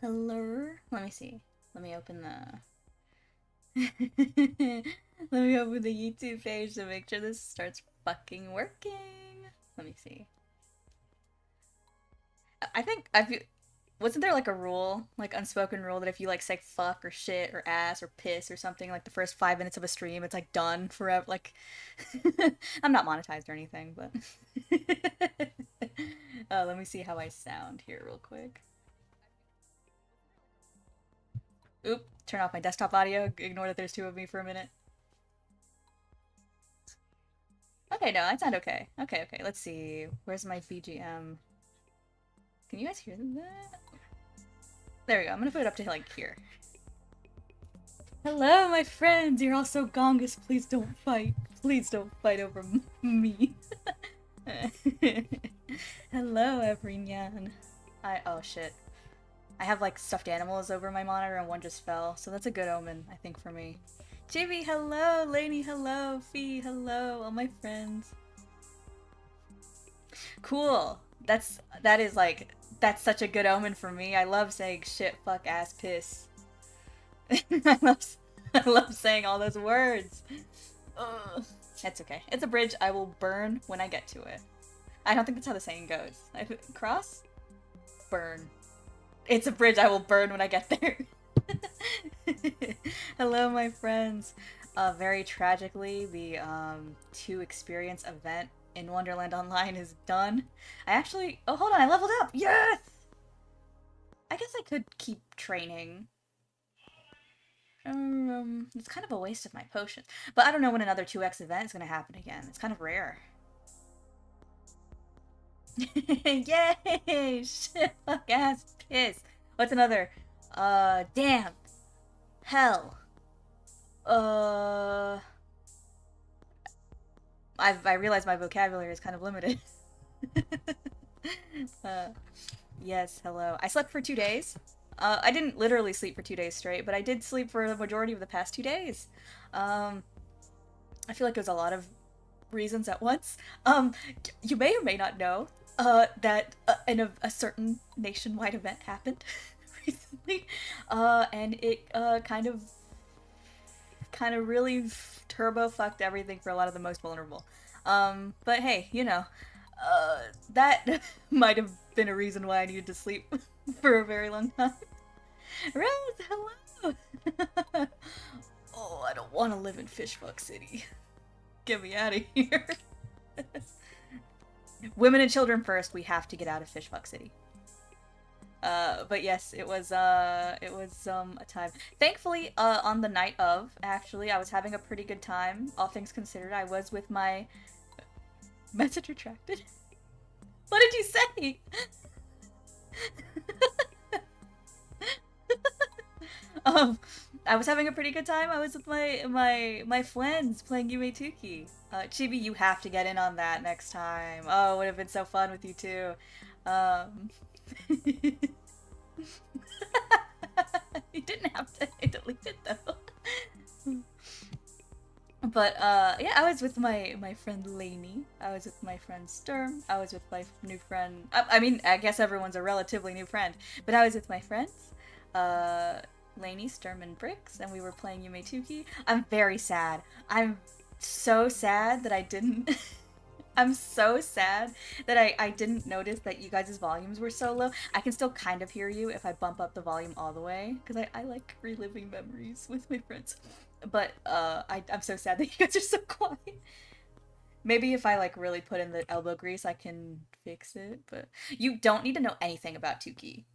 Hello? Let me see. Let me open the... Let me open the YouTube page to make sure this starts fucking working. Let me see. I think wasn't there like a rule, like unspoken rule, that if you like say fuck or shit or ass or piss or something, like the first 5 minutes of a stream, it's like done forever. Like, I'm not monetized or anything, but let me see how I sound here real quick. Oop, turn off my desktop audio. Ignore that there's two of me for a minute. Okay, no, I sound okay. Okay, okay, let's see. Where's my BGM? Can you guys hear that? There we go. I'm gonna put it up to like here. Hello, my friends! You're all so gongus. Please don't fight. Please don't fight over me. Hello, everyone. Oh shit. I have like stuffed animals over my monitor and one just fell, so that's a good omen, I think, for me. Jimmy, hello! Lainey, hello! Fee, hello! All my friends. Cool! That's such a good omen for me. I love saying shit, fuck, ass, piss. I love saying all those words. Ugh. That's okay. It's a bridge I will burn when I get to it. I don't think that's how the saying goes. Cross? Burn. It's a bridge I will burn when I get there. Hello, my friends. Very tragically, the 2 experience event in Wonderland Online is done. Oh, hold on, I leveled up! Yes! I guess I could keep training. It's kind of a waste of my potions. But I don't know when another 2x event is going to happen again. It's kind of rare. Yay! Shit, fuck, ass, piss. What's another? Damn. Hell. I realize my vocabulary is kind of limited. Yes, hello. I slept for 2 days. I didn't literally sleep for 2 days straight, but I did sleep for the majority of the past 2 days. I feel like it was a lot of reasons at once. You may or may not know that a certain nationwide event happened recently, and it kind of really turbo fucked everything for a lot of the most vulnerable. But hey, you know, that might have been a reason why I needed to sleep for a very long time. Rose, hello! Oh, I don't want to live in Fishfuck City. Get me out of here. Women and children first, we have to get out of Fishfuck City. But yes, it was a time. Thankfully, on the night of, actually, I was having a pretty good time, all things considered. I was with my... Message retracted? What did you say? I was having a pretty good time. I was with my friends playing Yume Tuki. Chibi, you have to get in on that next time. Oh, it would have been so fun with you too. You didn't have to delete it though. But yeah, I was with my friend Lainey. I was with my friend Sturm. I was with my new friend. I mean, I guess everyone's a relatively new friend, but I was with my friends, Lainey, Sturm, and Bricks, and we were playing Yume Tuki. I'm very sad. I'm so sad that I didn't. I'm so sad that I didn't notice that you guys' volumes were so low. I can still kind of hear you if I bump up the volume all the way, because I like reliving memories with my friends. But I'm so sad that you guys are so quiet. Maybe if I like really put in the elbow grease, I can fix it. But you don't need to know anything about Tuki.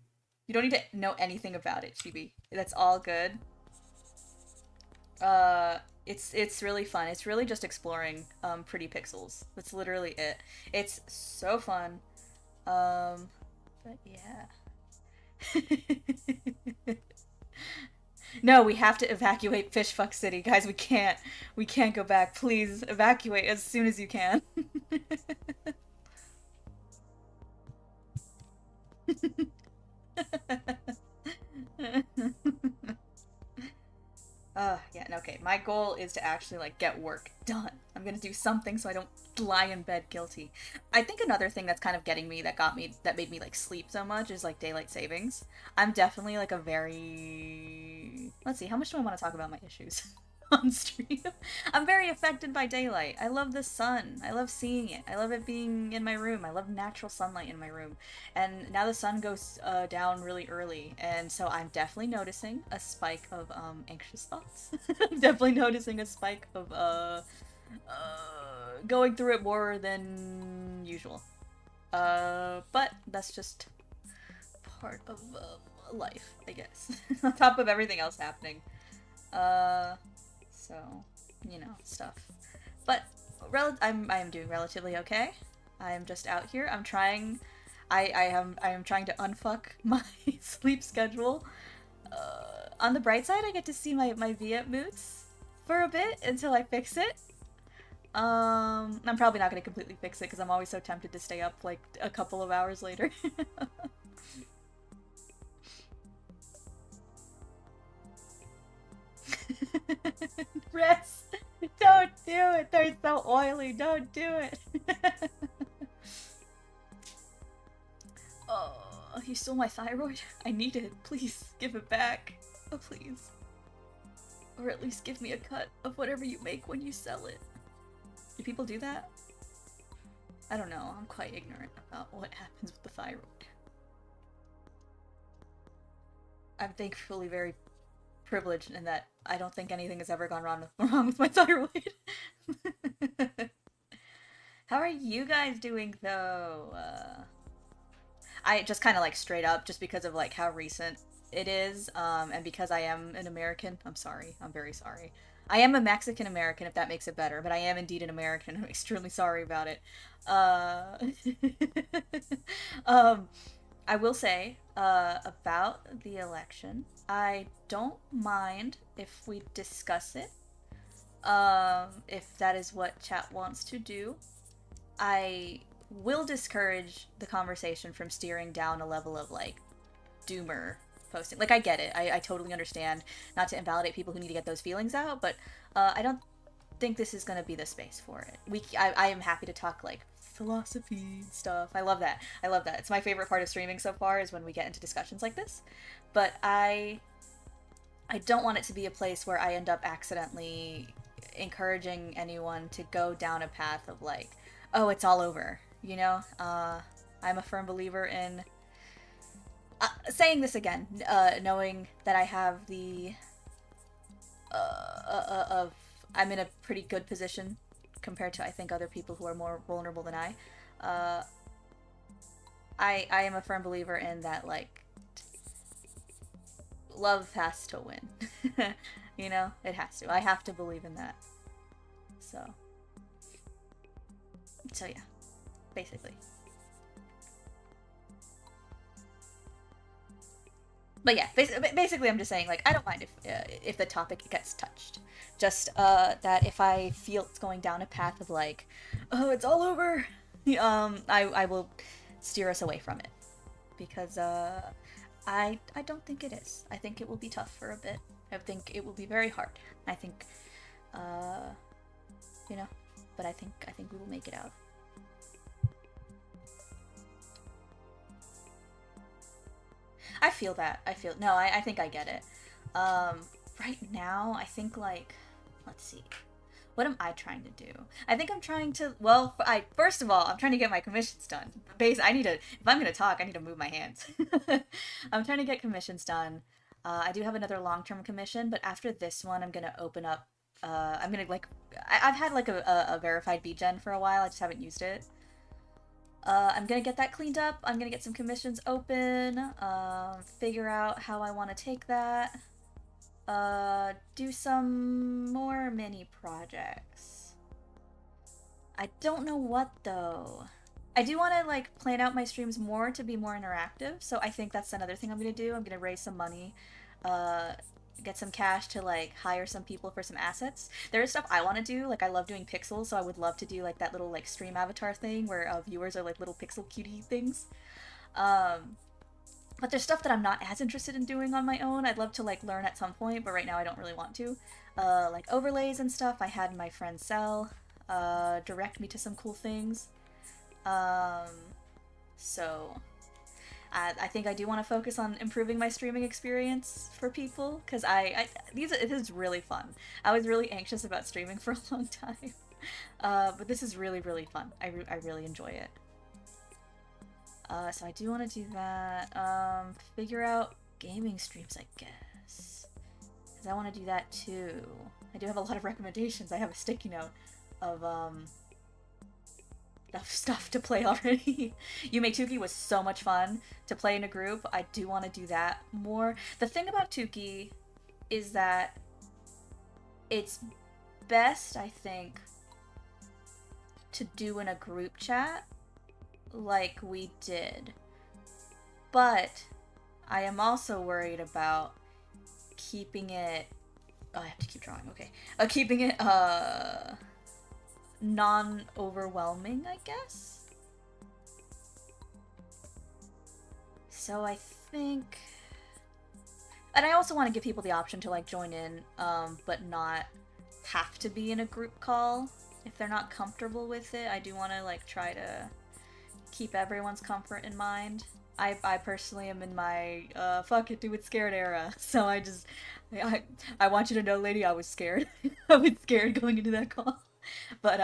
You don't need to know anything about it, Chibi. That's all good. It's really fun. It's really just exploring pretty pixels. That's literally it. It's so fun. But yeah. No, we have to evacuate Fishfuck City, guys. We can't go back. Please evacuate as soon as you can. Yeah, okay. My goal is to actually, like, get work done. I'm I'm gonna do something so I don't lie in bed guilty. I think another thing that's kind of getting me, that made me like sleep so much is like daylight savings. I'm definitely like a very, let's see, how much do I want to talk about my issues on stream? I'm very affected by daylight. I love the sun. I love seeing it. I love it being in my room. I love natural sunlight in my room. And now the sun goes down really early, and so I'm definitely noticing a spike of anxious thoughts. I'm definitely noticing a spike of going through it more than usual. But that's just part of life, I guess. On top of everything else happening. So, you know, stuff. But I'm doing relatively okay. I'm just out here. I am trying to unfuck my sleep schedule. On the bright side, I get to see my Viet moods for a bit until I fix it. I'm probably not gonna completely fix it because I'm always so tempted to stay up like a couple of hours later. Rest! Don't do it! They're so oily! Don't do it! Oh, you stole my thyroid? I need it. Please, give it back. Oh, please. Or at least give me a cut of whatever you make when you sell it. Do people do that? I don't know. I'm quite ignorant about what happens with the thyroid. I'm thankfully very privileged in that I don't think anything has ever gone wrong with my thyroid. How are you guys doing though? I just kind of like straight up, just because of like how recent it is, and because I am an American. I'm sorry. I'm very sorry. I am a Mexican American, if that makes it better, but I am indeed an American. I'm extremely sorry about it. Um, I will say, about the election, I don't mind if we discuss it, if that is what chat wants to do. I will discourage the conversation from steering down a level of, like, doomer posting. Like, I get it. I totally understand. Not to invalidate people who need to get those feelings out, but I don't think this is going to be the space for it. I am happy to talk, like, philosophy stuff. I love that. I love that. It's my favorite part of streaming so far is when we get into discussions like this. But I don't want it to be a place where I end up accidentally encouraging anyone to go down a path of, like, oh, it's all over, you know? I'm a firm believer in saying this again, knowing that I have the I'm in a pretty good position compared to, I think, other people who are more vulnerable than I. I am a firm believer in that, like, love has to win. You know, it has to. I have to believe in that. So yeah, basically. But yeah, basically I'm just saying, like, I don't mind if the topic gets touched. Just that if I feel it's going down a path of, like, oh, it's all over, I will steer us away from it. Because I don't think it is. I think it will be tough for a bit. I think it will be very hard. I think you know, but I think we will make it out. I feel that. No, I think I get it. Right now, I think, like, let's see. What am I trying to do? I think I'm trying to, well, first of all, I'm trying to get my commissions done. If I'm going to talk, I need to move my hands. I'm trying to get commissions done. I do have another long-term commission, but after this one, I'm going to open up, I'm going to, like, I've had, like, a verified B-gen for a while. I just haven't used it. I'm gonna get that cleaned up. I'm gonna get some commissions open, figure out how I want to take that, do some more mini projects. I don't know what, though. I do want to, like, plan out my streams more to be more interactive, so I think that's another thing I'm gonna do. I'm gonna raise some money, get some cash to, like, hire some people for some assets. There is stuff I want to do. Like, I love doing pixels, so I would love to do, like, that little, like, stream avatar thing where viewers are, like, little pixel cutie things. But there's stuff that I'm not as interested in doing on my own. I'd love to, like, learn at some point, but right now I don't really want to. Like, overlays and stuff I had my friend sell. direct me to some cool things. Um, so I think I do want to focus on improving my streaming experience for people because it is really fun. I was really anxious about streaming for a long time, but this is really really fun. I really enjoy it. So I do want to do that. Figure out gaming streams, I guess, because I want to do that too. I do have a lot of recommendations. I have a sticky note of stuff to play already. Yume Tuki was so much fun to play in a group. I do want to do that more. The thing about Tuki is that it's best, I think, to do in a group chat like we did. But I am also worried about keeping it... Oh, I have to keep drawing, okay. Keeping it, non-overwhelming, I guess? So I think... And I also want to give people the option to, like, join in, but not have to be in a group call. If they're not comfortable with it, I do want to, like, try to keep everyone's comfort in mind. I personally am in my, fuck it, do it scared era. So I want you to know, lady, I was scared. I was scared going into that call. But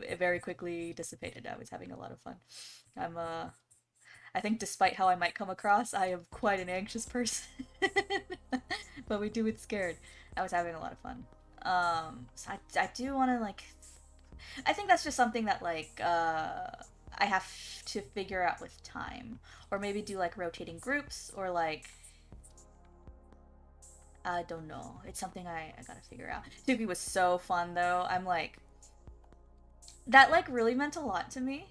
it very quickly dissipated. I was having a lot of fun. I think despite how I might come across, I am quite an anxious person. But we do it scared. I was having a lot of fun. So I do want to, like... I think that's just something that, like, I have to figure out with time. Or maybe do, like, rotating groups, or, like... I don't know. It's something I gotta figure out. Tuki was so fun, though. I'm, like... That, like, really meant a lot to me.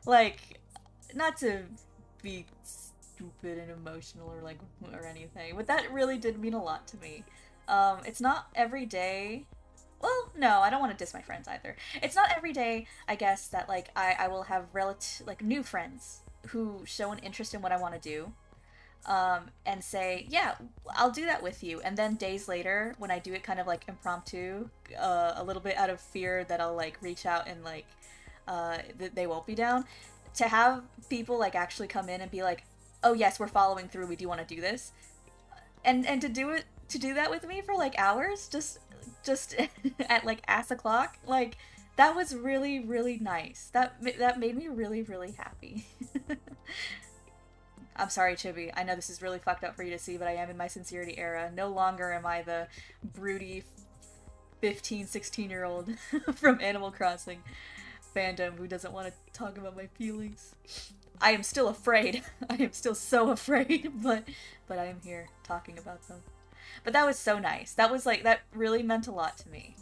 Like, not to be stupid and emotional or, like, or anything, but that really did mean a lot to me. It's not every day... Well, no, I don't want to diss my friends either. It's not every day, I guess, that, like, I will have new friends who show an interest in what I want to do. And say, yeah, I'll do that with you. And then days later, when I do it kind of, like, impromptu, a little bit out of fear that I'll, like, reach out and, like, they won't be down, to have people, like, actually come in and be like, oh, yes, we're following through, we do want to do this. And to do that with me for, like, hours, just at, like, ass o'clock, like, that was really, really nice. That made me really, really happy. I'm sorry, Chibi. I know this is really fucked up for you to see, but I am in my sincerity era. No longer am I the broody 15, 16-year-old from Animal Crossing fandom who doesn't want to talk about my feelings. I am still afraid. I am still so afraid, but I am here talking about them. But that was so nice. That was, like, that really meant a lot to me.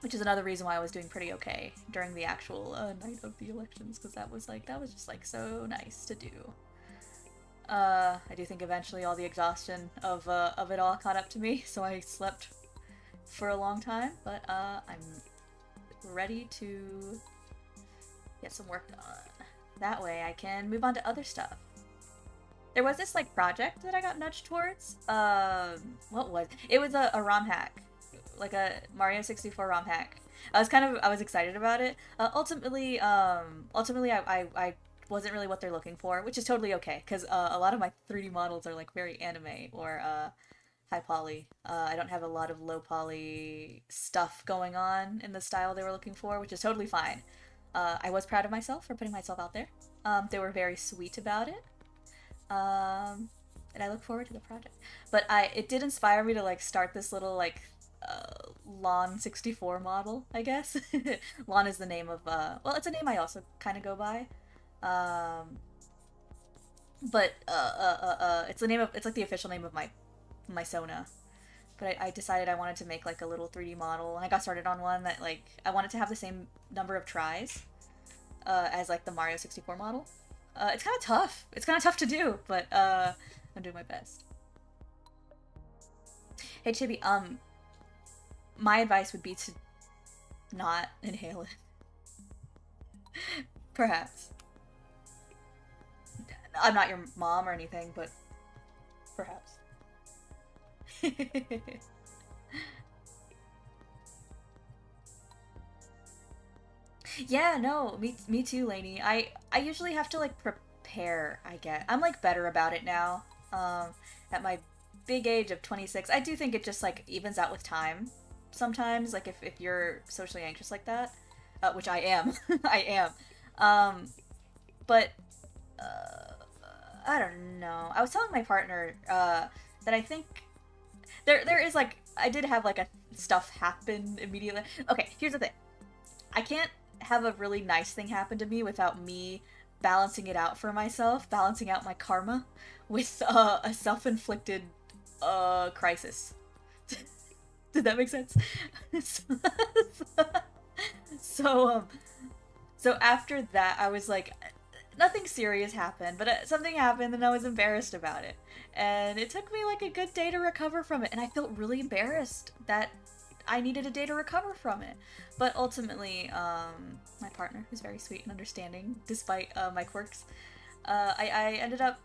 Which is another reason why I was doing pretty okay during the actual night of the elections, because that was just, like, so nice to do. I do think eventually all the exhaustion of it all caught up to me, so I slept for a long time, but I'm ready to get some work done. That way I can move on to other stuff. There was this, like, project that I got nudged towards. What was it? It was a ROM hack. Like a Mario 64 ROM hack. I was excited about it. Ultimately, I wasn't really what they're looking for, which is totally okay, because a lot of my 3D models are, like, very anime or high poly. I don't have a lot of low poly stuff going on in the style they were looking for, which is totally fine. I was proud of myself for putting myself out there. They were very sweet about it. And I look forward to the project. But it did inspire me to, like, start this little, like, Lon 64 model, I guess. Lon is the name of, well, it's a name I also kind of go by. But, it's like the official name of my Sona. But I decided I wanted to make, like, a little 3D model, and I got started on one that, like, I wanted to have the same number of tries, as, like, the Mario 64 model. It's kind of tough. It's kind of tough to do, but, I'm doing my best. Hey, Chibi, my advice would be to not inhale it. Perhaps. I'm not your mom or anything, but perhaps. Yeah, no, me too, Lainey. I usually have to like prepare, I get. I'm like better about it now. At my big age of 26, I do think it just like evens out with time sometimes, like if you're socially anxious like that, which I am. I am. Um, but I don't know. I was telling my partner that I think there is like I did have like a stuff happen immediately. Okay, here's the thing. I can't have a really nice thing happen to me without me balancing it out for myself, balancing out my karma with a self-inflicted crisis. Did that make sense? so, so um so after that I was like nothing serious happened, but something happened and I was embarrassed about it. And it took me like a good day to recover from it, and I felt really embarrassed that I needed a day to recover from it. But ultimately, my partner, who's very sweet and understanding despite my quirks, I ended up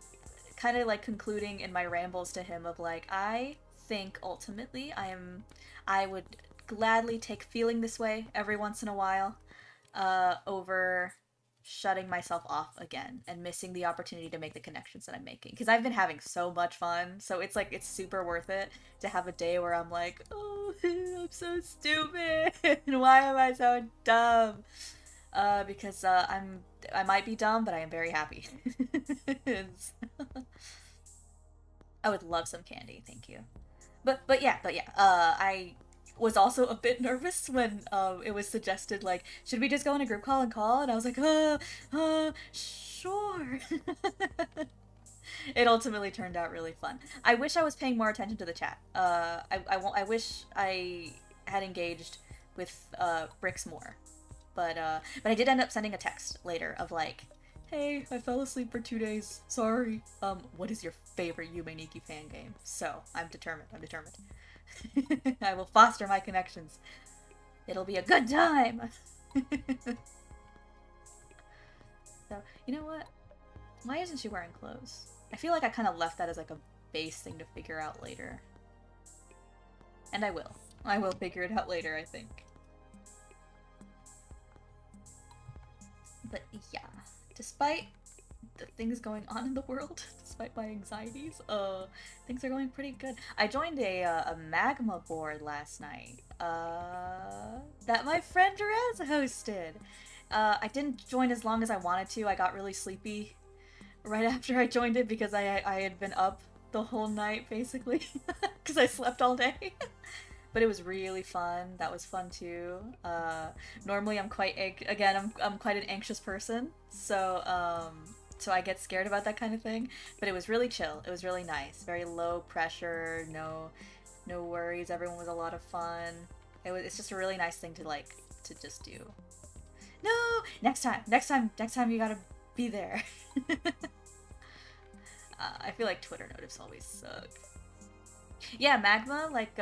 kind of like concluding in my rambles to him of like, I think ultimately I would gladly take feeling this way every once in a while over shutting myself off again and missing the opportunity to make the connections that I'm making, because I've been having so much fun. So it's like it's super worth it to have a day where I'm like, oh, I'm so stupid. Why am I so dumb? Because I might be dumb, but I am very happy. I would love some candy, thank you. But yeah. I was also a bit nervous when it was suggested like, should we just go on a group call and call? And I was like, sure. It ultimately turned out really fun. I wish I was paying more attention to the chat. I wish I had engaged with Bricks more, but I did end up sending a text later of like, hey, I fell asleep for 2 days. Sorry. What is your favorite Yume Nikki fan game? So I'm determined. I'm determined. I will foster my connections. It'll be a good time. So, you know what? Why isn't she wearing clothes? I feel like I kind of left that as like a base thing to figure out later. And I will. I will figure it out later, I think. But yeah, despite the things going on in the world, despite my anxieties, things are going pretty good. I joined a magma board last night, that my friend Rez hosted. I didn't join as long as I wanted to. I got really sleepy right after I joined it because I had been up the whole night, basically, because I slept all day. But it was really fun. That was fun too. Normally I'm quite again I'm quite an anxious person, so I get scared about that kind of thing. But it was really chill. It was really nice. Very low pressure. No worries. Everyone was a lot of fun. It's just a really nice thing to like to just do. No, next time you gotta be there. I feel like Twitter notifs always suck. Yeah, magma, like,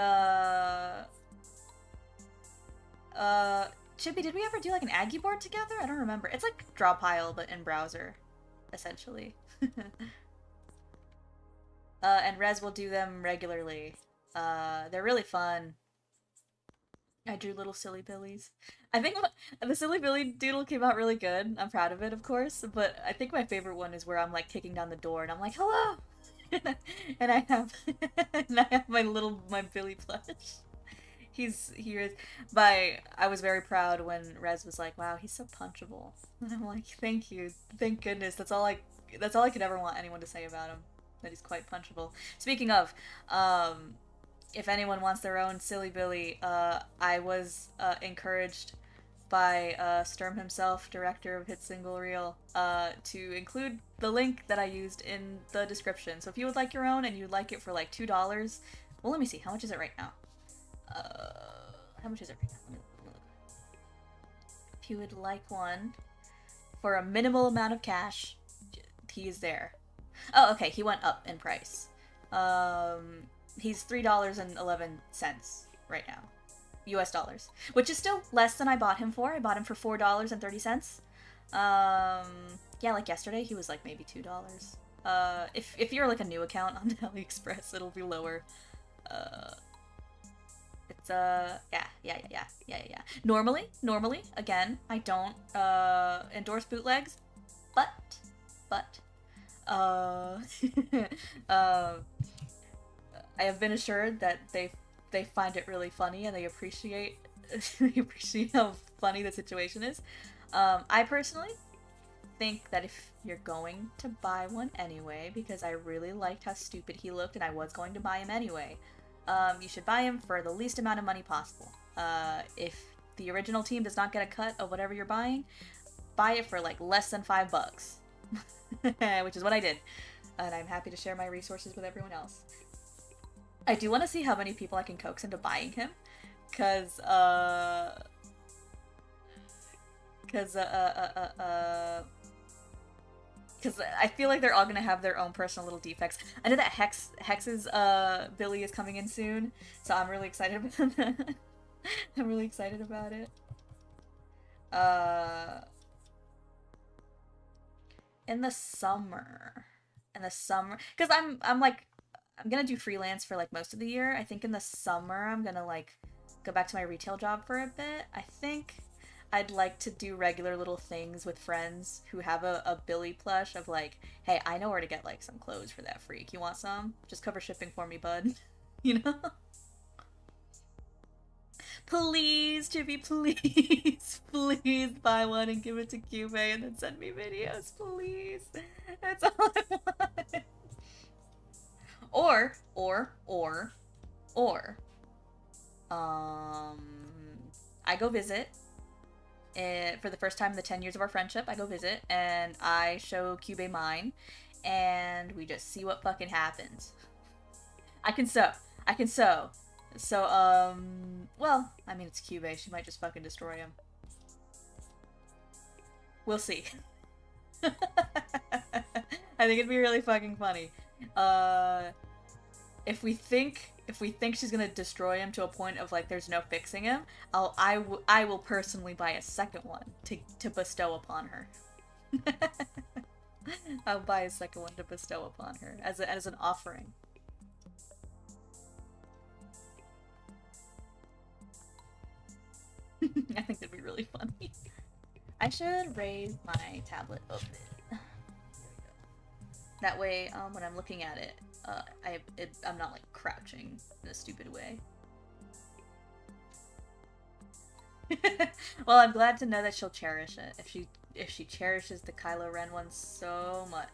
Chippy, did we ever do, like, an Aggie board together? I don't remember. It's like draw pile, but in browser, essentially. And Rez will do them regularly. They're really fun. I drew little silly billies. I think the silly billy doodle came out really good. I'm proud of it, of course, but I think my favorite one is where I'm, like, kicking down the door and I'm like, hello! and I have my Billy plush. He is I was very proud when Rez was like, wow, he's so punchable. And I'm like, thank you. Thank goodness. That's all I could ever want anyone to say about him. That he's quite punchable. Speaking of, if anyone wants their own Silly Billy, I was encouraged by Sturm himself, director of Hit Single Reel, to include the link that I used in the description. So if you would like your own and you'd like it for like $2, well, let me see. How much is it right now? How much is it right now? Let me look. If you would like one for a minimal amount of cash, he is there. Oh, okay. He went up in price. He's $3.11 right now. US dollars, which is still less than I bought him for. I bought him for $4.30. Yeah, like yesterday he was like maybe $2. If you're like a new account on AliExpress, it'll be lower. Yeah. Normally, again, I don't endorse bootlegs, but but uh uh I have been assured that they find it really funny and they appreciate they appreciate how funny the situation is. I personally think that if you're going to buy one anyway, because I really liked how stupid he looked and I was going to buy him anyway, you should buy him for the least amount of money possible. If the original team does not get a cut of whatever you're buying, buy it for like less than $5, which is what I did, and I'm happy to share my resources with everyone else. I do want to see how many people I can coax into buying him, cause cause because I feel like they're all gonna have their own personal little defects. I know that Hex's Billy is coming in soon, so I'm really excited about that. I'm really excited about it. Uh, in the summer, because I'm like I'm gonna do freelance for like most of the year. I think in the summer I'm gonna like go back to my retail job for a bit. I think I'd like to do regular little things with friends who have a Billy plush of like, hey, I know where to get like some clothes for that freak. You want some? Just cover shipping for me, bud. You know? Please, Chibi, please, please buy one and give it to Cube and then send me videos, please. That's all I want. Or, um, I go visit for the first time in the 10 years of our friendship. I go visit and I show Cube mine, and we just see what fucking happens. I can sew. I can sew. So, well, I mean, it's Cube. She might just fucking destroy him. We'll see. I think it'd be really fucking funny. If we think she's gonna destroy him to a point of like there's no fixing him, I will personally buy a second one to bestow upon her. I'll buy a second one to bestow upon her as an offering. I think that'd be really funny. I should raise my tablet a bit. There we go. That way, when I'm looking at it, I'm not like crouching in a stupid way. Well, I'm glad to know that she'll cherish it. If she cherishes the Kylo Ren one so much,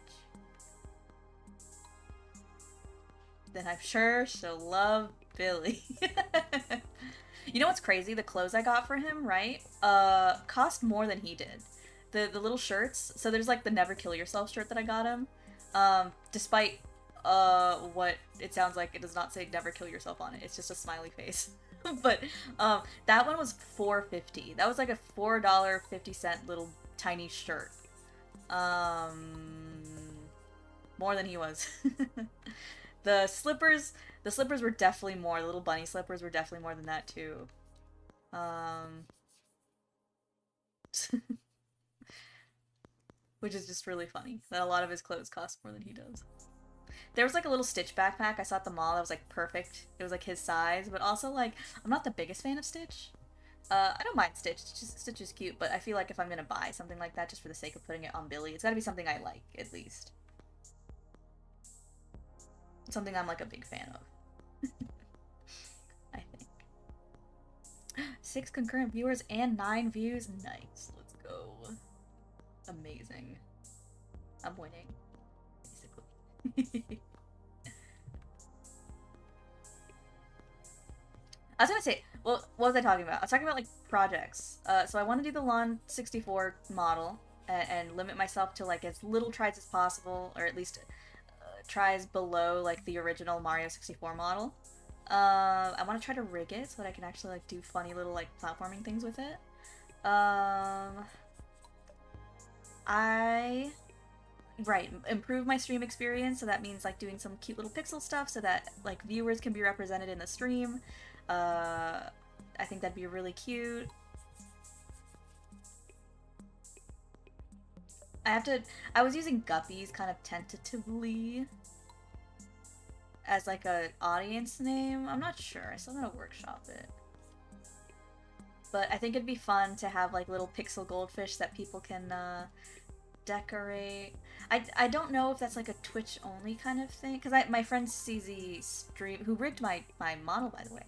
then I'm sure she'll love Billy. You know what's crazy? The clothes I got for him, right? Cost more than he did. The little shirts. So there's like the Never Kill Yourself shirt that I got him. Despite what it sounds like, it does not say Never Kill Yourself on it. It's just a smiley face. But that one was $4.50. That was like a $4.50 little tiny shirt. More than he was. The slippers were definitely more. The little bunny slippers were definitely more than that too. Which is just really funny that a lot of his clothes cost more than he does. There was like a little Stitch backpack I saw at the mall that was like perfect. It was like his size, but also like I'm not the biggest fan of Stitch. I don't mind Stitch. Stitch is cute, but I feel like if I'm gonna buy something like that just for the sake of putting it on Billy, it's gotta be something I like, at least. Something I'm like a big fan of. I think. 6 concurrent viewers and 9 views. Nice. Let's go. Amazing. I'm winning. Basically. I was gonna say, well, what was I talking about? I was talking about like projects. So I want to do the Lawn 64 model and limit myself to like as little tries as possible, or at least tries below like the original Mario 64 model. I want to try to rig it so that I can actually like do funny little like platforming things with it. Improve my stream experience, so that means like doing some cute little pixel stuff so that like viewers can be represented in the stream. I think that'd be really cute. I was using Guppies kind of tentatively as like an audience name. I'm not sure. I still gotta workshop it. But I think it'd be fun to have like little pixel goldfish that people can decorate. I don't know if that's like a Twitch only kind of thing, because my friend CZ stream, who rigged my model by the way,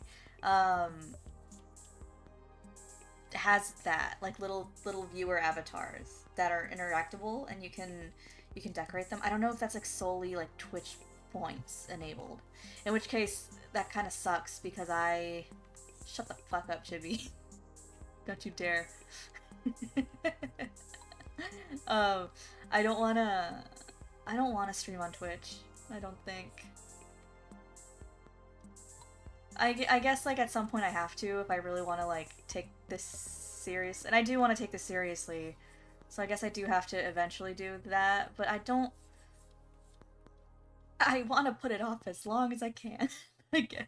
has that like little viewer avatars that are interactable, and you can decorate them. I don't know if that's like solely like Twitch points enabled, in which case that kind of sucks because I shut the fuck up, Chibi. Don't you dare. I don't wanna stream on Twitch. I don't think. I guess like at some point I have to if I really want to like take this serious, and I do want to take this seriously. So I guess I do have to eventually do that, but I want to put it off as long as I can. I guess.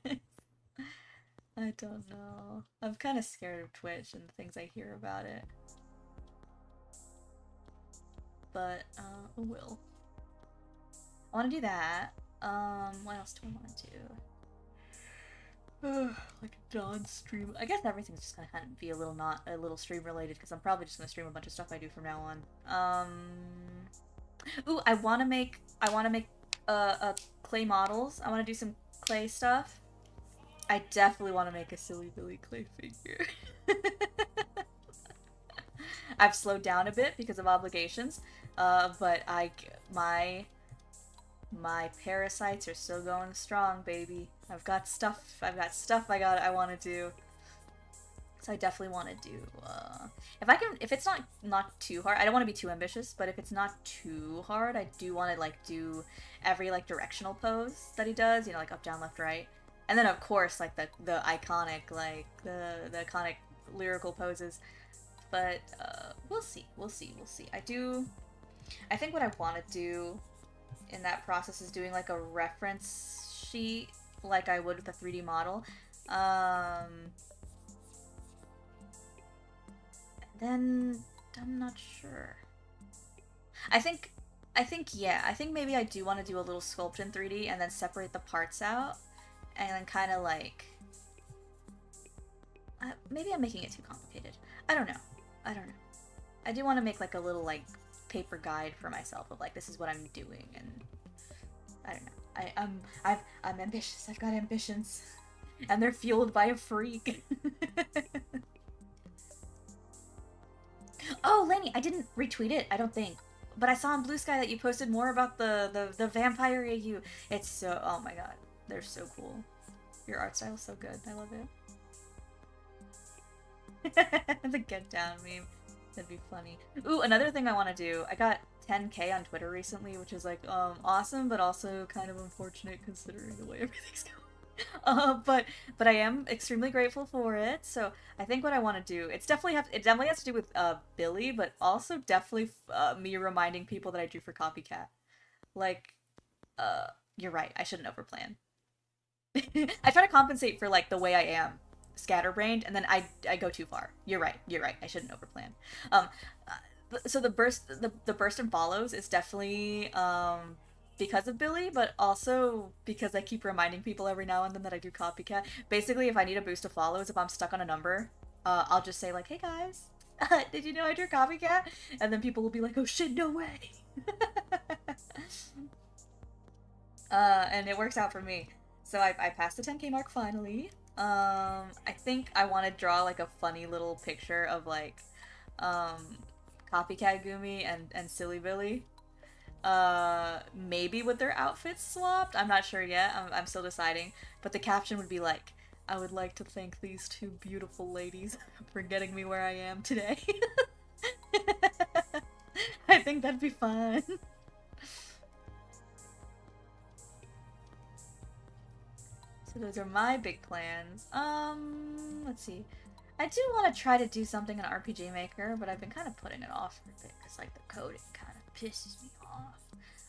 I don't know. I'm kind of scared of Twitch and the things I hear about it. But, I will. I want to do that. What else do I want to do? Like a Dawn stream. I guess everything's just gonna kind of be a little stream related, because I'm probably just gonna stream a bunch of stuff I do from now on. Ooh, I want to make clay models. I want to do some clay stuff. I definitely want to make a Silly Billy clay figure. I've slowed down a bit because of obligations, but my parasites are still going strong, baby. I've got stuff I want to do. So I definitely want to do, if it's not too hard, I don't want to be too ambitious, but if it's not too hard, I do want to, like, do every, like, directional pose that he does, you know, like up, down, left, right. And then, of course, like, the iconic, like, the iconic lyrical poses. But, we'll see. I think what I want to do in that process is doing, like, a reference sheet, like I would with a 3D model. Then, I'm not sure. I think maybe I do want to do a little sculpt in 3D and then separate the parts out. And then kind of like... maybe I'm making it too complicated. I don't know. I do want to make like a little like paper guide for myself of like, this is what I'm doing, and I don't know. I'm ambitious. I've got ambitions. And they're fueled by a freak. Oh, Lenny, I didn't retweet it, I don't think. But I saw on Blue Sky that you posted more about the vampire AU. It's so... oh my god. They're so cool. Your art style is so good. I love it. The get down meme. That'd be funny. Ooh, another thing I want to do. I got 10K on Twitter recently, which is like awesome, but also kind of unfortunate considering the way everything's going. But I am extremely grateful for it. So I think what I want to do, it definitely has to do with Billy, but also definitely me reminding people that I drew for Copycat. Like, you're right. I shouldn't overplan. I try to compensate for like the way I am, scatterbrained, and then I go too far. You're right. I shouldn't overplan. So the burst and follows is definitely because of Billy, but also because I keep reminding people every now and then that I do Copycat. Basically, if I need a boost of follows, if I'm stuck on a number, I'll just say like, "Hey guys, did you know I drew Copycat?" And then people will be like, "Oh shit, no way!" And it works out for me. So I passed the 10K mark finally. I think I want to draw like a funny little picture of like Copycat Gumi and Silly Billy. Maybe with their outfits swapped. I'm not sure yet. I'm still deciding. But the caption would be like, "I would like to thank these two beautiful ladies for getting me where I am today." I think that'd be fun. So those are my big plans. Let's see. I do want to try to do something in RPG Maker, but I've been kind of putting it off for a bit because like the coding kind of pisses me off.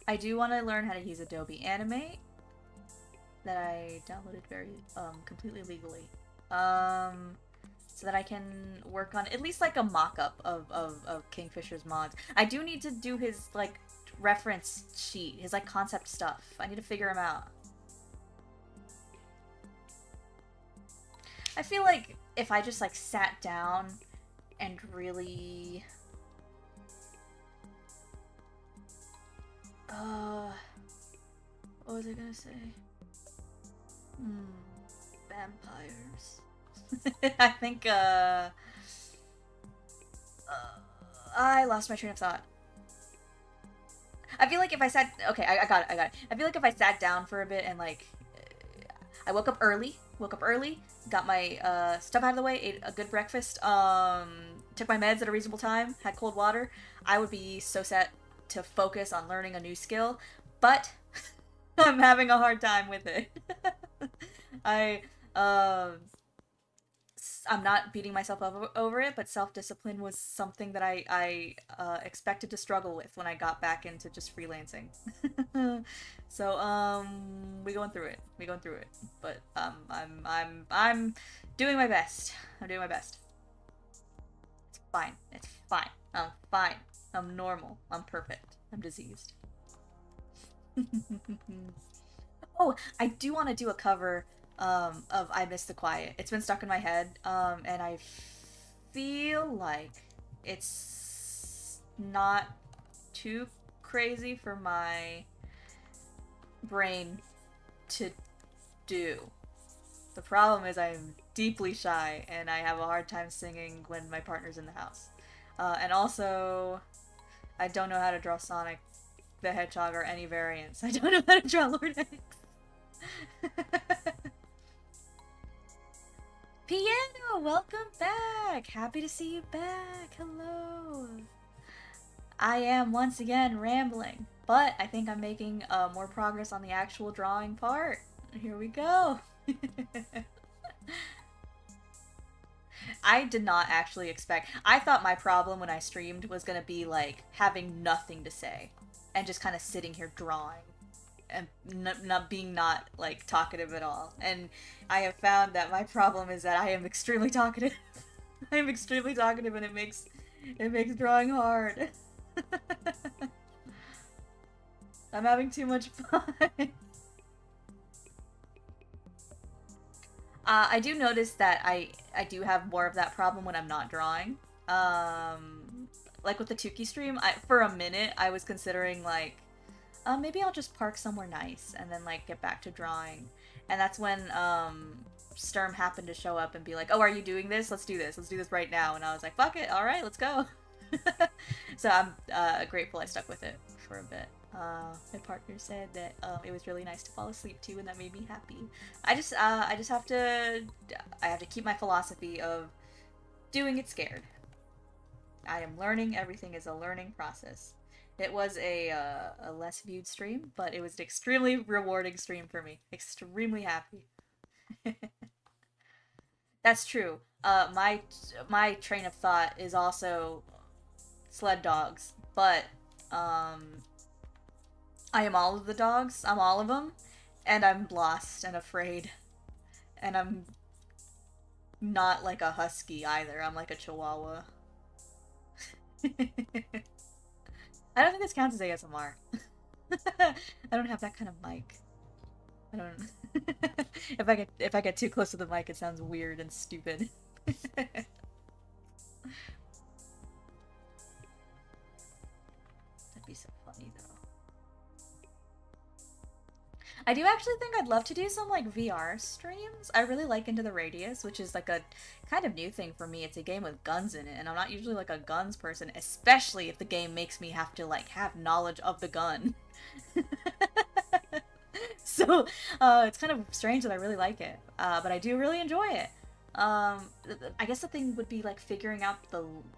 I do want to learn how to use Adobe Animate that I downloaded very completely legally, so that I can work on at least like a mock-up of Kingfisher's mods. I do need to do his like reference sheet, his like concept stuff. I need to figure him out. I feel like if I just like sat down and really what was I gonna say? Vampires. I think I lost my train of thought. I feel like if I sat... Okay, I got it. I feel like if I sat down for a bit and, like... I woke up early, got my stuff out of the way, ate a good breakfast, took my meds at a reasonable time, had cold water, I would be so set to focus on learning a new skill, but I'm having a hard time with it. I'm not beating myself up over it, but self-discipline was something that I expected to struggle with when I got back into just freelancing. So we going through it. But I'm doing my best. I'm doing my best. It's fine. I'm fine. I'm normal. I'm perfect. I'm diseased. Oh, I do want to do a cover of I Miss the Quiet. It's been stuck in my head, and I feel like it's not too crazy for my brain to do. The problem is I'm deeply shy, and I have a hard time singing when my partner's in the house. And also, I don't know how to draw Sonic the Hedgehog or any variants. I don't know how to draw Lord X. Piano, welcome back! Happy to see you back. Hello. I am once again rambling, but I think I'm making more progress on the actual drawing part. Here we go. I did not actually expect... I thought my problem when I streamed was gonna be, like, having nothing to say and just kind of sitting here drawing and not being like talkative at all. And I have found that my problem is that I am extremely talkative. I am extremely talkative, and it makes drawing hard. I'm having too much fun. I do notice that I do have more of that problem when I'm not drawing. Like with the Tuki stream, for a minute I was considering like, maybe I'll just park somewhere nice and then like get back to drawing. And that's when Sturm happened to show up and be like, oh, are you doing this? Let's do this right now. And I was like, fuck it, alright, let's go. So I'm grateful I stuck with it for a bit. My partner said that it was really nice to fall asleep too, and that made me happy. I just have to keep my philosophy of doing it scared. I am learning. Everything is a learning process. It was a less viewed stream, but it was an extremely rewarding stream for me. Extremely happy. That's true. My train of thought is also sled dogs, but I am all of the dogs. I'm all of them, and I'm lost and afraid, and I'm not like a husky either. I'm like a chihuahua. I don't think this counts as ASMR. I don't have that kind of mic. I don't. If I get too close to the mic, it sounds weird and stupid. That'd be so funny though. I do actually think I'd love to do some like VR streams. I really like Into the Radius, which is like a kind of new thing for me. It's a game with guns in it, and I'm not usually like a guns person, especially if the game makes me have to like have knowledge of the gun. So it's kind of strange that I really like it, but I do really enjoy it. I guess the thing would be like figuring out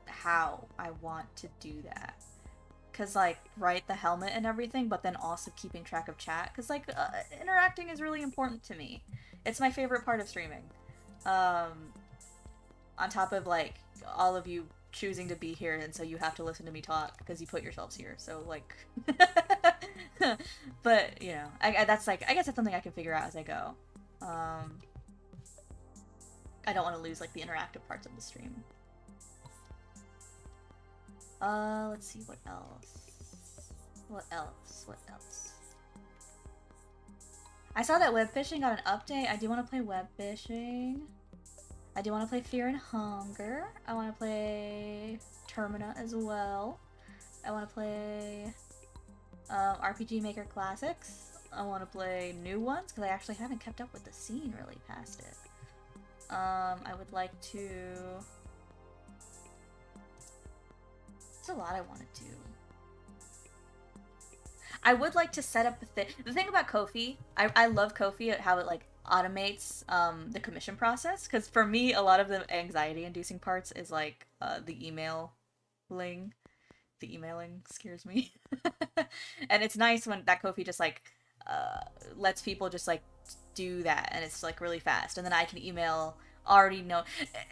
how I want to do that. Cause like, right, the helmet and everything, but then also keeping track of chat. Cause like, interacting is really important to me. It's my favorite part of streaming. On top of like, all of you choosing to be here, and so you have to listen to me talk because you put yourselves here. So like, but you know, I guess that's something I can figure out as I go. I don't want to lose like the interactive parts of the stream. Let's see, what else? I saw that web fishing got an update. I do want to play web fishing. I do want to play Fear and Hunger. I want to play Termina as well. I want to play RPG Maker Classics. I want to play new ones because I actually haven't kept up with the scene really past it. I would like to... There's a lot I want to do. I would like to set up the thing about Ko-fi. I love Ko-fi at how it like automates the commission process, because for me a lot of the anxiety inducing parts is like the emailing. The emailing scares me. And it's nice when that Ko-fi just like lets people just like do that, and it's like really fast, and then I can email already know.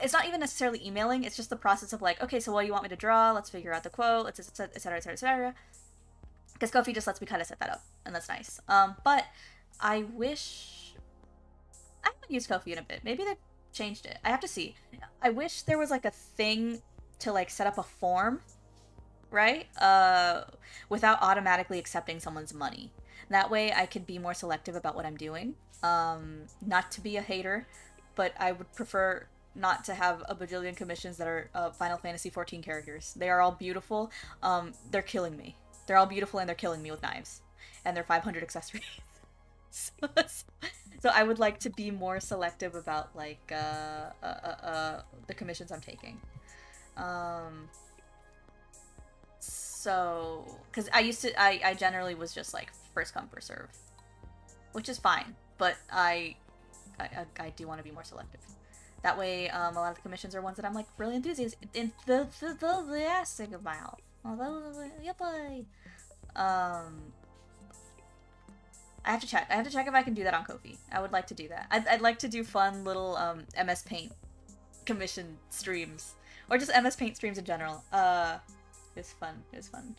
It's not even necessarily emailing, it's just the process of like, okay, so what do you want me to draw, let's figure out the quote, let's etc etc etc, because Ko-fi just lets me kind of set that up, and that's nice. But I wish I haven't used Ko-fi in a bit. Maybe they've changed it. I have to see. I wish there was like a thing to like set up a form, right? Without automatically accepting someone's money. That way I could be more selective about what I'm doing. Not to be a hater, but I would prefer not to have a bajillion commissions that are Final Fantasy 14 characters. They are all beautiful. They're killing me. They're all beautiful and they're killing me with knives. And they're 500 accessories. So I would like to be more selective about like the commissions I'm taking. So, because I generally was just like first come first serve, which is fine, but I do want to be more selective. That way, a lot of the commissions are ones that I'm like really enthusiastic about. I have to check. I have to check if I can do that on Ko-fi. I would like to do that. I'd like to do fun little MS Paint commission streams, or just MS Paint streams in general. It's fun. It's fun.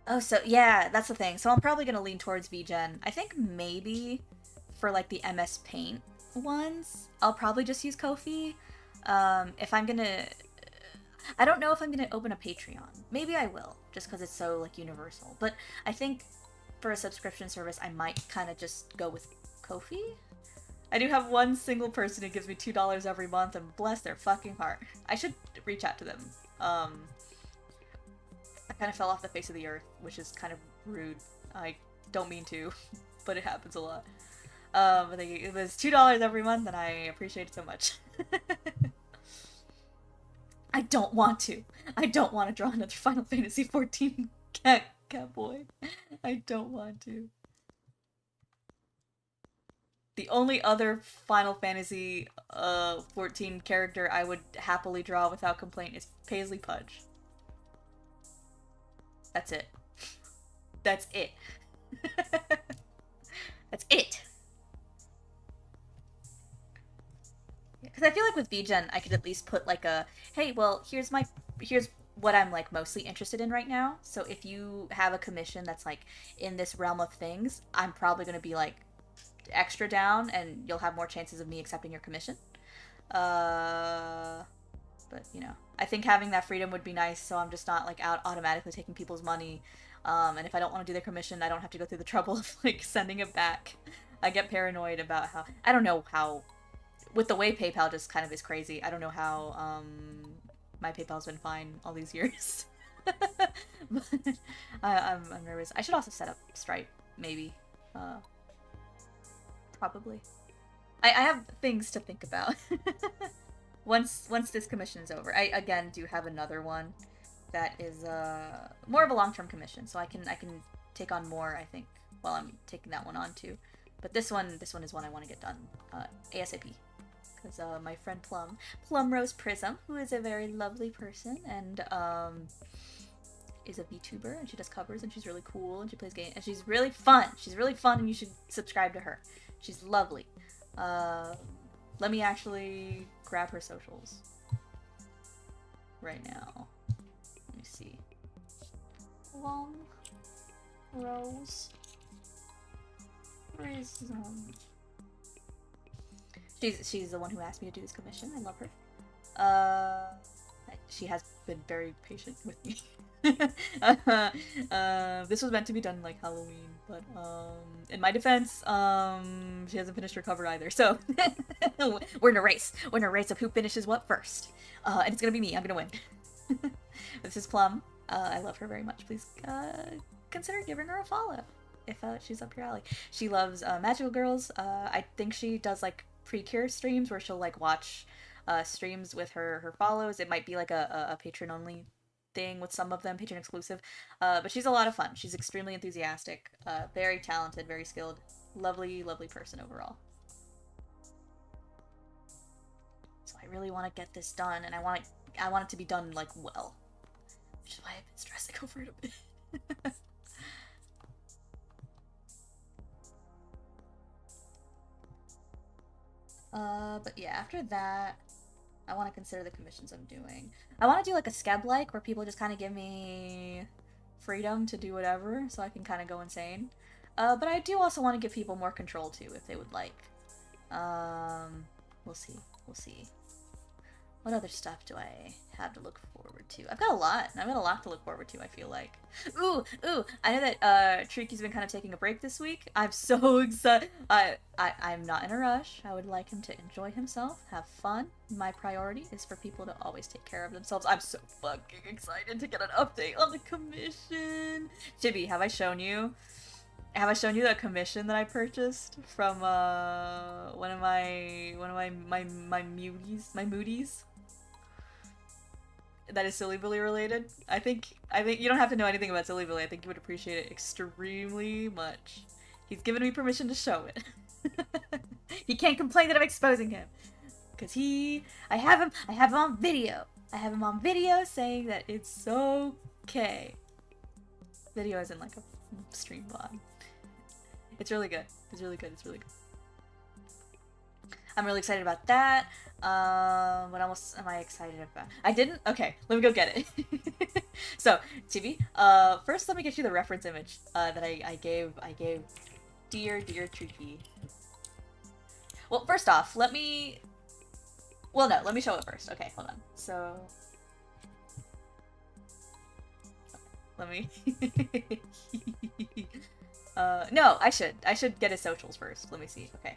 Oh, so yeah, that's the thing. So I'm probably gonna lean towards VGen. I think maybe for like the MS Paint ones, I'll probably just use Ko-fi. If I'm gonna, I don't know if I'm gonna open a Patreon. Maybe I will, just because it's so like universal. But I think for a subscription service, I might kind of just go with Ko-fi. I do have one single person who gives me $2 every month, and bless their fucking heart. I should reach out to them. I kind of fell off the face of the earth, which is kind of rude. I don't mean to, but it happens a lot. But it was $2 every month, and I appreciate it so much. I don't want to. I don't want to draw another Final Fantasy 14 cat boy. I don't want to. The only other Final Fantasy 14 character I would happily draw without complaint is Paisley Pudge. That's it. That's it. That's it. Because I feel like with VGen, I could at least put like a, hey, well, here's what I'm like mostly interested in right now. So if you have a commission that's like in this realm of things, I'm probably going to be like extra down, and you'll have more chances of me accepting your commission. But you know, I think having that freedom would be nice, so I'm just not like out automatically taking people's money. And if I don't want to do their commission, I don't have to go through the trouble of like sending it back. I get paranoid about how, I don't know how, with the way PayPal just kind of is crazy, I don't know how my PayPal's been fine all these years. But I'm nervous. I should also set up Stripe, maybe. Probably. I have things to think about. Once this commission is over. I again do have another one that is more of a long-term commission, so I can take on more, I think, while I'm taking that one on too. But this one is one I want to get done ASAP. Because my friend Plum Rose Prism, who is a very lovely person and is a VTuber, and she does covers, and she's really cool, and she plays games, and she's really fun. She's really fun, and you should subscribe to her. She's lovely. Let me actually grab her socials right now. Let me see. Long Rose Prism. She's the one who asked me to do this commission. I love her. She has been very patient with me. This was meant to be done like Halloween, but in my defense, she hasn't finished her cover either. So we're in a race. We're in a race of who finishes what first, and it's gonna be me. I'm gonna win. This is Plum. I love her very much. Please consider giving her a follow if she's up your alley. She loves magical girls. I think she does like pre-cure streams where she'll like watch streams with her follows. It might be like a patron only thing with some of them, patron exclusive. But she's a lot of fun. She's extremely enthusiastic, very talented, very skilled, lovely person overall. So I really want to get this done, and I want it to be done like well, which is why I've been stressing over it a bit. But yeah, after that, I want to consider the commissions I'm doing. I want to do like a Skeb-like, where people just kind of give me freedom to do whatever, so I can kind of go insane. But I do also want to give people more control too, if they would like. We'll see. We'll see. What other stuff do I have to look forward to? I've got a lot. I've got a lot to look forward to, I feel like. Ooh! I know that Triki's been kind of taking a break this week. I'm so excited. I'm not in a rush. I would like him to enjoy himself, have fun. My priority is for people to always take care of themselves. I'm so fucking excited to get an update on the commission. Chibi, have I shown you? Have I shown you that commission that I purchased from one of my moodies? That is Silly Billy related. I think you don't have to know anything about Silly Billy. I think you would appreciate it extremely much. He's given me permission to show it. He can't complain that I'm exposing him, cause I have him on video. I have him on video saying that it's okay. Video isn't like a stream vlog. It's really good. It's really good. It's really good. I'm really excited about that. What else am I excited about? Okay, let me go get it. So, Chibi, first let me get you the reference image that I gave dear Triki. Well, first off, let me show it first. Okay, hold on. So, let me no, I should get his socials first. Let me see. Okay.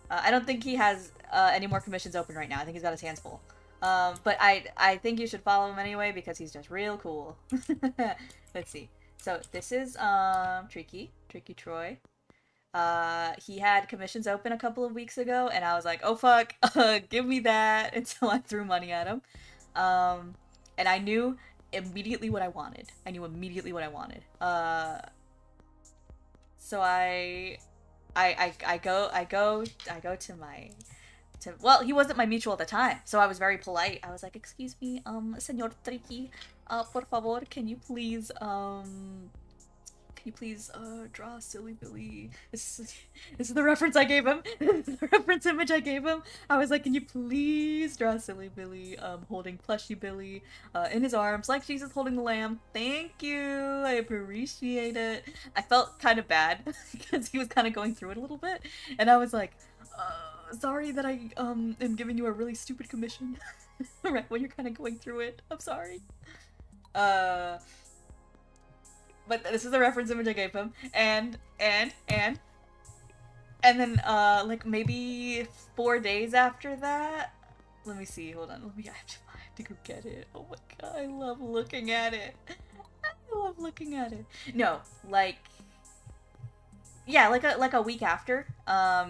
I don't think he has any more commissions open right now. I think he's got his hands full. But I think you should follow him anyway because he's just real cool. Let's see. So this is Tricky Troy. He had commissions open a couple of weeks ago, and I was like, oh fuck, give me that, until I threw money at him. And I knew immediately what I wanted. So I go to well, he wasn't my mutual at the time, so I was very polite. I was like, excuse me, Señor Tricky, por favor, can you please draw Silly Billy? This is the reference I gave him. The reference image I gave him. I was like, can you please draw Silly Billy holding plushy Billy in his arms like Jesus holding the lamb? Thank you. I appreciate it. I felt kind of bad because he was kind of going through it a little bit, and I was like, sorry that I am giving you a really stupid commission right when you're kind of going through it. I'm sorry. But this is the reference image I gave him, and then like maybe 4 days after that, let me see, hold on, I have to go get it. Oh my god, I love looking at it. No, like, yeah, like a week after,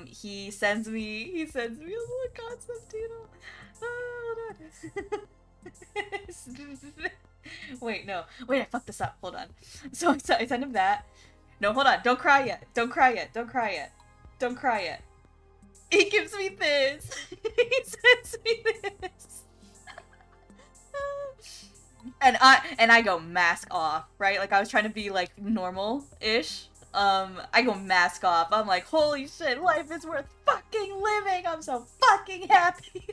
he sends me a little concept doodle. Oh, hold on. Wait, I fucked this up. Hold on. So I send him that. No, hold on. Don't cry yet. He gives me this. He sends me this. And I go mask off, right? Like I was trying to be like normal-ish. I go mask off. I'm like, holy shit, life is worth fucking living. I'm so fucking happy.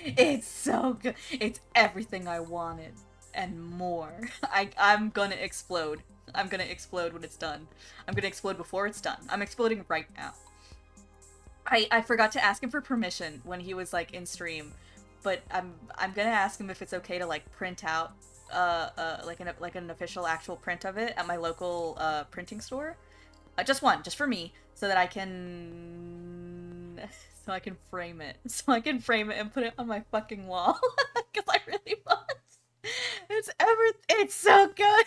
It's so good. It's everything I wanted and more. I'm gonna explode. I'm gonna explode when it's done. I'm gonna explode before it's done. I'm exploding right now. I forgot to ask him for permission when he was like in stream. but I'm gonna ask him if it's okay to like print out like an official actual print of it at my local printing store. Just one, just for me, so that I can frame it. So I can frame it and put it on my fucking wall. Because I really want. It's so good.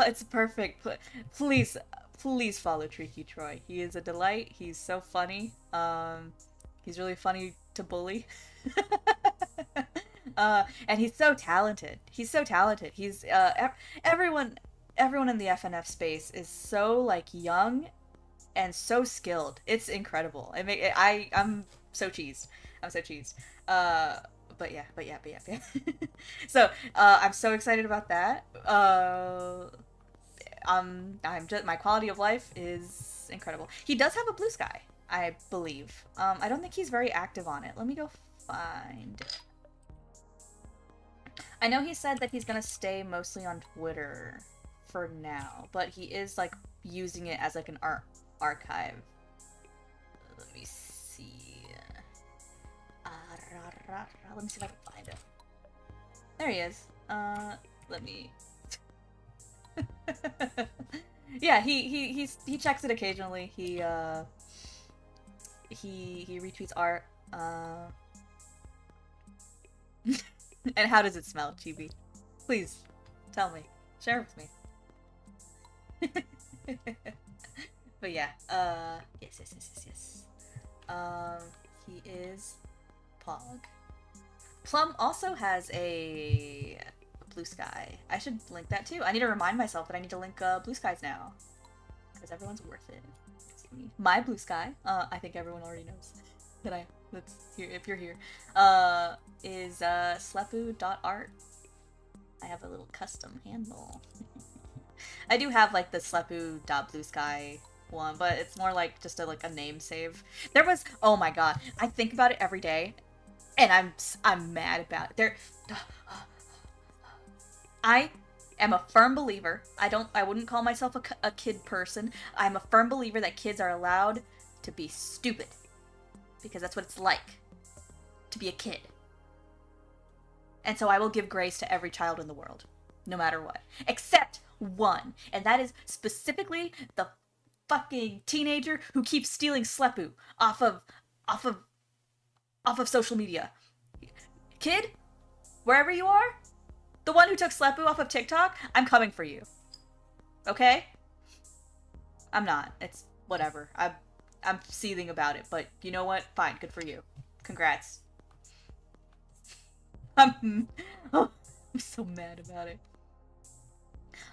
It's perfect. Please, please follow Tricky Troy. He is a delight. He's so funny. He's really funny to bully. And he's so talented. He's so talented. He's everyone in the FNF space is so like young and so skilled. It's incredible. I'm so cheesed. I'm so cheesed. But yeah. So I'm so excited about that. I'm just my quality of life is incredible. He does have a Blue Sky, I believe. I don't think he's very active on it. Let me go find it. I know he said that he's gonna stay mostly on Twitter for now, but he is like using it as like an archive. Let me see. Let me see if I can find it. There he is. Let me. Yeah, he checks it occasionally. He retweets art. And how does it smell, Chibi? Please, tell me. Share with me. But yeah, yes. He is Pog. Plum also has a Blue Sky. I should link that too. I need to remind myself that I need to link Blue Skies now. Because everyone's worth it. My Blue Sky, I think everyone already knows that that's here, if you're here, is slepu.art. I have a little custom handle. I do have like the slepu.bluesky one, but it's more like just like a name save. There was, oh my god, I think about it every day, and I'm mad about it. I am a firm believer. I wouldn't call myself a kid person. I'm a firm believer that kids are allowed to be stupid. Because that's what it's like to be a kid. And so I will give grace to every child in the world, no matter what. Except one. And that is specifically the fucking teenager who keeps stealing Slepu off of social media. Kid, wherever you are, the one who took Slepu off of TikTok, I'm coming for you. Okay? I'm not. It's whatever. I'm seething about it, but you know what? Fine, good for you. Congrats. I'm so mad about it.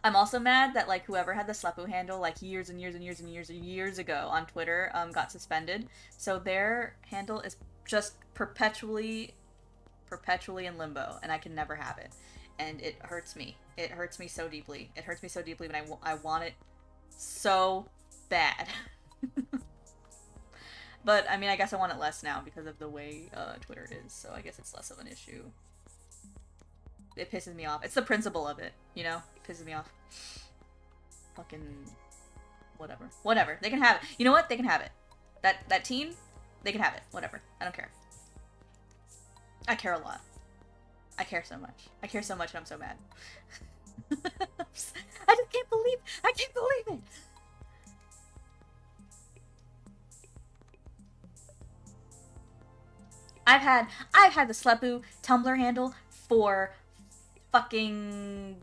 I'm also mad that like whoever had the Slepu handle like years ago on Twitter got suspended. So their handle is just perpetually in limbo, and I can never have it. And it hurts me. It hurts me so deeply. It hurts me so deeply when I want it so bad. But, I mean, I guess I want it less now because of the way Twitter is, so I guess it's less of an issue. It pisses me off. It's the principle of it, you know? It pisses me off. Fucking... whatever. Whatever. They can have it. You know what? They can have it. That team, they can have it. Whatever. I don't care. I care a lot. I care so much. I care so much and I'm so mad. I just can't believe it! I've had the Slepu Tumblr handle for fucking...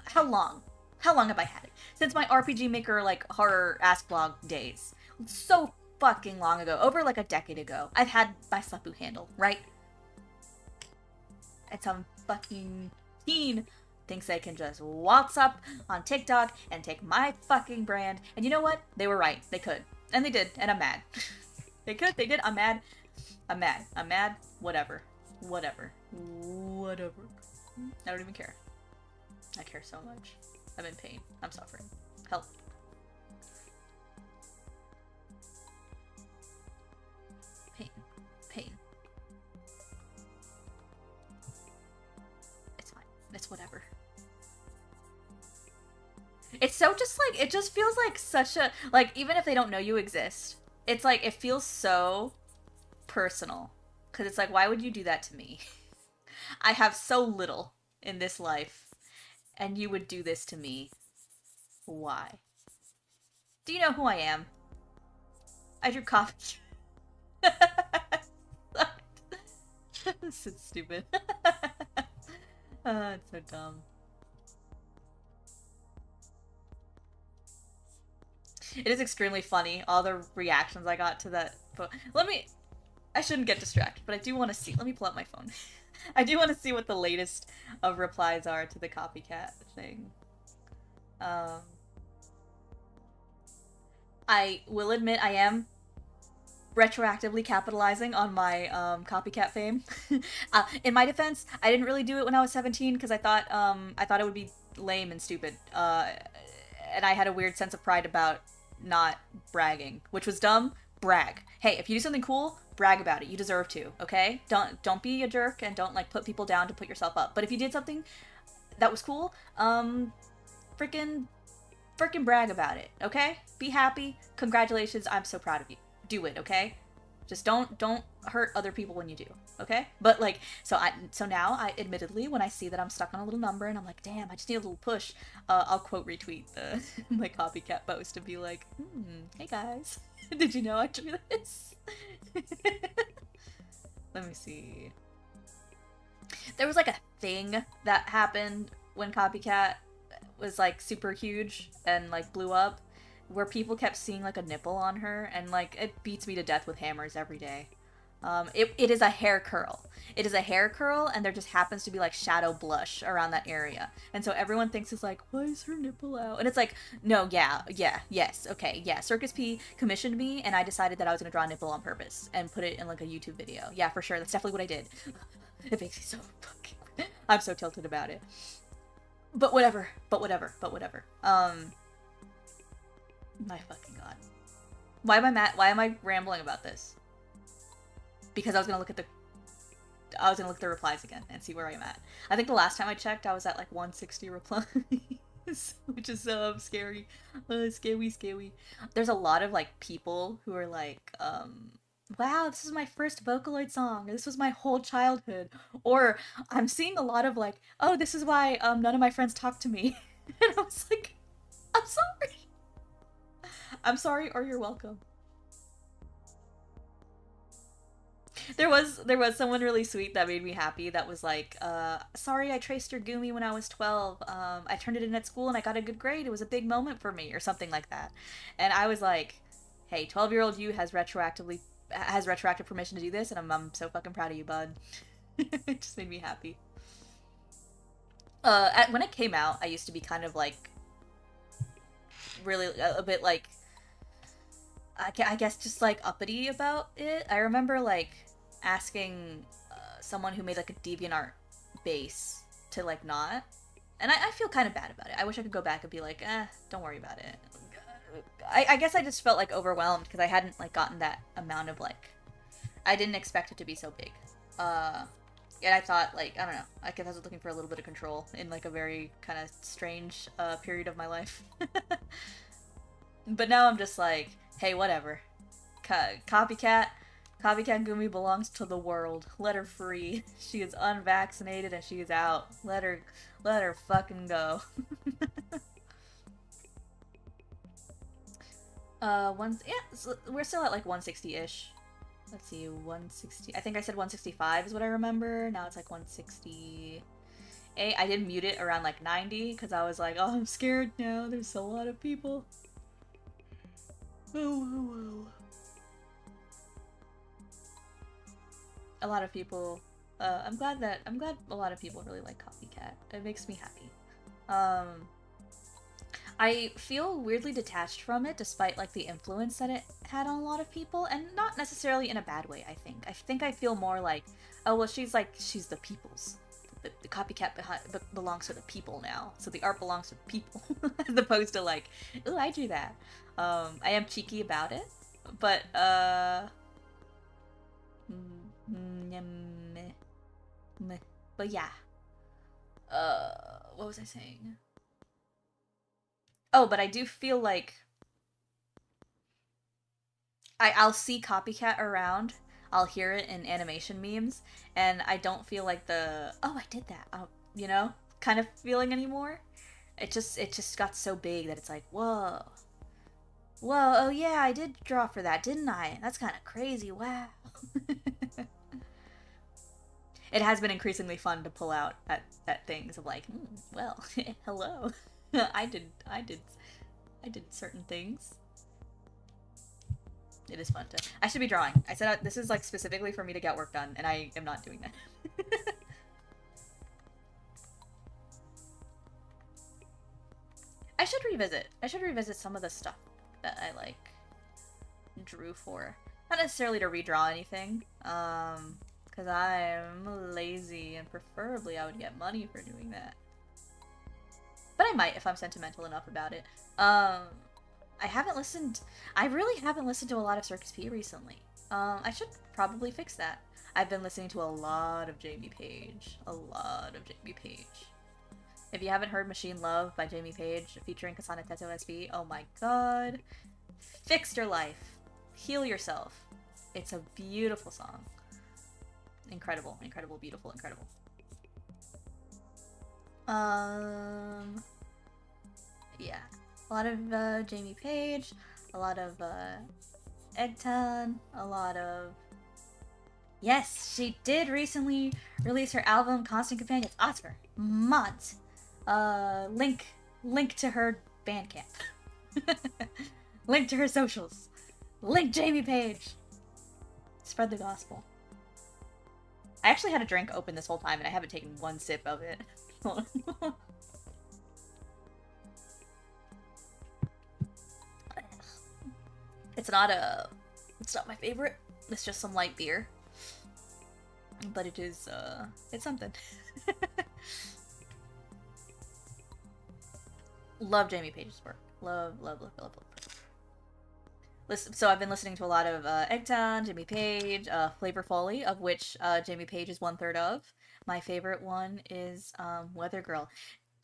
How long? How long have I had it? Since my RPG Maker, like, horror ass blog days. So fucking long ago. Over, like, a decade ago. I've had my Slepu handle, right? And some fucking teen thinks they can just waltz up on TikTok and take my fucking brand. And you know what? They were right. They could. And they did. And I'm mad. They could. They did. I'm mad. I'm mad. Whatever. I don't even care. I care so much. I'm in pain. I'm suffering. Help. Pain. It's fine. It's whatever. It's so just like, it just feels like such a, like, even if they don't know you exist, It's like, it feels so personal. Because it's like, why would you do that to me? I have so little in this life, and you would do this to me. Why? Do you know who I am? I drew coffee. This is stupid. It's so dumb. It is extremely funny, all the reactions I got to that. But let me. I shouldn't get distracted, but I do want to see. Let me pull up my phone. I do want to see what the latest of replies are to the copycat thing. Um, I will admit I am retroactively capitalizing on my copycat fame. In my defense, I didn't really do it when I was 17 because I thought it would be lame and stupid. And I had a weird sense of pride about not bragging, which was dumb. Brag. Hey, if you do something cool, brag about it. You deserve to. Okay? Don't be a jerk and don't like put people down to put yourself up. But if you did something that was cool, freaking brag about it. Okay? Be happy. Congratulations. I'm so proud of you. Do it. Okay? Just don't hurt other people when you do, okay? But like, so now I admittedly, when I see that I'm stuck on a little number and I'm like, damn, I just need a little push, I'll quote retweet the my copycat post and be like, hey guys, did you know I drew this? Let me see. There was like a thing that happened when copycat was like super huge and like blew up, where people kept seeing like a nipple on her, and like it beats me to death with hammers every day. It is a hair curl. It is a hair curl, and there just happens to be like shadow blush around that area, and so everyone thinks it's like, why is her nipple out? And it's like, no, yes, okay, yeah. Circus P commissioned me, and I decided that I was gonna draw a nipple on purpose and put it in like a YouTube video. Yeah, for sure. That's definitely what I did. It makes me so fucking. I'm so tilted about it. But whatever. My fucking god. Why am I rambling about this? Because I was gonna look at the replies again and see where I'm at. I think the last time I checked, I was at like 160 replies, which is so scary. Scary. There's a lot of like people who are like, wow, this is my first Vocaloid song. This was my whole childhood. Or I'm seeing a lot of like, oh, this is why none of my friends talk to me. And I was like, I'm sorry. I'm sorry, or you're welcome. There was someone really sweet that made me happy that was like, sorry I traced your Gumi when I was 12. I turned it in at school and I got a good grade. It was a big moment for me, or something like that. And I was like, hey, 12-year-old you has retroactive permission to do this, and I'm so fucking proud of you, bud. It just made me happy. When it came out, I used to be kind of like really a bit like, I guess just like uppity about it. I remember like asking someone who made like a DeviantArt base to like not, and I feel kind of bad about it. I wish I could go back and be like, don't worry about it. I guess I just felt like overwhelmed because I hadn't like gotten that amount of like, I didn't expect it to be so big. And I thought like, I don't know, I guess I was looking for a little bit of control in like a very kind of strange period of my life. But now I'm just like, hey, whatever. Copycat Gumi belongs to the world. Let her free. She is unvaccinated and she is out. Let her fucking go. So we're still at like 160-ish. Let's see, 160. I think I said 165 is what I remember. Now it's like 160. I did mute it around like 90 because I was like, oh, I'm scared now. There's a lot of people. Oh. A lot of people. I'm glad a lot of people really like Copycat. It makes me happy. I feel weirdly detached from it, despite like the influence that it had on a lot of people, and not necessarily in a bad way. I think I feel more like, oh well, she's the people's. The Copycat belongs to the people now, so the art belongs to the people, as opposed to like, ooh, I drew that. I am cheeky about it, but but yeah. What was I saying? Oh, but I do feel like I'll see copycat around. I'll hear it in animation memes, and I don't feel like the oh I did that you know kind of feeling anymore. It just got so big that it's like whoa, oh yeah, I did draw for that, didn't I? That's kind of crazy. Wow. It has been increasingly fun to pull out at things of like, well, hello, I did certain things. It is fun to. I should be drawing. I said this is like specifically for me to get work done, and I am not doing that. I should revisit. I should revisit some of the stuff that I like drew for. Not necessarily to redraw anything, because I'm lazy, and preferably I would get money for doing that. But I might if I'm sentimental enough about it. I really haven't listened to a lot of Circus P recently. I should probably fix that. I've been listening to a lot of Jamie Page. A lot of Jamie Page. If you haven't heard Machine Love by Jamie Page featuring Kasane Teto SB, oh my god. Fix your life. Heal yourself. It's a beautiful song. Incredible, incredible, beautiful, incredible. Yeah. A lot of Jamie Page, a lot of Eggton, a lot of... Yes, she did recently release her album Constant Companions. Oscar, Mont. Link to her Bandcamp. Link to her socials. Link Jamie Page. Spread the gospel. I actually had a drink open this whole time and I haven't taken one sip of it. It's not my favorite. It's just some light beer. But it is, it's something. Love Jamie Page's work. Love. So I've been listening to a lot of Eggtown, Jamie Page, Flavor Folly, of which Jamie Page is 1/3 of. My favorite one is Weather Girl.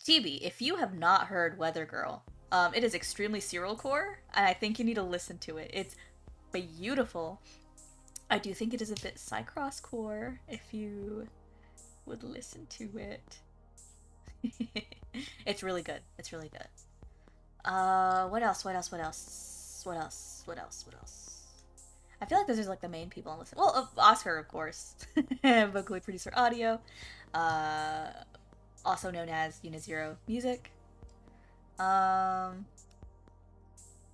TB, if you have not heard Weather Girl, it is extremely serial core, and I think you need to listen to it. It's beautiful. I do think it is a bit Cycross core, if you would listen to it. It's really good. It's really good. What else? I feel like those are like the main people I'm listening. Well, Oscar, of course. Vocally producer audio. Also known as Unizero Music.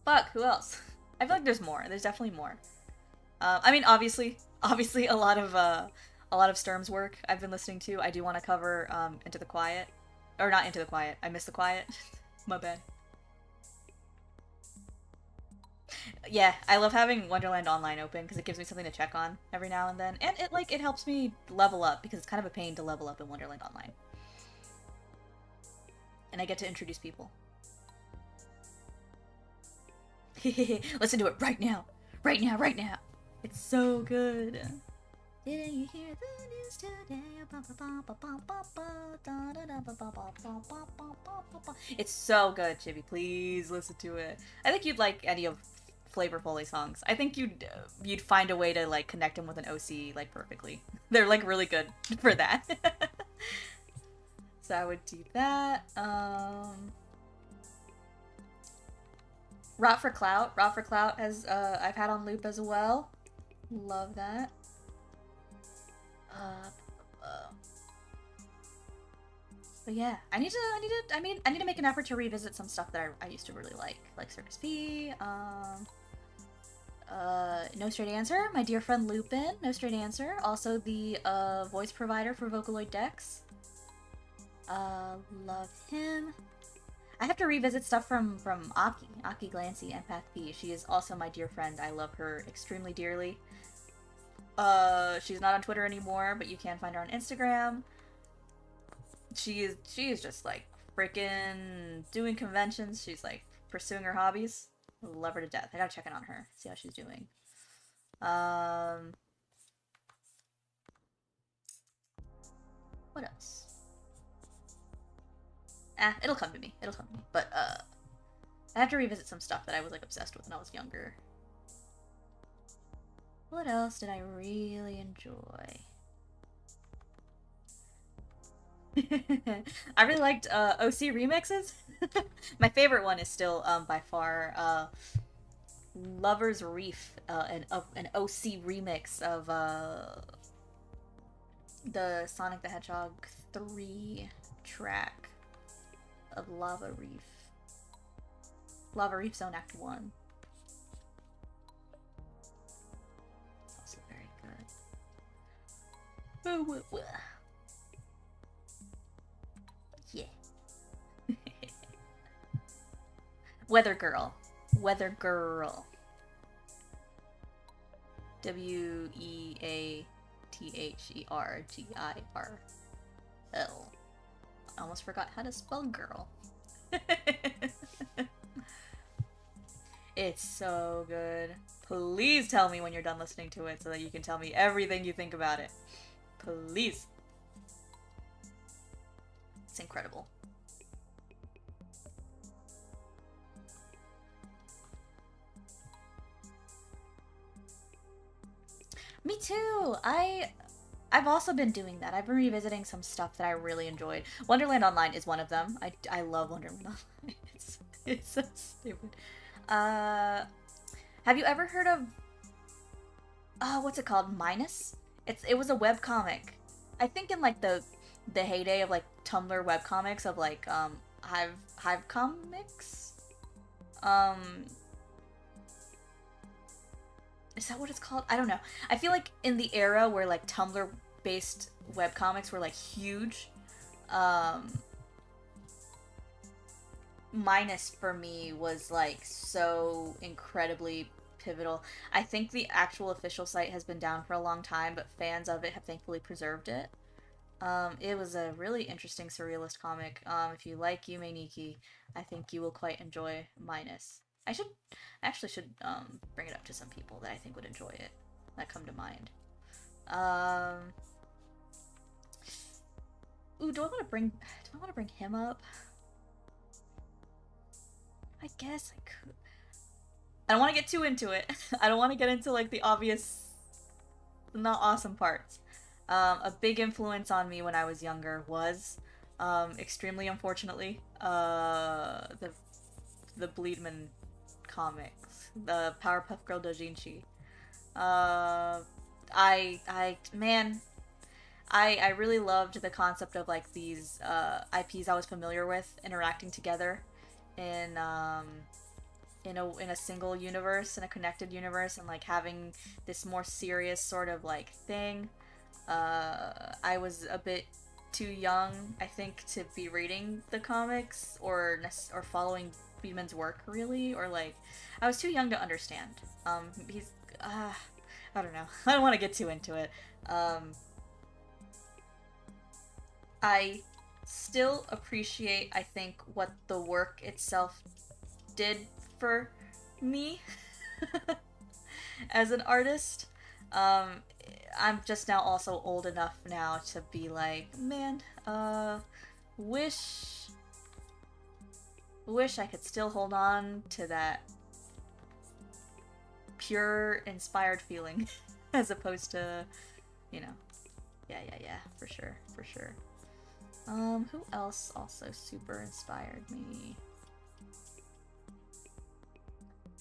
Fuck, who else? I feel like there's more. There's definitely more. I mean, obviously, a lot of Sturm's work I've been listening to. I do want to cover Into the Quiet, or not Into the Quiet. I missed the Quiet. My bad. Yeah, I love having Wonderland Online open because it gives me something to check on every now and then, and it helps me level up because it's kind of a pain to level up in Wonderland Online, and I get to introduce people. Listen to it right now. It's so good. Didn't you hear the news today? It's so good, Chibi. Please listen to it. I think you'd like any of Flavor Foley songs. I think you'd find a way to like connect them with an OC like perfectly. They're like really good for that. So I would do that. Rot for Clout has I've had on loop as well. Love that. But yeah, I need to make an effort to revisit some stuff that I used to really like Circus P. No Straight Answer, my dear friend Lupin, No Straight Answer, also the voice provider for Vocaloid Dex. Love him. I have to revisit stuff from Aki Glancy, Empath P. She is also my dear friend. I love her extremely dearly. She's not on Twitter anymore, but you can find her on Instagram. She is just like freaking doing conventions. She's like pursuing her hobbies. Love her to death. I gotta check in on her, see how she's doing. What else? It'll come to me. But I have to revisit some stuff that I was like obsessed with when I was younger. What else did I really enjoy? I really liked OC remixes. My favorite one is still by far Lover's Reef, an OC remix of the Sonic the Hedgehog 3 track of Lava Reef. Lava Reef Zone Act 1. It's also very good. Yeah. Weather Girl. Weather Girl. WEATHERGIRL. I almost forgot how to spell girl. It's so good. Please tell me when you're done listening to it so that you can tell me everything you think about it. Please. It's incredible. Me too. I've also been doing that. I've been revisiting some stuff that I really enjoyed. Wonderland Online is one of them. I love Wonderland Online. It's so stupid. Have you ever heard of what's it called? Minus? It was a web comic. I think in like the heyday of like Tumblr web comics of like Hive comics. Is that what it's called? I don't know. I feel like in the era where like Tumblr based webcomics were like huge, Minus for me was like so incredibly pivotal. I think the actual official site has been down for a long time, but fans of it have thankfully preserved it. It was a really interesting surrealist comic. If you like Yume Nikki, I think you will quite enjoy Minus. I actually should bring it up to some people that I think would enjoy it, that come to mind. Ooh, do I want to bring him up? I guess I could. I don't want to get too into it. I don't want to get into like the obvious, not awesome parts. A big influence on me when I was younger was, extremely unfortunately, the Bleedman comics, the Powerpuff Girl Dojinshi. Man, I really loved the concept of like these IPs I was familiar with interacting together in in a single universe, in a connected universe, and like having this more serious sort of like thing. I was a bit too young, I think, to be reading the comics or following Beedman's work really, or like I was too young to understand. He's I don't know. I don't want to get too into it. I still appreciate, I think, what the work itself did for me as an artist. I'm just now also old enough now to be like, man, wish I could still hold on to that pure inspired feeling as opposed to, you know, yeah, for sure. Who else also super inspired me?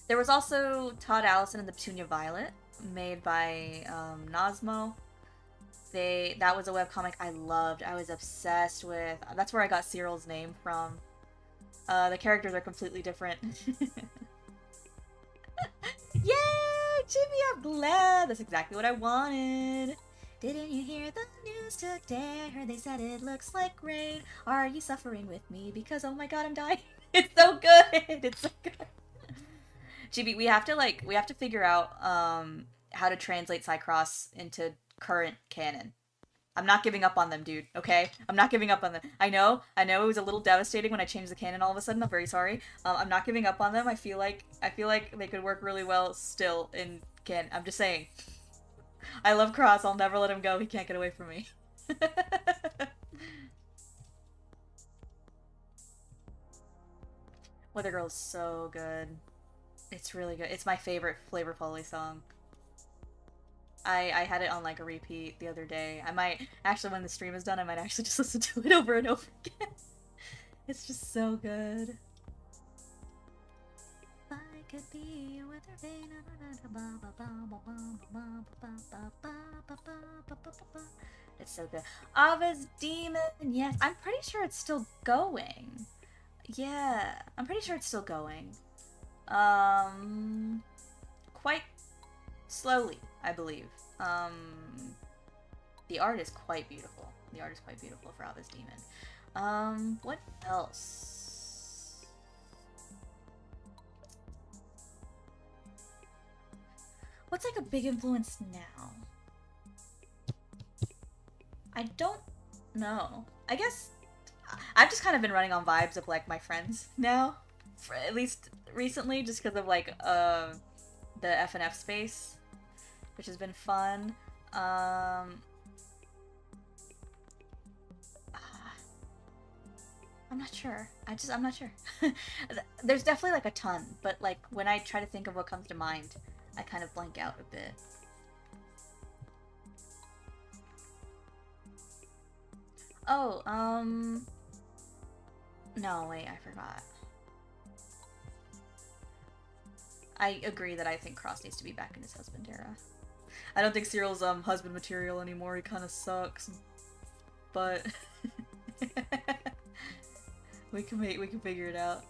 There was also Todd Allison and the Petunia Violet, made by Nosmo. That was a webcomic I loved. I was obsessed with. That's where I got Cyril's name from. The characters are completely different. Yay, Jimmy! I'm glad. That's exactly what I wanted. Didn't you hear the news today? I heard they said it looks like rain. Are you suffering with me? Because oh my god, I'm dying. It's so good. It's so good. GB, we have to figure out how to translate Cycross into current canon. I'm not giving up on them, dude, okay? I'm not giving up on them. I know it was a little devastating when I changed the canon all of a sudden. I'm very sorry. I'm not giving up on them. I feel like they could work really well still in canon. I'm just saying. I love Cross. I'll never let him go. He can't get away from me. Weather Girl's so good. It's really good. It's my favorite Flavor Foley song. I had it on like a repeat the other day. I might actually, when the stream is done, I might actually just listen to it over and over again. It's just so good. If I could be a weather vane. It's so good. Ava's Demon. Yes, I'm pretty sure it's still going. Yeah, I'm pretty sure it's still going. Quite slowly, I believe. The art is quite beautiful. The art is quite beautiful for Ava's Demon. What else? What's like a big influence now? I don't know. I guess I've just kind of been running on vibes of like my friends now, for at least recently, just because of like the FNF space, which has been fun. I'm not sure. I'm not sure. There's definitely like a ton, but like when I try to think of what comes to mind, I kind of blank out a bit. Oh, no, wait, I forgot. I agree that I think Cross needs to be back in his husband era. I don't think Cyril's husband material anymore. He kind of sucks, but we can figure it out.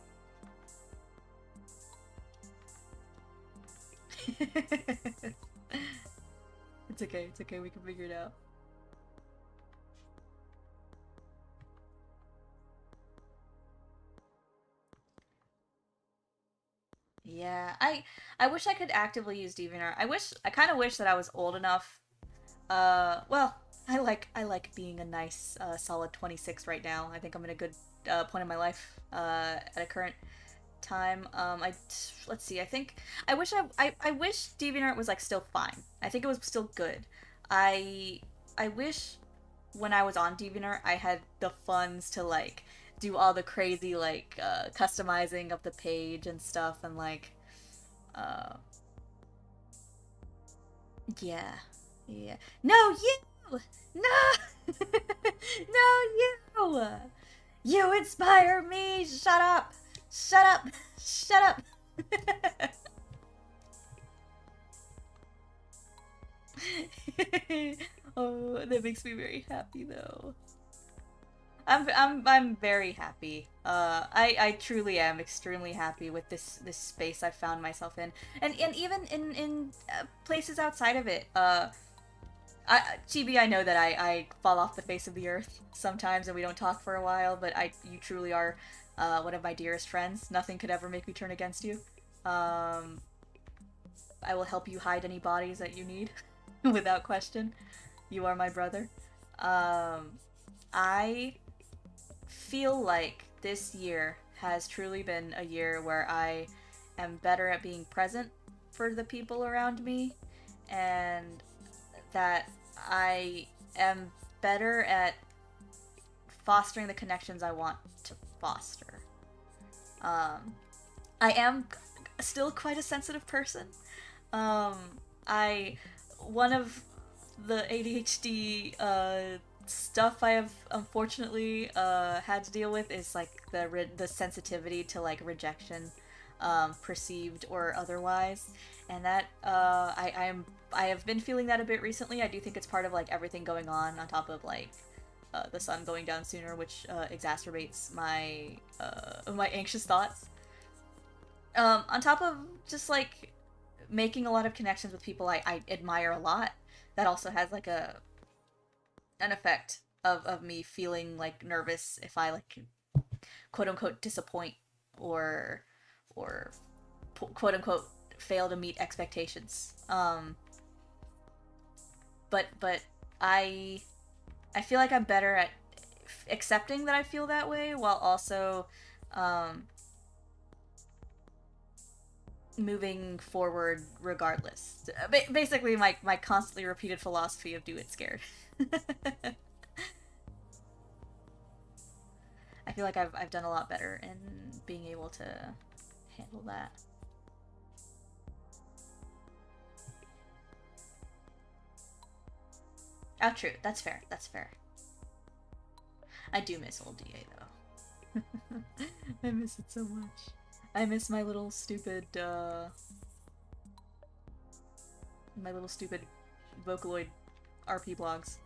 It's okay. It's okay. We can figure it out. Yeah, I wish I could actively use DeviantArt. I kind of wish that I was old enough. Well, I like being a nice solid 26 right now. I think I'm in a good point in my life at a current time. Let's see. I wish I wish DeviantArt was like still fine. I think it was still good. I wish when I was on DeviantArt I had the funds to like do all the crazy like customizing of the page and stuff and like yeah. Yeah. No, you! No! No, you! You inspire me! Shut up! Shut up! Shut up! Oh, that makes me very happy though. I'm very happy. I truly am extremely happy with this space I found myself in, and even in places outside of it. Chibi, I know that I fall off the face of the earth sometimes, and we don't talk for a while. But you truly are one of my dearest friends. Nothing could ever make me turn against you. I will help you hide any bodies that you need, without question. You are my brother. I feel like this year has truly been a year where I am better at being present for the people around me, and that I am better at fostering the connections I want to foster. I am still quite a sensitive person. One of the ADHD stuff I have unfortunately had to deal with is like the sensitivity to like rejection, perceived or otherwise, and that I have been feeling that a bit recently. I do think it's part of like everything going on top of like the sun going down sooner, which exacerbates my my anxious thoughts. On top of just like making a lot of connections with people I admire a lot, that also has like an effect of me feeling like nervous if I like quote unquote disappoint or quote unquote fail to meet expectations. But I feel like I'm better at accepting that I feel that way while also moving forward regardless. Basically, my constantly repeated philosophy of do it scared. I feel like I've done a lot better in being able to handle that. Oh, true. That's fair. That's fair. I do miss old DA though. I miss it so much. I miss my little stupid, Vocaloid RP blogs.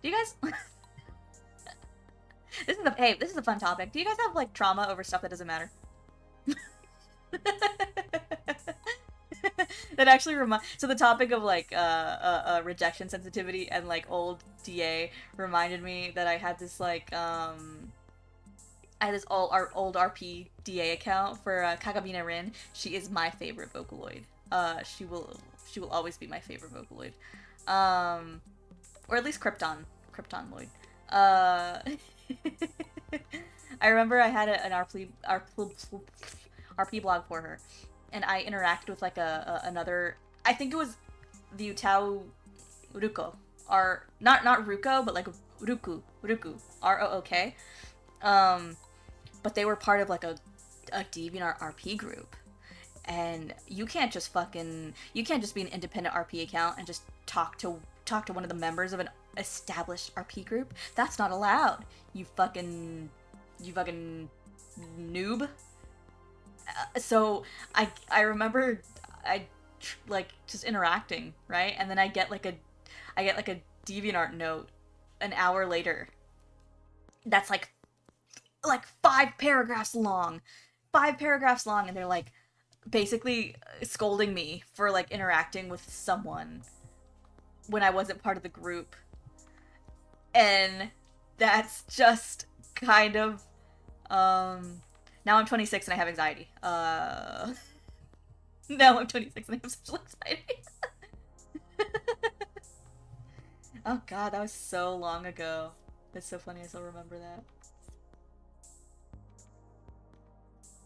Do you guys... this is a fun topic. Do you guys have, like, trauma over stuff that doesn't matter? That actually so the topic of, like, rejection sensitivity and, like, old DA reminded me that I had this, like, I had this old RP DA account for Kagabina Rin. She is my favorite Vocaloid. She will always be my favorite Vocaloid. Or at least Krypton Lloyd. I remember I had an RP blog for her, and I interacted with like another. I think it was the Utau Ruko, or not Ruko, but like Ruku ROOK. But they were part of like a DeviantArt RP group, and you can't just be an independent RP account and just talk to one of the members of an established RP group. That's not allowed. You fucking noob. So I remember like just interacting, right? And then I get like a DeviantArt note an hour later. That's like 5 paragraphs long. 5 paragraphs long, and they're like basically scolding me for like interacting with someone when I wasn't part of the group. And that's just kind of now I'm 26 and I have anxiety. Now I'm 26 and I have social anxiety. Oh god, that was so long ago. It's so funny, I still remember that.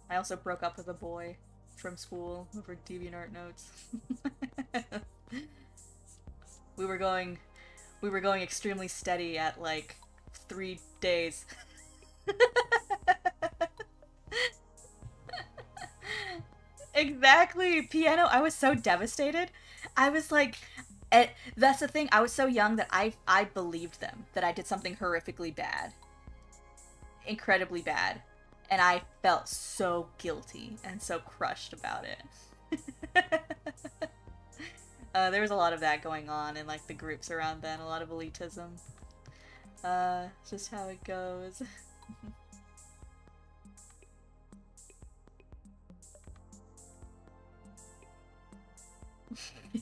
I also broke up with a boy from school over DeviantArt notes. We were going extremely steady at like 3 days. Exactly, piano. I was so devastated. I was like, that's the thing. I was so young that I believed them that I did something horrifically bad, incredibly bad, and I felt so guilty and so crushed about it. There was a lot of that going on in like the groups around then, a lot of elitism. Just how it goes.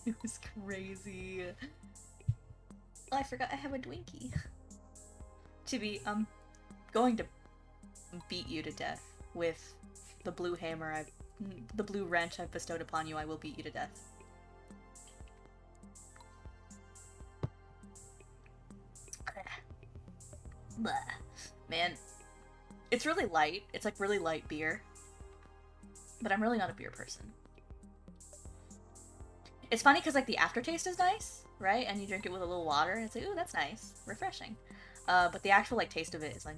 It was crazy. Oh, I forgot I have a Dwinkie. Chibi, I'm going to beat you to death with the blue hammer the blue wrench I've bestowed upon you. I will beat you to death. Blah. Man, it's really light. It's like really light beer. But I'm really not a beer person. It's funny because like the aftertaste is nice, right? And you drink it with a little water and it's like, ooh, that's nice. Refreshing. But the actual like taste of it is like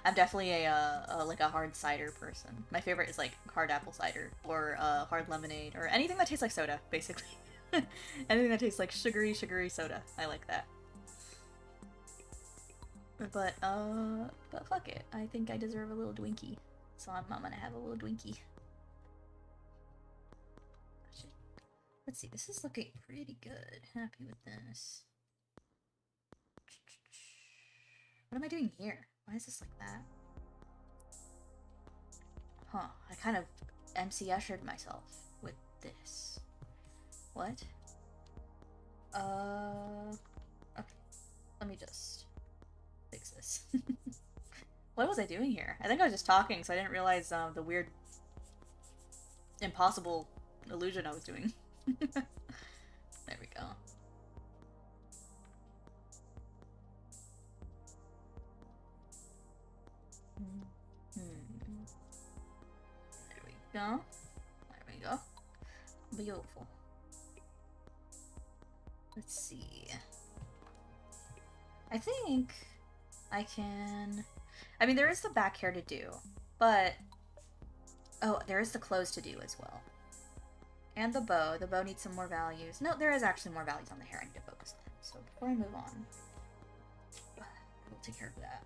I'm definitely a like a hard cider person. My favorite is like hard apple cider or hard lemonade or anything that tastes like soda, basically. Anything that tastes like sugary soda. I like that. But fuck it. I think I deserve a little Dwinkie. So I'm gonna have a little Dwinkie. Let's see, this is looking pretty good. Happy with this. What am I doing here? Why is this like that? Huh, I kind of MC ushered myself with this. What? Okay. Let me just fix this. What was I doing here? I think I was just talking, so I didn't realize the weird, impossible illusion I was doing. There we go. There we go. There we go. Beautiful. Let's see. I think I can... I mean, there is the back hair to do, but Oh, there is the clothes to do as well. And the bow. The bow needs some more values. No, there is actually more values on the hair. I need to focus on. So before I move on, we'll take care of that.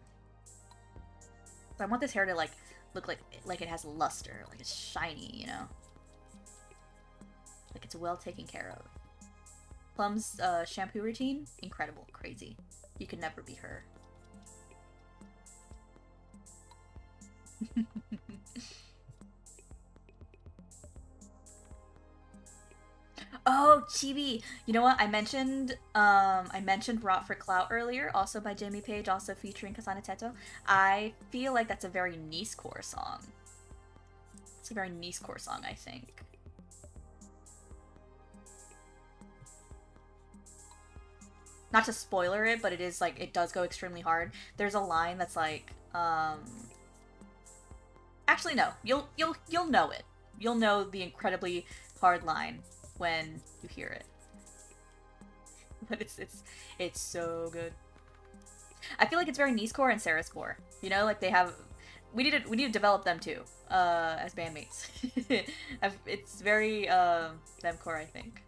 So I want this hair to like look like it has luster, like it's shiny, you know? Like it's well taken care of. Plum's shampoo routine, incredible, crazy. You could never be her. Oh, Chibi! You know what? I mentioned Rot for Clout earlier, also by Jamie Page, also featuring Kasane Teto. I feel like that's a very niche-core song. It's a very niche-core song, I think. Not to spoiler it, but it is like, it does go extremely hard. There's a line that's like, actually no, you'll know it. You'll know the incredibly hard line when you hear it. But it's so good. I feel like it's very niche-core and Sarah's core. You know, like they have, we need to develop them too, as bandmates. It's very them core, I think.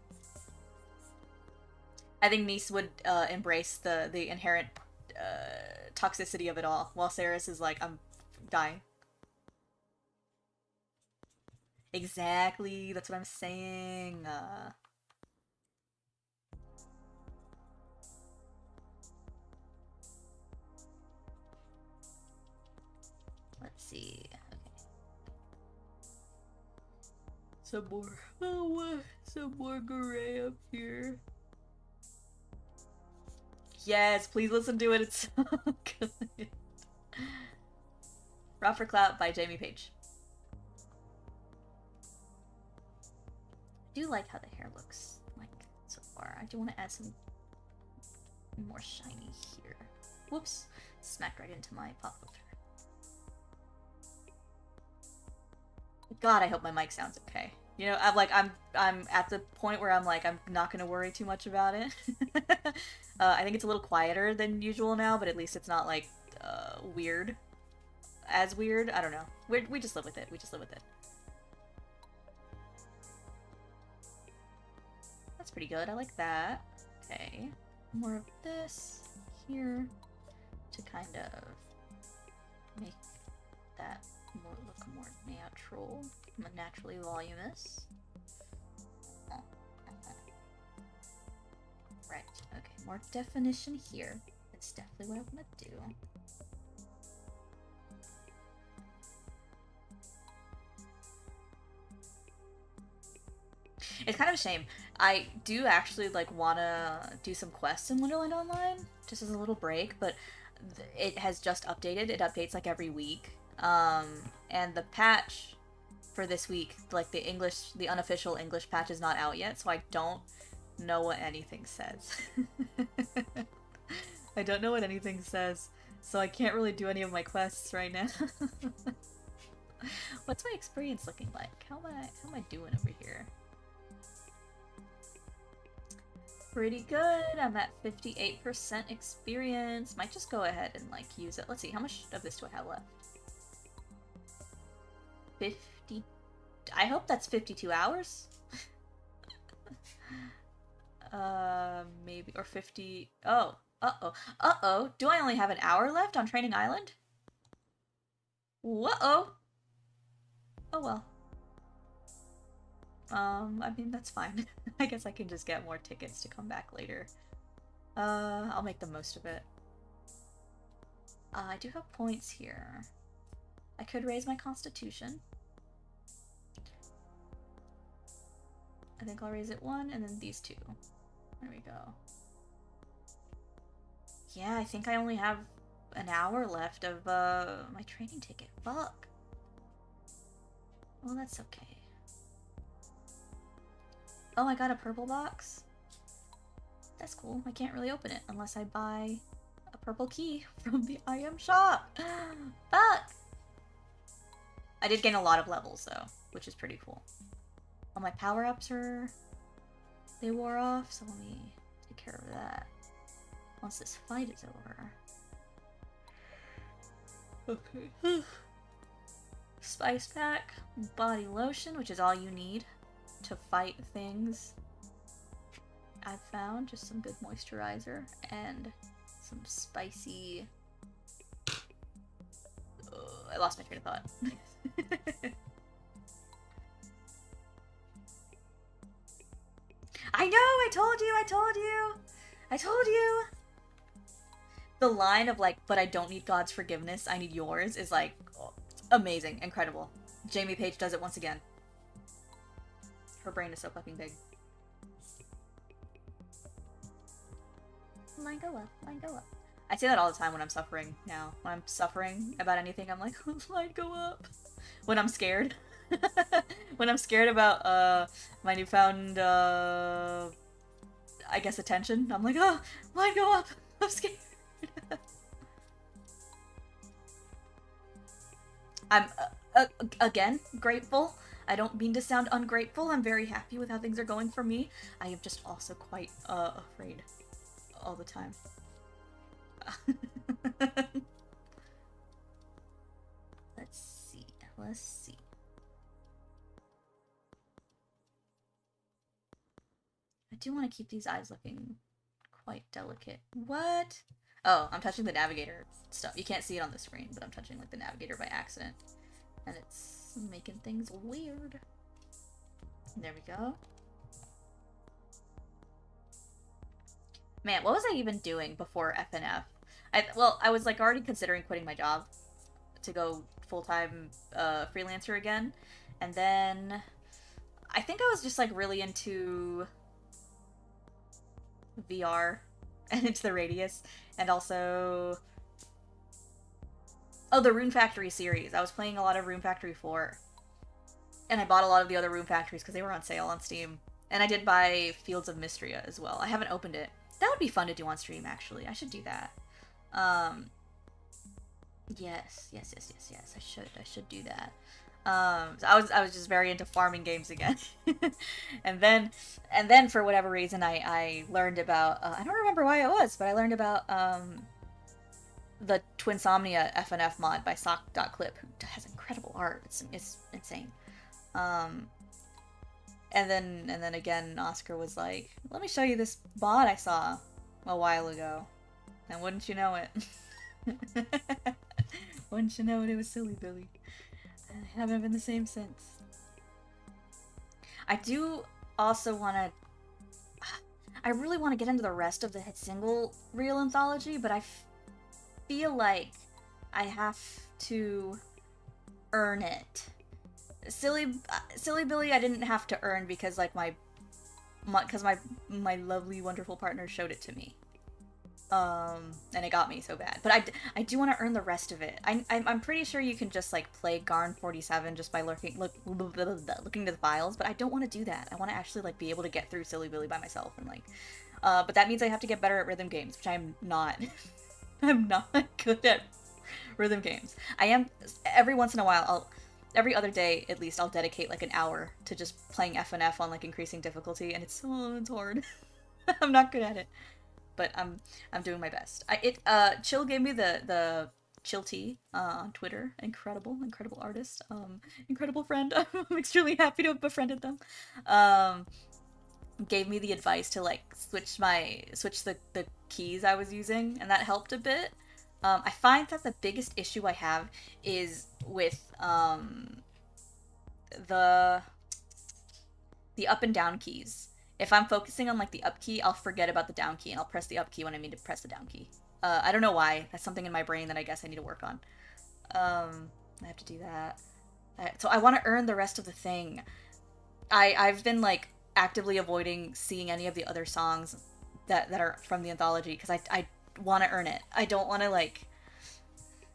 I think Nice would embrace the inherent toxicity of it all, while Saris is like, I'm dying. Exactly, that's what I'm saying. Let's see. Okay. Some more. Oh, what? Some more gray up here. Yes, please listen to it. It's so good. Raw for Clout by Jamie Page. I do like how the hair looks like so far. I do want to add some more shiny here. Whoops. Smacked right into my pop filter. God, I hope my mic sounds okay. You know, I'm at the point where I'm like, I'm not gonna worry too much about it. I think it's a little quieter than usual now, but at least it's not like weird. As weird, I don't know. We just live with it. We just live with it. That's pretty good. I like that. Okay, more of this here to kind of make that look more natural, naturally voluminous. Right, okay, more definition here. That's definitely what I'm gonna do. It's kind of a shame. I do actually like wanna do some quests in Wonderland Online, just as a little break, but it has just updated. It updates like every week. And the patch for this week, like the unofficial English patch is not out yet, so I don't know what anything says. I don't know what anything says, so I can't really do any of my quests right now. What's my experience looking like? How am I doing over here? Pretty good. I'm at 58% experience. Might just go ahead and like use it. Let's see, how much of this do I have left? 50. I hope that's 52 hours. Maybe, or 50. Oh, uh-oh. Do I only have an hour left on Training Island? Whoa. Oh well. I mean, that's fine. I guess I can just get more tickets to come back later. I'll make the most of it. I do have points here. I could raise my constitution. I think I'll raise it 1, and then these 2. There we go. Yeah, I think I only have an hour left of, my training ticket. Fuck. Well, that's okay. Oh, I got a purple box? That's cool. I can't really open it unless I buy a purple key from the IM shop. Fuck! I did gain a lot of levels, though, which is pretty cool. All my power-ups they wore off, so let me take care of that once this fight is over. Okay. spice pack, body lotion, which is all you need to fight things. I've found just some good moisturizer and some spicy... I lost my train of thought. I know! I told you! I told you! I told you! The line of like, but I don't need God's forgiveness, I need yours, is like, oh, amazing, incredible. Jamie Page does it once again. Her brain is so fucking big. Line go up, line go up. I say that all the time when I'm suffering now. When I'm suffering about anything, I'm like, line go up. When I'm scared. When I'm scared about my newfound, I guess, attention, I'm like, oh, line go up. I'm scared. I'm, again, grateful. I don't mean to sound ungrateful. I'm very happy with how things are going for me. I am just also quite, afraid all the time. Let's see. Let's see. I do want to keep these eyes looking quite delicate. What? Oh, I'm touching the navigator stuff. You can't see it on the screen, but I'm touching like the navigator by accident. And it's making things weird. There we go. Man, what was I even doing before FNF? Well, I was like already considering quitting my job to go full-time freelancer again. And then I think I was just like really into VR and into the Radius, and also the Rune Factory series. I was playing a lot of Rune Factory 4, and I bought a lot of the other Rune Factories because they were on sale on Steam. And I did buy Fields of Mystria as well. I haven't opened it. That would be fun to do on stream, actually. I should do that. Yes. I should do that. So I was just very into farming games again. and then for whatever reason I learned about I don't remember why it was, but I learned about the Twinsomnia FNF mod by Sock.clip, who has incredible art. It's insane. And then again Oscar was like, let me show you this mod I saw a while ago. And wouldn't you know it? Wouldn't you know it, it was Silly Billy. I haven't been the same since. I do also want to... I really want to get into the rest of the hit single reel anthology, but I feel like I have to earn it. Silly Billy I didn't have to earn because like my lovely, wonderful partner showed it to me. And it got me so bad. But I do want to earn the rest of it. I'm pretty sure you can just, like, play Garn 47 just by looking to the files, but I don't want to do that. I want to actually, like, be able to get through Silly Billy by myself, and, like, but that means I have to get better at rhythm games, which I'm not. I'm not good at rhythm games. I am, every once in a while, every other day, at least, I'll dedicate, like, an hour to just playing FNF on, like, increasing difficulty, and it's hard. I'm not good at it. But I'm doing my best. Chill gave me the Chill Tea on Twitter. Incredible artist. Incredible friend. I'm extremely happy to have befriended them. Gave me the advice to like switch the keys I was using, and that helped a bit. I find that the biggest issue I have is with the up and down keys. If I'm focusing on, like, the up key, I'll forget about the down key, and I'll press the up key when I mean to press the down key. I don't know why. That's something in my brain that I guess I need to work on. I have to do that. So I want to earn the rest of the thing. I've been, like, actively avoiding seeing any of the other songs that are from the anthology, because I want to earn it. I don't want to, like...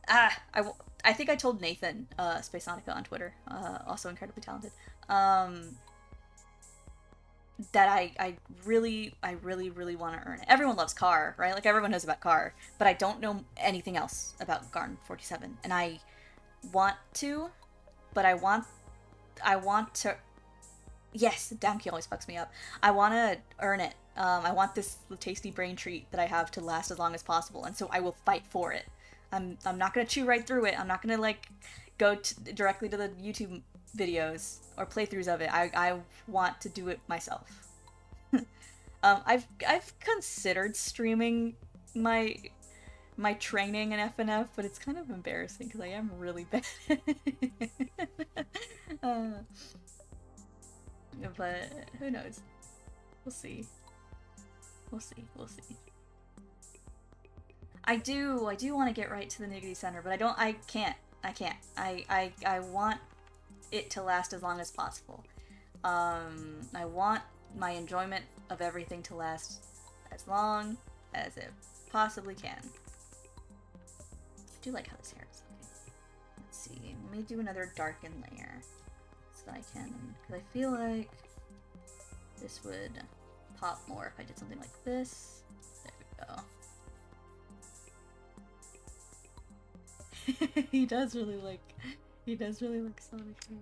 I think I told Nathan, Spacesonica on Twitter, also incredibly talented, that I really want to earn it. Everyone loves Car, right? Like, everyone knows about Car, but I don't know anything else about Garn 47, and I want to, but I want to... Yes, down key always fucks me up. I want to earn it. I want this tasty brain treat that I have to last as long as possible, and so I will fight for it. I'm not gonna chew right through it. I'm not gonna like go directly to the YouTube videos or playthroughs of it. I want to do it myself. I've considered streaming my training in FNF, but it's kind of embarrassing because I am really bad. uh, but who knows? We'll see. We'll see. We'll see. I do want to get right to the Niggity Center, but I can't. I want it to last as long as possible. I want my enjoyment of everything to last as long as it possibly can. I do like how this hair is looking. Let's see. Let me do another darken layer so that I can, because I feel like this would pop more if I did something like this. There we go. He does really like Sonic hair.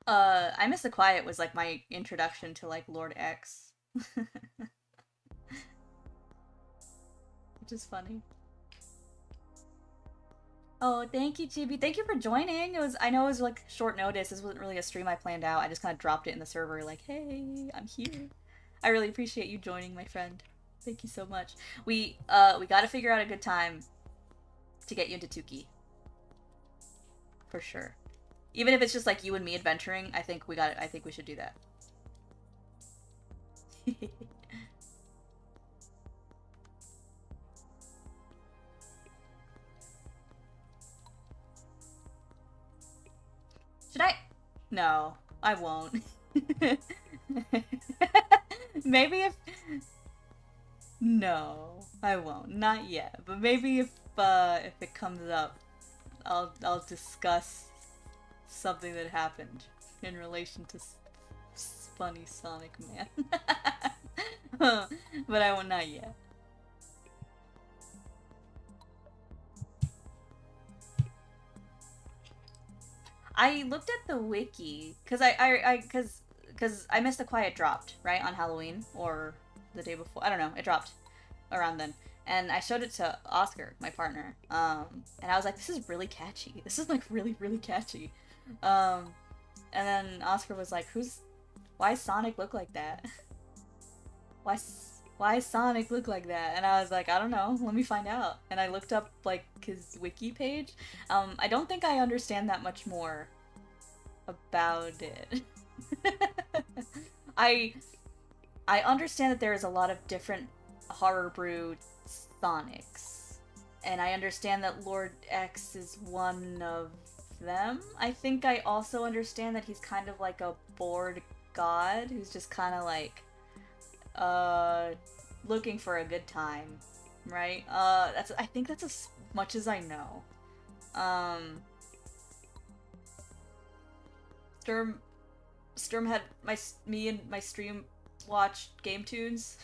I Miss the Quiet was like my introduction to like Lord X. Which is funny. Oh, thank you, Chibi. Thank you for joining. I know it was like short notice. This wasn't really a stream I planned out. I just kind of dropped it in the server like, hey, I'm here. I really appreciate you joining, my friend. Thank you so much. We gotta figure out a good time to get you into Tuki. For sure. Even if it's just like you and me adventuring, I think we should do that. Should I? No, I won't. Maybe if... No, I won't. Not yet. But maybe if it comes up, I'll discuss something that happened in relation to funny Sonic Man. But I will not yet. I looked at the wiki because I Missed the Quiet dropped right on Halloween or the day before. I don't know. It dropped around then. And I showed it to Oscar, my partner, and I was like, this is really catchy. This is like really, really catchy. And then Oscar was like, why Sonic look like that? Why Sonic look like that? And I was like, I don't know, let me find out. And I looked up like his wiki page. I don't think I understand that much more about it. I understand that there is a lot of different Horror Brew Sonics, and I understand that Lord X is one of them. I think I also understand that he's kind of like a bored god who's just kind of like looking for a good time, right? I think that's as much as I know. Sturm had me and my stream watched Game Tunes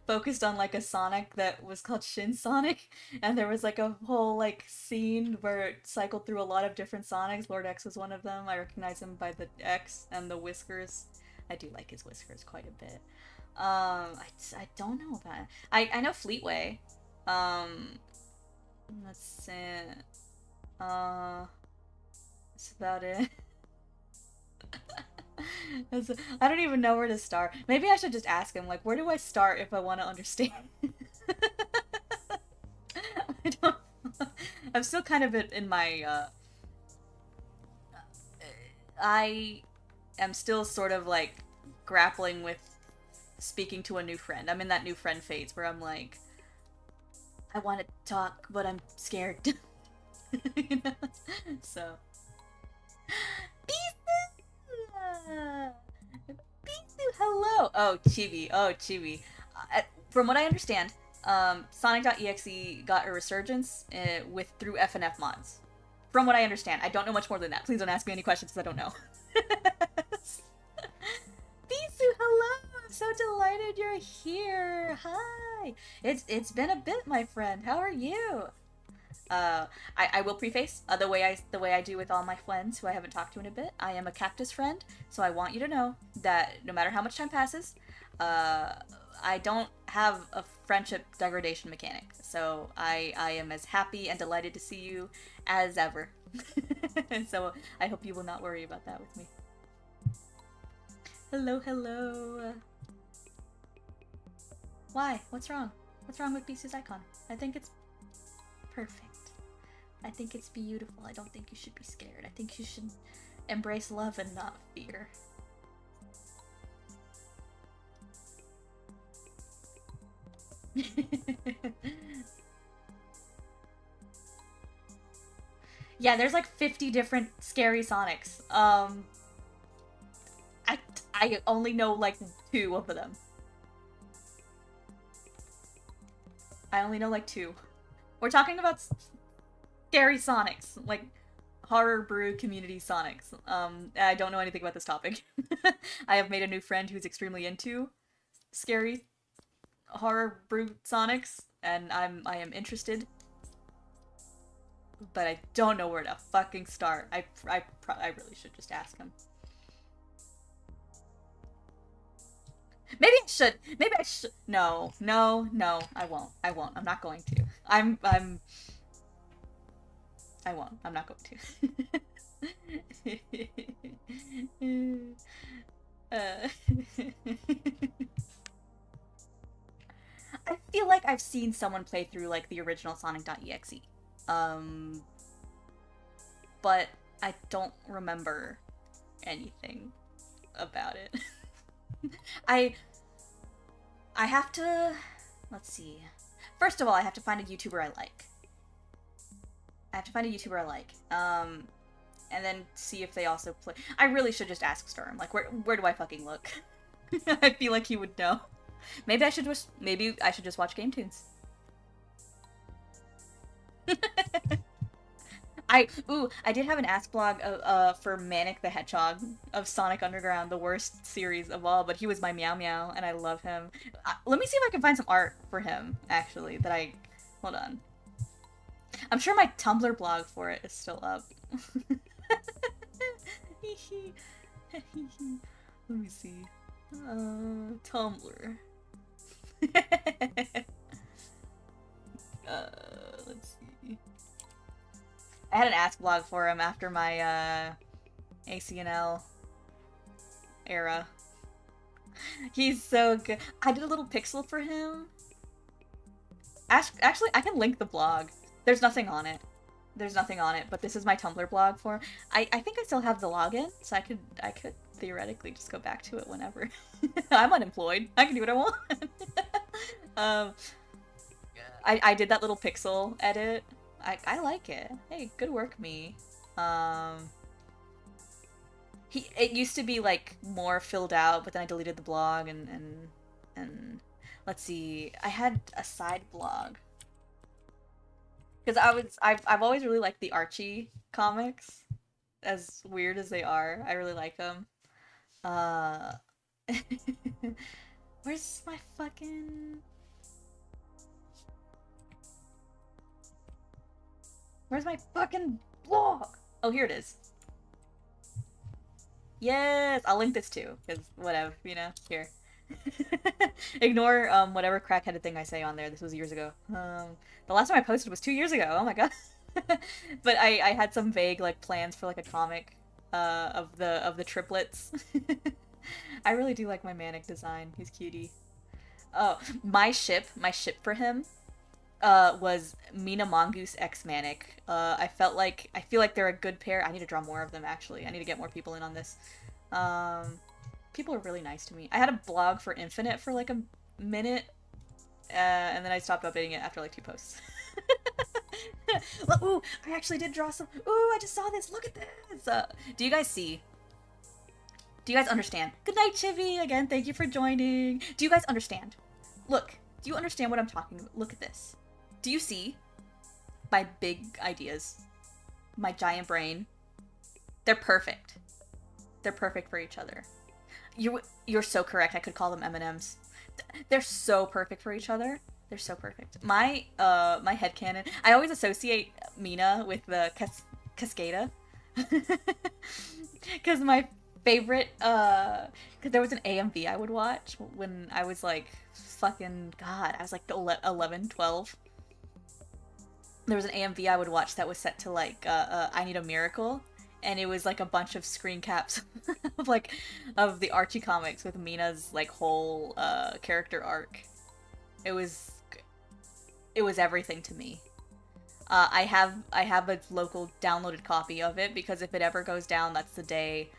focused on like a Sonic that was called Shin Sonic, and there was like a whole like scene where it cycled through a lot of different Sonics. Lord X was one of them. I recognize him by the X and the whiskers. I do like his whiskers quite a bit. I don't know about it. I know Fleetway. Let's see. That's about it. I don't even know where to start. Maybe I should just ask him, like, where do I start if I want to understand? I don't... I'm still kind of in my, I am still sort of, like, grappling with speaking to a new friend. I'm in that new friend phase where I'm like, I want to talk, but I'm scared. You know? So... Bisu, hello! Oh, Chibi. From what I understand, Sonic.exe got a resurgence through FNF mods. From what I understand. I don't know much more than that. Please don't ask me any questions because I don't know. Bisu, hello! I'm so delighted you're here! Hi! It's been a bit, my friend. How are you? Uh, I will preface the way I do with all my friends who I haven't talked to in a bit. I am a cactus friend, so I want you to know that no matter how much time passes, uh, I don't have a friendship degradation mechanic. So I am as happy and delighted to see you as ever. So I hope you will not worry about that with me. Hello, hello. Why? What's wrong? What's wrong with Bisu's icon? I think it's perfect. I think it's beautiful. I don't think you should be scared. I think you should embrace love and not fear. Yeah, there's like 50 different scary Sonics. I only know like 2 of them. I only know like 2. We're talking about scary Sonics, like horror brew community Sonics. I don't know anything about this topic. I have made a new friend who's extremely into scary horror brew Sonics, and I am interested, but I don't know where to fucking start. I really should just ask him. Maybe I should. Maybe I should. No, no, no. I won't. I won't. I'm not going to. I won't. I'm not going to. I feel like I've seen someone play through like the original Sonic.exe. Um, but I don't remember anything about it. I have to, let's see. First of all, I have to find a YouTuber I like. And then see if they also play. I really should just ask Sturm. Like, where do I fucking look? I feel like he would know. Maybe I should just watch Game Tunes. I did have an ask blog for Manic the Hedgehog of Sonic Underground, the worst series of all, but he was my Meow Meow, and I love him. Let me see if I can find some art for him, actually, hold on. I'm sure my Tumblr blog for it is still up. Let me see. Tumblr. Let's see. I had an ask blog for him after my ACNL era. He's so good. I did a little pixel for him. Actually, I can link the blog. There's nothing on it. But this is my Tumblr blog for him. I think I still have the login, so I could theoretically just go back to it whenever. I'm unemployed. I can do what I want. I did that little pixel edit. I like it. Hey, good work, me. It used to be like more filled out, but then I deleted the blog and let's see. I had a side blog because I've always really liked the Archie comics, as weird as they are. I really like them. Uh, where's my fucking? Where's my fucking blog? Oh, here it is. Yes, I'll link this too, because whatever, you know, here. Ignore whatever crackheaded thing I say on there. This was years ago. The last time I posted was 2 years ago. Oh my god. But I had some vague like plans for like a comic of the triplets. I really do like my Manic design. He's cutie. Oh, my ship for him was Mina Mongoose X Manic. I feel like they're a good pair. I need to draw more of them, actually. I need to get more people in on this. People are really nice to me. I had a blog for Infinite for like a minute, and then I stopped updating it after like 2 posts. Ooh, I actually did draw some. Ooh, I just saw this. Look at this. Do you guys see? Do you guys understand? Good night, Chibi. Again, thank you for joining. Do you guys understand? Look, do you understand what I'm talking about? Look at this. Do you see my big ideas? My giant brain? They're perfect. They're perfect for each other. You're so correct. I could call them M&Ms. They're so perfect for each other. They're so perfect. My headcanon. I always associate Mina with the Cascada. Because my favorite, because there was an AMV I would watch when I was like, fucking, God, I was like 11, 12. There was an AMV I would watch that was set to like, I Need a Miracle. And it was like a bunch of screen caps of like, of the Archie comics with Mina's like whole, character arc. It was, it was everything to me. I have a local downloaded copy of it because if it ever goes down, that's the day.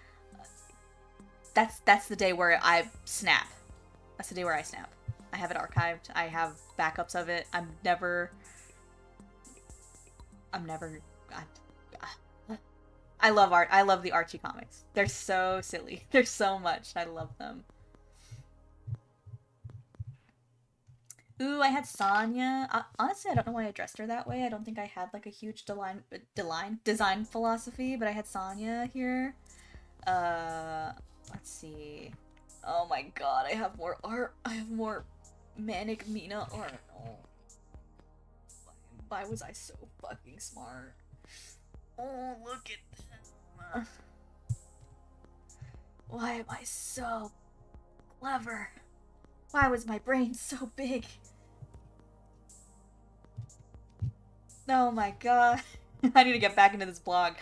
That's the day where I snap. That's the day where I snap. I have it archived. I have backups of it. I'm never. I love art. I love the Archie comics. They're so silly. They're so much. I love them. Ooh, I had Sonya. Honestly, I don't know why I dressed her that way. I don't think I had like a huge design philosophy, but I had Sonya here. Let's see. Oh my god, I have more art. I have more Manic Mina art. Oh. Why was I so fucking smart? Oh, look at them. Why am I so clever? Why was my brain so big? Oh my god. I need to get back into this blog.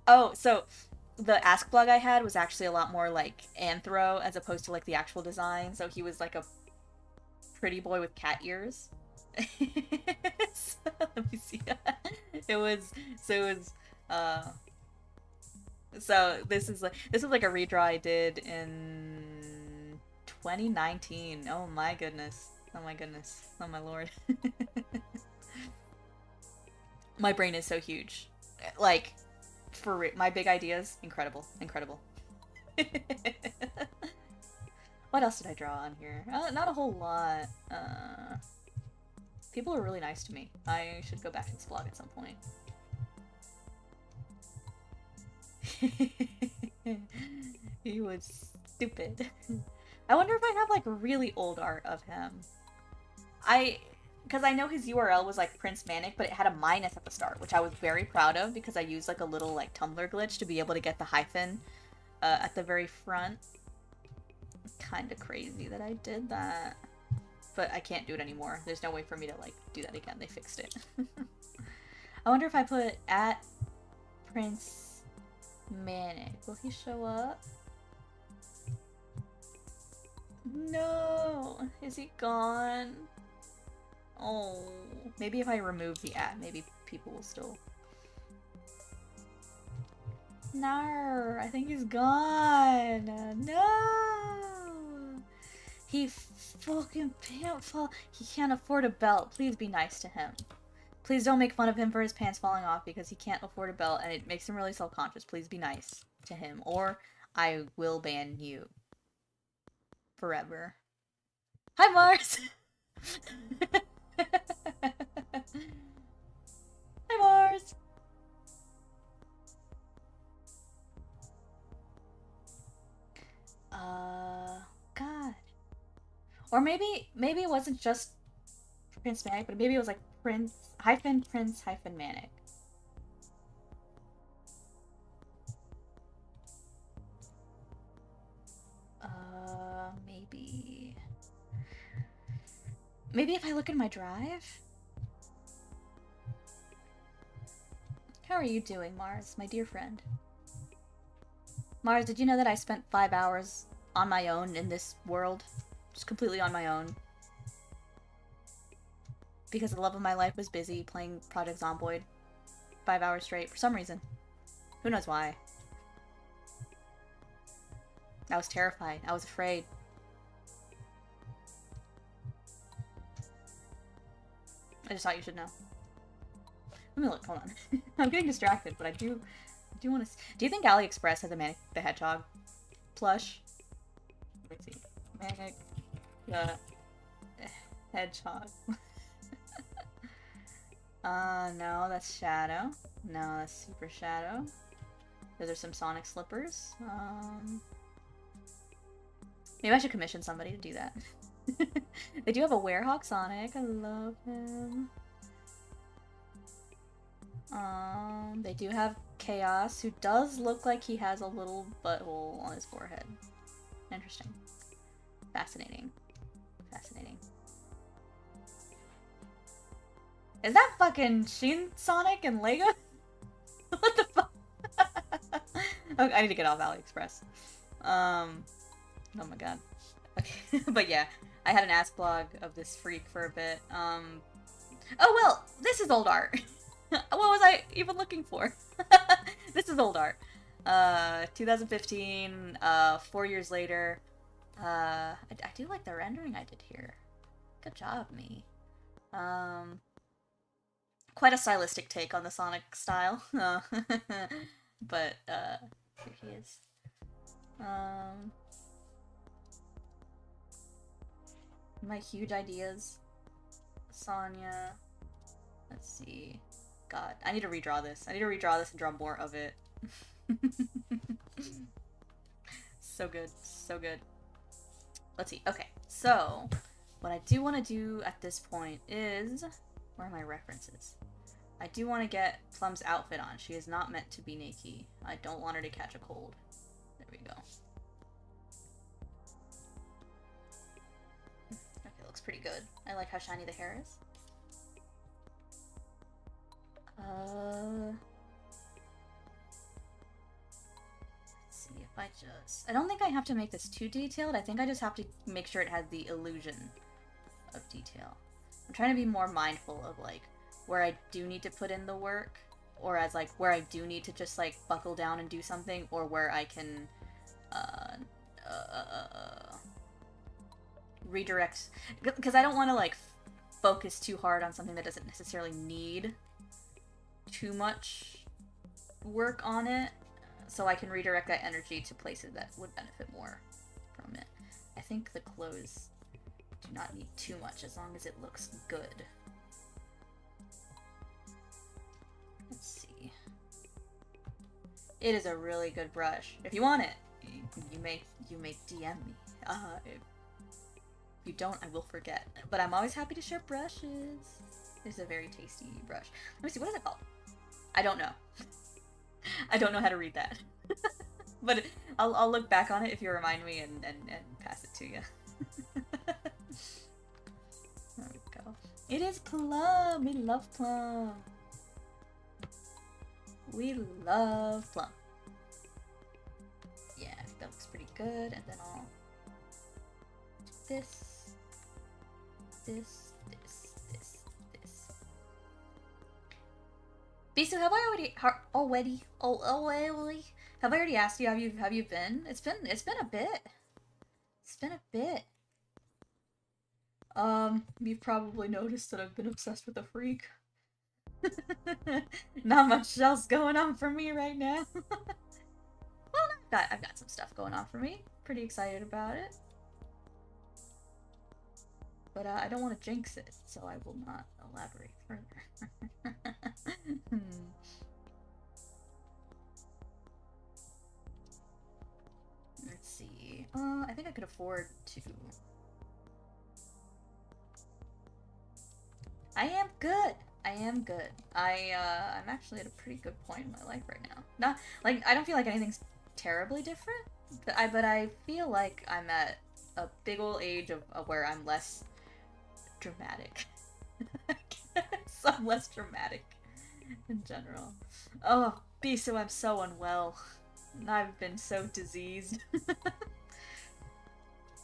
Oh, so the Ask blog I had was actually a lot more like anthro as opposed to like the actual design. So he was like a pretty boy with cat ears. So, let me see. So this is like a redraw I did in 2019. Oh my goodness. Oh my goodness. Oh my lord. My brain is so huge. Like, my big ideas, incredible. Incredible. What else did I draw on here? Not a whole lot. People are really nice to me. I should go back and blog at some point. He was stupid. I wonder if I have like really old art of him. Because I know his URL was like Prince Manic, but it had a minus at the start, which I was very proud of because I used like a little like Tumblr glitch to be able to get the hyphen at the very front. Kind of crazy that I did that. But I can't do it anymore. There's no way for me to like do that again. They fixed it. I wonder if I put at Prince Manic, will he show up? No! Is he gone? Oh, maybe if I remove the at, maybe people will still... No, I think he's gone. No! He fucking can't fall. He can't afford a belt. Please be nice to him. Please don't make fun of him for his pants falling off because he can't afford a belt and it makes him really self-conscious. Please be nice to him or I will ban you. Forever. Hi, Mars! Hi, Mars! God. Or maybe it wasn't just Prince Manic, but maybe it was like Prince Manic. Maybe. Maybe if I look in my drive? How are you doing, Mars, my dear friend? Mars, did you know that I spent 5 hours on my own in this world? Just completely on my own. Because the love of my life was busy playing Project Zomboid 5 hours straight for some reason. Who knows why? I was terrified. I was afraid. I just thought you should know. Let me look. Hold on. I'm getting distracted, but I do want to. Do you think AliExpress has a Manic the Hedgehog plush? Let me see. Manic the Hedgehog. No, that's Shadow. No, that's Super Shadow. Those are some Sonic slippers. Maybe I should commission somebody to do that. They do have a Werehawk Sonic. I love him. They do have Chaos, who does look like he has a little butthole on his forehead. Interesting. Fascinating. Fascinating. Is that fucking Shin Sonic and Lego? What the fuck? Okay, I need to get off AliExpress. Oh my god. Okay, but yeah, I had an ask blog of this freak for a bit. Oh well, this is old art. What was I even looking for? This is old art. 2015, 4 years later. I do like the rendering I did here. Good job, me. Quite a stylistic take on the Sonic style. But, here he is. My huge ideas. Sonya. Let's see. God, I need to redraw this. I need to redraw this and draw more of it. So good. So good. Let's see. Okay, so what I do want to do at this point is... Where are my references? I do want to get Plum's outfit on. She is not meant to be naked. I don't want her to catch a cold. There we go. Okay, looks pretty good. I like how shiny the hair is. Let's see if I just... I don't think I have to make this too detailed. I think I just have to make sure it has the illusion of detail. I'm trying to be more mindful of, like, where I do need to put in the work, or as, like, where I do need to just, like, buckle down and do something, or where I can, redirect, because I don't want to, like, focus too hard on something that doesn't necessarily need too much work on it, so I can redirect that energy to places that would benefit more from it. I think the clothes do not need too much as long as it looks good. Let's see. It is a really good brush. If you want it, you may DM me. If you don't, I will forget. But I'm always happy to share brushes. It's a very tasty brush. Let me see, what is it called? I don't know. I don't know how to read that. But I'll look back on it if you remind me and pass it to you. There we go. It is Plum! We love Plum! We love Plum. Yeah, that looks pretty good. And then I'll do this, this, this, this, this. Bisu, have I already have I already asked you have you been? It's been a bit. It's been a bit. You've probably noticed that I've been obsessed with a freak. Not much else going on for me right now. Well, I've got some stuff going on for me. Pretty excited about it. But I don't want to jinx it, so I will not elaborate further. Let's see. I think I could afford to. I am good. I am good. I'm actually at a pretty good point in my life right now. Not like I don't feel like anything's terribly different, but I feel like I'm at a big old age of where I'm less dramatic. So I'm less dramatic in general. Oh, Bisu, I'm so unwell. I've been so diseased.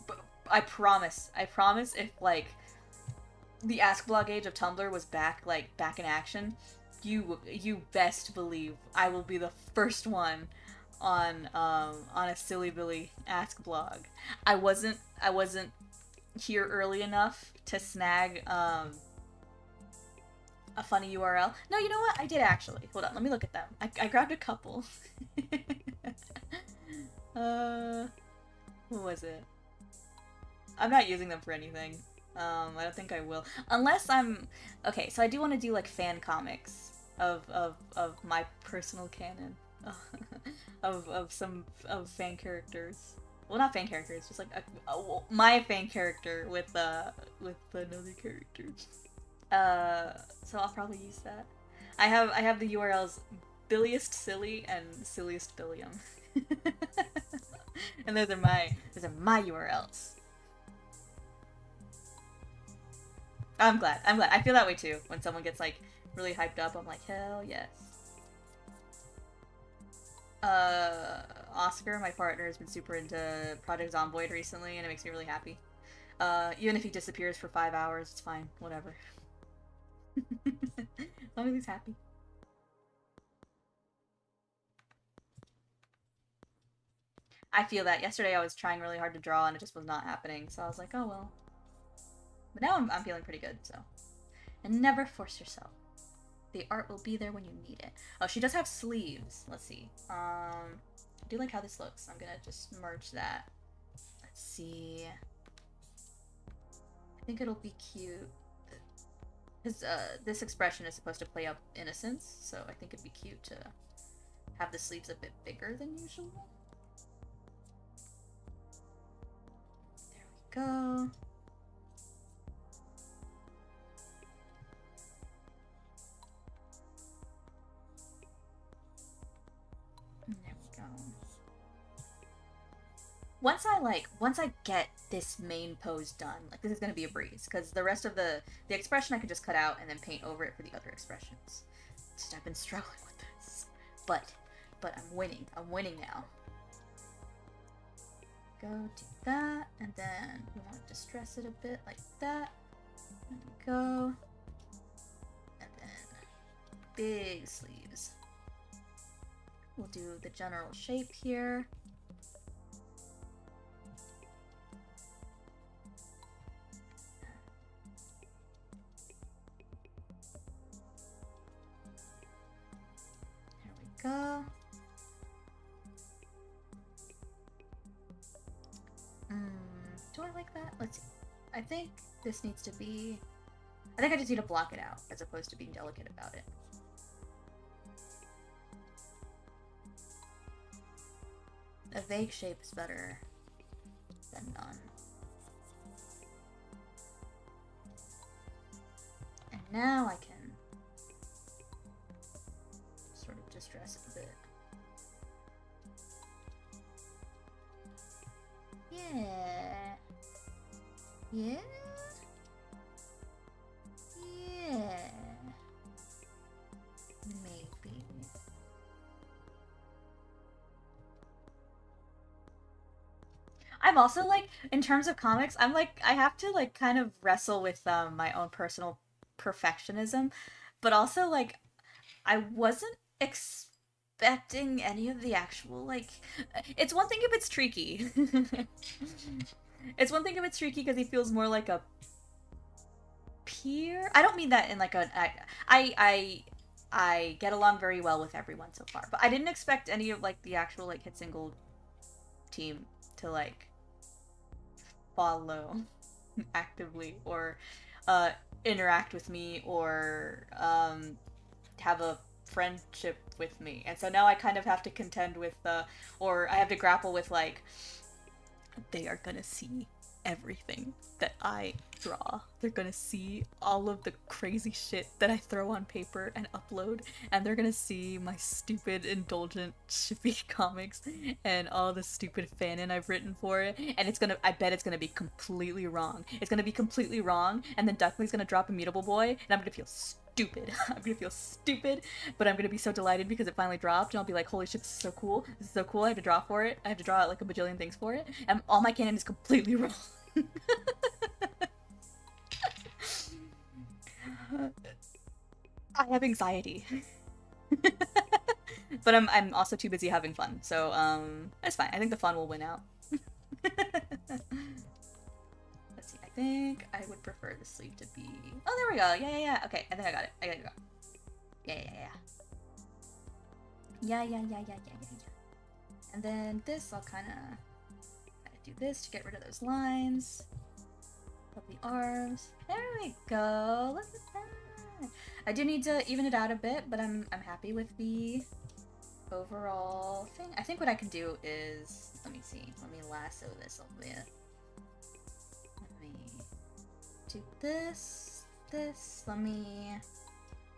But I promise if like the Ask Blog age of Tumblr was back in action, you best believe I will be the first one on a Silly Billy Ask Blog. I wasn't here early enough to snag a funny URL. No, you know what? I did actually. Hold on, let me look at them. I grabbed a couple. What was it? I'm not using them for anything. I don't think I will. Unless I'm... Okay, so I do want to do, like, fan comics of my personal canon. Of fan characters. well, not fan character. It's just like my fan character with another character. So I'll probably use that. I have the URLs Billiest Silly and Silliest Billium. And those are my URLs. I'm glad. I feel that way too. When someone gets like really hyped up, I'm like, hell yes. Oscar, my partner, has been super into Project Zomboid recently, and it makes me really happy. Even if he disappears for 5 hours, it's fine. Whatever. As long as he's happy. I feel that. Yesterday I was trying really hard to draw and it just was not happening, so I was like, oh well. But now I'm feeling pretty good, so. And never force yourself. The art will be there when you need it. Oh, she does have sleeves. Let's see. I do like how this looks. I'm gonna just merge that. Let's see. I think it'll be cute. Because this expression is supposed to play up innocence, so I think it'd be cute to have the sleeves a bit bigger than usual. There we go. There we go. Once I get this main pose done, like this is gonna be a breeze, because the rest of the expression I could just cut out and then paint over it for the other expressions. Just, I've been struggling with this, but I'm winning. I'm winning now. Go do that, and then we want to distress it a bit like that. There we go. And then big sleeves. We'll do the general shape here. There we go. Do I like that? Let's see. I think this needs to be... I think I just need to block it out, as opposed to being delicate about it. A vague shape is better than none. And now I can sort of distress it a bit. Yeah. Yeah? Yeah. Maybe. I'm also like, in terms of comics, I'm like, I have to like kind of wrestle with my own personal perfectionism, but also like, I wasn't expecting any of the actual like. It's one thing if it's tricky. It's one thing if it's tricky because he feels more like a peer. I don't mean that in like a. I get along very well with everyone so far, but I didn't expect any of like the actual like hit single team to like follow actively or interact with me or have a friendship with me. And so now I kind of have to contend with or I have to grapple with like, they are gonna see everything that I draw. They're gonna see all of the crazy shit that I throw on paper and upload, and they're gonna see my stupid, indulgent, shippy comics and all the stupid fanon I've written for it, and I bet it's gonna be completely wrong. It's gonna be completely wrong, and then Duckley's gonna drop Immutable Boy, and I'm gonna feel stupid. I'm gonna feel stupid, but I'm gonna be so delighted because it finally dropped, and I'll be like, holy shit, this is so cool. This is so cool. I have to draw for it. I have to draw like a bajillion things for it, and all my canon is completely wrong. I have anxiety. But I'm also too busy having fun, so it's fine. I think the fun will win out. Let's see, I think I would prefer the sleeve to be... Oh, there we go. Yeah. Okay, I think I got it. I got it. Yeah. Yeah. And then this, I'll kind of do this to get rid of those lines. Of the arms. There we go. Look at that. I do need to even it out a bit, but I'm happy with the overall thing. I think what I can do is Let me see. Let me lasso this a bit. Let me do this. Let me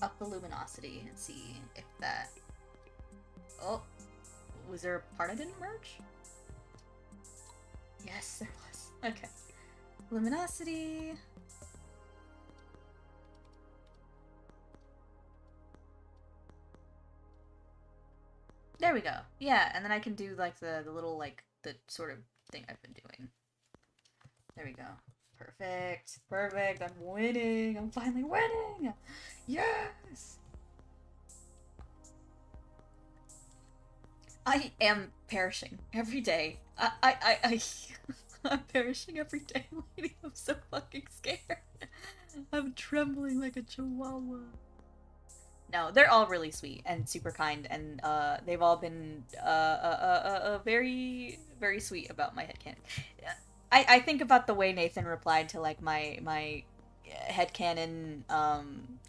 up the luminosity and see if that... Oh, was there a part I didn't merge? Yes, there was. Okay. Luminosity. There we go. Yeah, and then I can do like the little like the sort of thing I've been doing. There we go. Perfect. Perfect. I'm winning. I'm finally winning. Yes. I am perishing every day. I'm perishing every day, lady. I'm so fucking scared. I'm trembling like a chihuahua. No, they're all really sweet and super kind, and they've all been very, very sweet about my headcanon. I think about the way Nathan replied to like my headcanon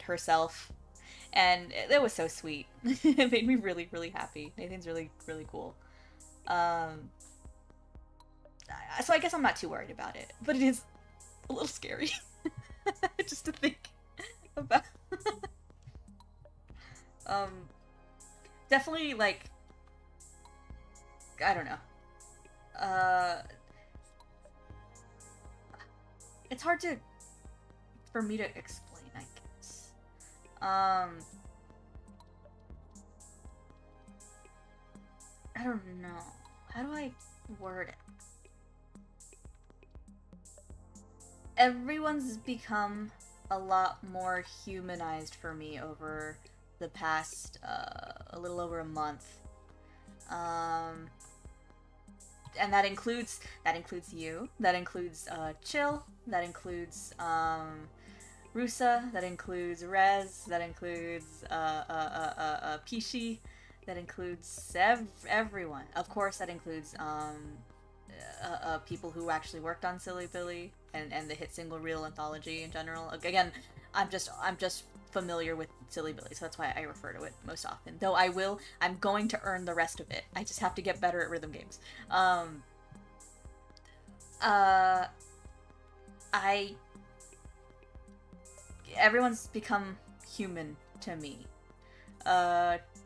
herself, and it was so sweet. It made me really, really happy. Nathan's really, really cool. So I guess I'm not too worried about it, but it is a little scary just to think about. Definitely like, I don't know. It's hard for me to explain, I guess. I don't know. How do I word it? Everyone's become a lot more humanized for me over the past a little over a month, and that includes you, that includes Chill, that includes Rusa, that includes Rez, that includes Pishi, that includes everyone. Of course, that includes people who actually worked on Silly Billy and the hit single reel anthology in general. Again, I'm just familiar with Silly Billy, so that's why I refer to it most often. Though I'm going to earn the rest of it. I just have to get better at rhythm games. Everyone's become human to me.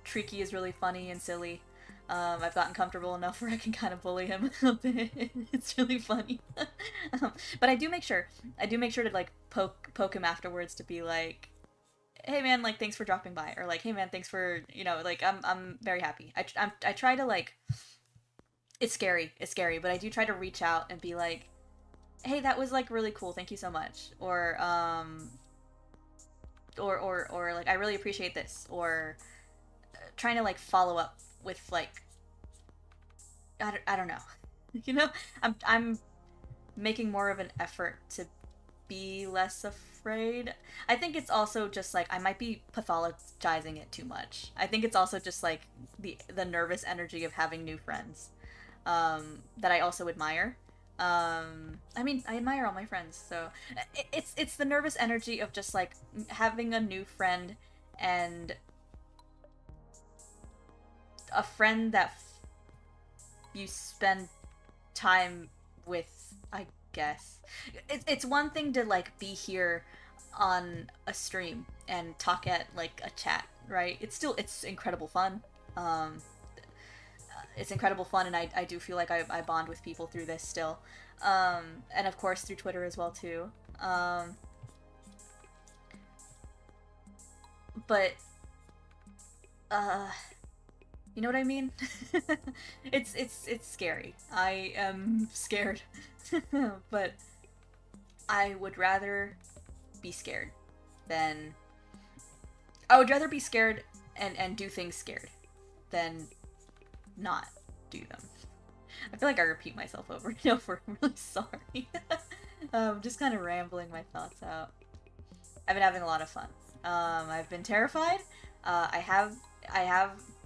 Tricky is really funny and silly. I've gotten comfortable enough where I can kind of bully him a bit. It's really funny. But I do make sure to like poke him afterwards to be like, hey man, like thanks for dropping by, or like hey man, thanks for, you know, like I'm very happy. I try to like, it's scary, but I do try to reach out and be like, hey, that was like really cool, thank you so much, or like I really appreciate this, or trying to like follow up with like, I don't know, you know, I'm making more of an effort to be less afraid. I think it's also just like I might be pathologizing it too much. I think it's also just like the nervous energy of having new friends, that I also admire. I mean, I admire all my friends, so it's the nervous energy of just like having a new friend, and a friend that you spend time with, I guess. It's one thing to like be here on a stream and talk at like a chat, right? It's incredible fun. It's incredible fun, and I do feel like I bond with people through this still, and of course through Twitter as well too. But you know what I mean? It's scary. I am scared, but I would rather be scared than and do things scared than not do them. I feel like I repeat myself over and over. I'm really sorry. Just kind of rambling my thoughts out. I've been having a lot of fun. I've been terrified. I have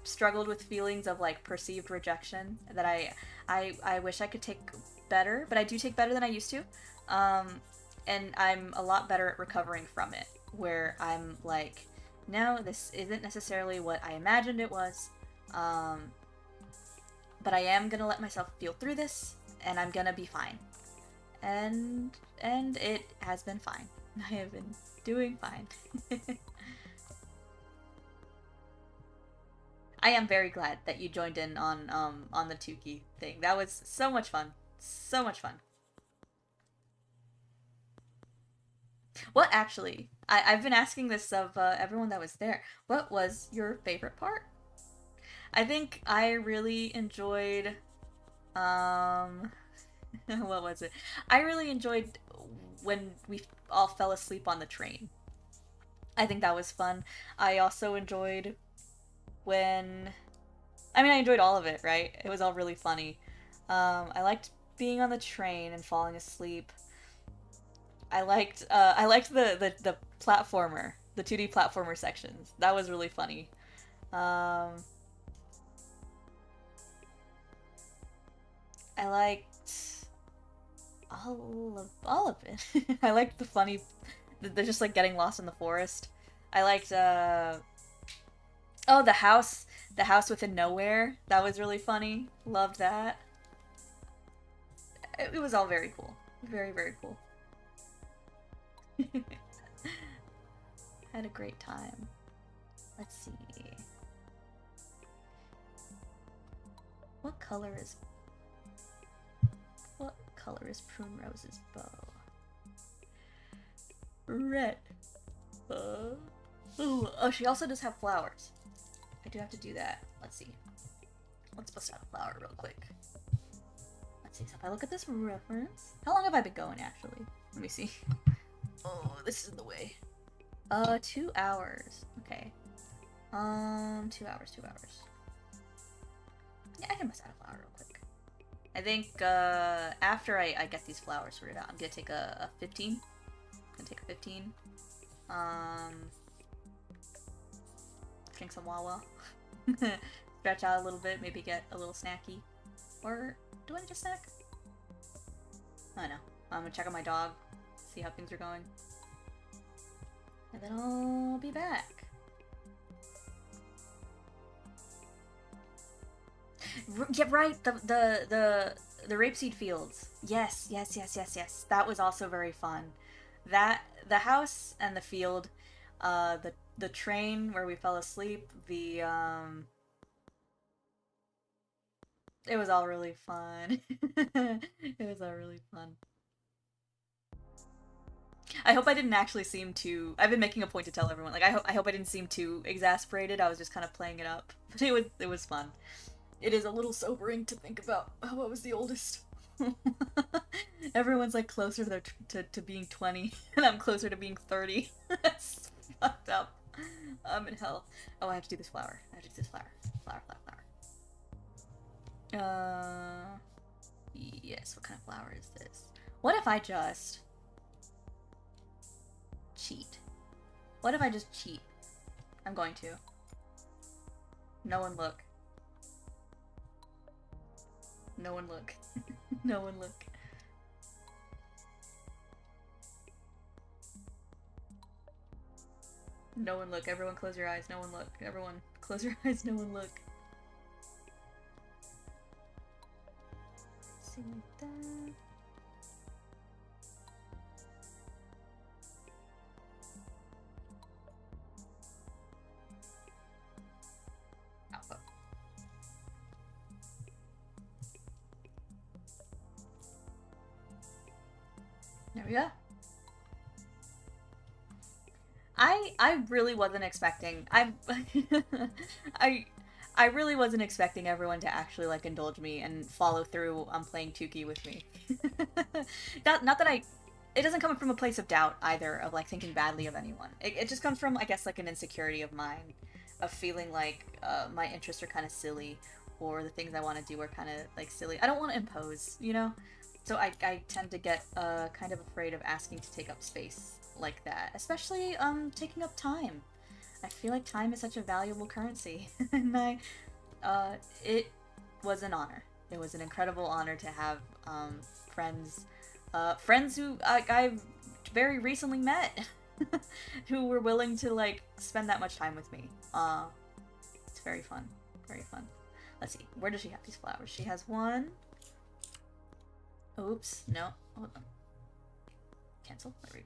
struggled with feelings of like perceived rejection that I wish I could take better, but I do take better than I used to. And I'm a lot better at recovering from it, where I'm like, no, this isn't necessarily what I imagined it was. but I am gonna let myself feel through this, and I'm gonna be fine. And it has been fine. I have been doing fine. I am very glad that you joined in on the Tuki thing. That was so much fun. So much fun. What actually? I've been asking this of everyone that was there. What was your favorite part? I think I really enjoyed what was it? I really enjoyed when we all fell asleep on the train. I think that was fun. I also enjoyed when I enjoyed all of it, right? It was all really funny. I liked being on the train and falling asleep. I liked the platformer, the 2D platformer sections. That was really funny. Um, I liked all of it. I liked the funny. They're just like getting lost in the forest. I liked oh, the house within nowhere. That was really funny. Loved that. It was all very cool. Very, very cool. Had a great time. Let's see. What color is Prune Rose's bow? Red. Ooh. Oh, she also does have flowers. I do have to do that. Let's see. Let's bust out a flower real quick. Let's see. So if I look at this reference, how long have I been going actually? Let me see. Oh, this is in the way. 2 hours. Okay. 2 hours. Yeah, I can bust out a flower real quick. I think after I get these flowers sorted out, I'm gonna take a 15. I'm gonna take a 15. Drink some Wawa. Stretch out a little bit, maybe get a little snacky. Or do I need a snack? I don't know. I'm gonna check on my dog, see how things are going. And then I'll be back. Yeah, right. The rapeseed fields. Yes. That was also very fun. The house and the field, the train where we fell asleep. It was all really fun. It was all really fun. I hope I didn't actually seem too. I've been making a point to tell everyone. Like I hope I didn't seem too exasperated. I was just kind of playing it up. But it was fun. It is a little sobering to think about. Oh, I was the oldest. Everyone's like closer to being 20, and I'm closer to being 30. That's fucked up. I'm in hell. Oh, I have to do this flower. I have to do this flower. Flower. Yes. What kind of flower is this? What if I just cheat? What if I just cheat? I'm going to. No one look. No one look. No one look. No one look. Everyone close your eyes. No one look. Everyone close your eyes. No one look. See like that. Alpha. There we go. I really wasn't expecting. I really wasn't expecting everyone to actually like indulge me and follow through on playing Tuki with me. Not that it doesn't come from a place of doubt either, of like thinking badly of anyone. It just comes from, I guess, like an insecurity of mine, of feeling like my interests are kind of silly, or the things I want to do are kind of like silly. I don't want to impose, you know? So I tend to get kind of afraid of asking to take up space like that, especially taking up time. I feel like time is such a valuable currency, and it was an honor. It was an incredible honor to have friends who I very recently met, who were willing to like spend that much time with me. It's very fun, very fun. Let's see. Where does she have these flowers? She has one. Oops. No. Hold on. Cancel. There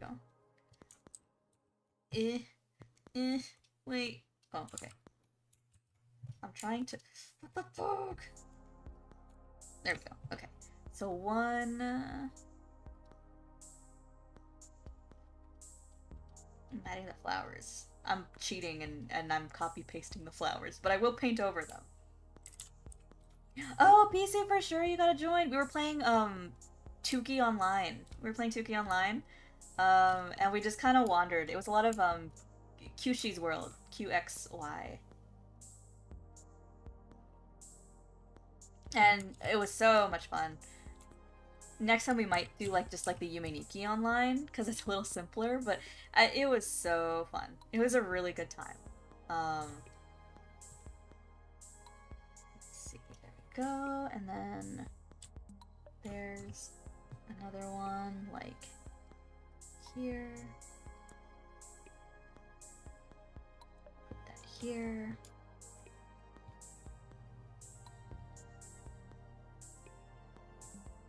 we go. Wait. Oh, okay. I'm trying to... What the fuck? There we go. Okay. So one... I'm adding the flowers. I'm cheating and I'm copy-pasting the flowers, but I will paint over them. Oh, PC for sure, you gotta join. We were playing, Tuki Online. And we just kind of wandered. It was a lot of, Qshi's World. QXY. And it was so much fun. Next time we might do like just like the Yumeniki online because it's a little simpler, but it was so fun. It was a really good time. Let's see, there we go, and then there's another one like here. Put that here.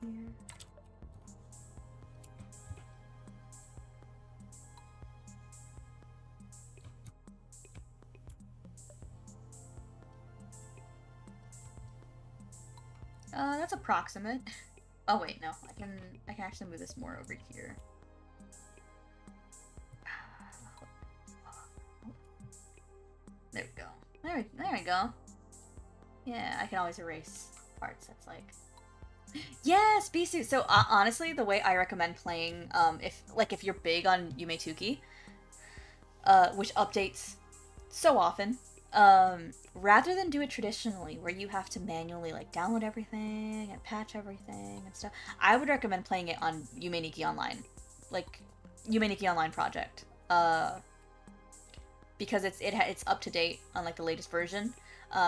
Here. That's approximate. Oh wait, no, I can actually move this more over here. There we go. There we go. Yeah, I can always erase parts. That's like. Yes, Bisu. So honestly, the way I recommend playing, if you're big on Yumetuki, which updates so often, rather than do it traditionally, where you have to manually like download everything and patch everything and stuff, I would recommend playing it on Yumeniki Online, like Yumeniki Online Project, because it's up to date on like the latest version.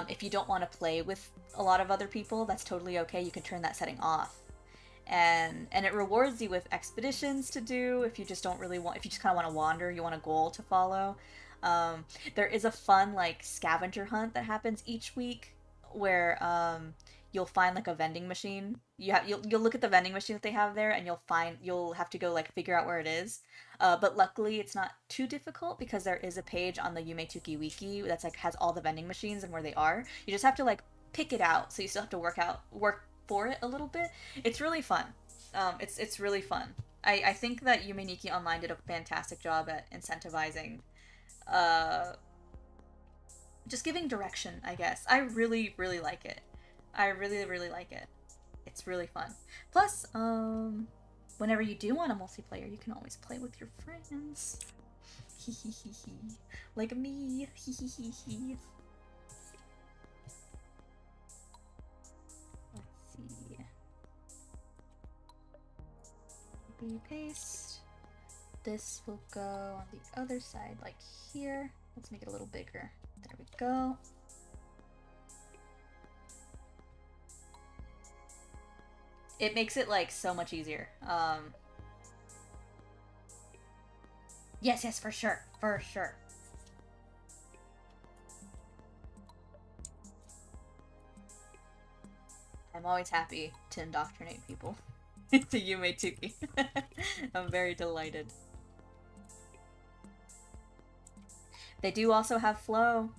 If you don't want to play with a lot of other people, that's totally okay. You can turn that setting off. And it rewards you with expeditions to do if you just don't really want, if you just kind of want to wander, you want a goal to follow. There is a fun like scavenger hunt that happens each week where you'll find like a vending machine. You'll look at the vending machine that they have there, and you'll have to go like figure out where it is. But luckily, it's not too difficult because there is a page on the Yumetuki wiki that's like has all the vending machines and where they are. You just have to like pick it out, so you still have to work for it a little bit. It's really fun. It's really fun. I think that Yumeniki Online did a fantastic job at incentivizing, just giving direction, I guess. I really, really like it. I really, really like it. It's really fun. Plus, whenever you do want a multiplayer, you can always play with your friends. Like me. Let's see. Copy, paste. This will go on the other side, like here. Let's make it a little bigger. There we go. It makes it like so much easier. Yes, for sure. I'm always happy to indoctrinate people into Yumetuki. I'm very delighted. They do also have Flow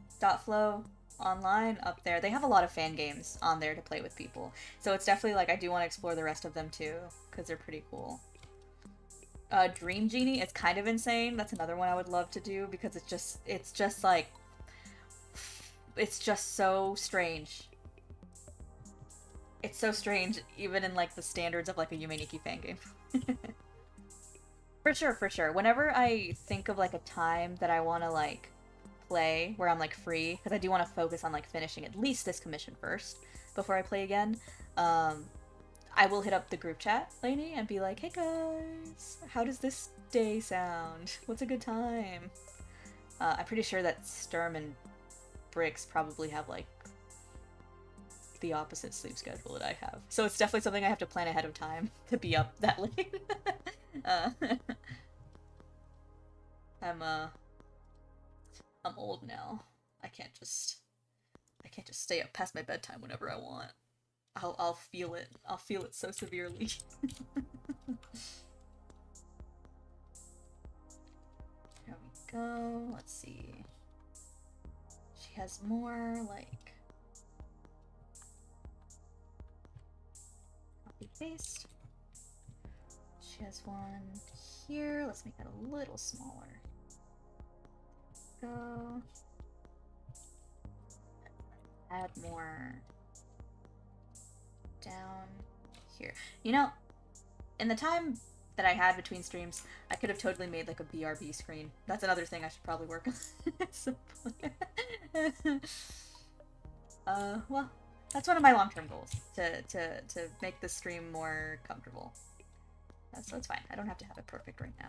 online up there. They have a lot of fan games on there to play with people. So it's definitely like I do want to explore the rest of them too, because they're pretty cool. Dream Genie, it's kind of insane. That's another one I would love to do because it's just like, it's just so strange. It's so strange, even in like the standards of like a Yumeniki fan game. For sure. Whenever I think of like a time that I want to like play where I'm like free, because I do want to focus on like finishing at least this commission first before I play again, I will hit up the group chat, Lainey, and be like, hey guys, how does this day sound? What's a good time? I'm pretty sure that Sturm and Bricks probably have like the opposite sleep schedule that I have. So it's definitely something I have to plan ahead of time to be up that late. I'm old now. I can't just I can't just stay up past my bedtime whenever I want. I'll feel it. I'll feel it so severely. There we go. Let's see. She has more, like, copy paste. She has one here. Let's make that a little smaller. Go. Add more down here. You know, in the time that I had between streams, I could have totally made like a BRB screen. That's another thing I should probably work on. Well, that's one of my long-term goals, to make the stream more comfortable. So it's fine. I don't have to have it perfect right now.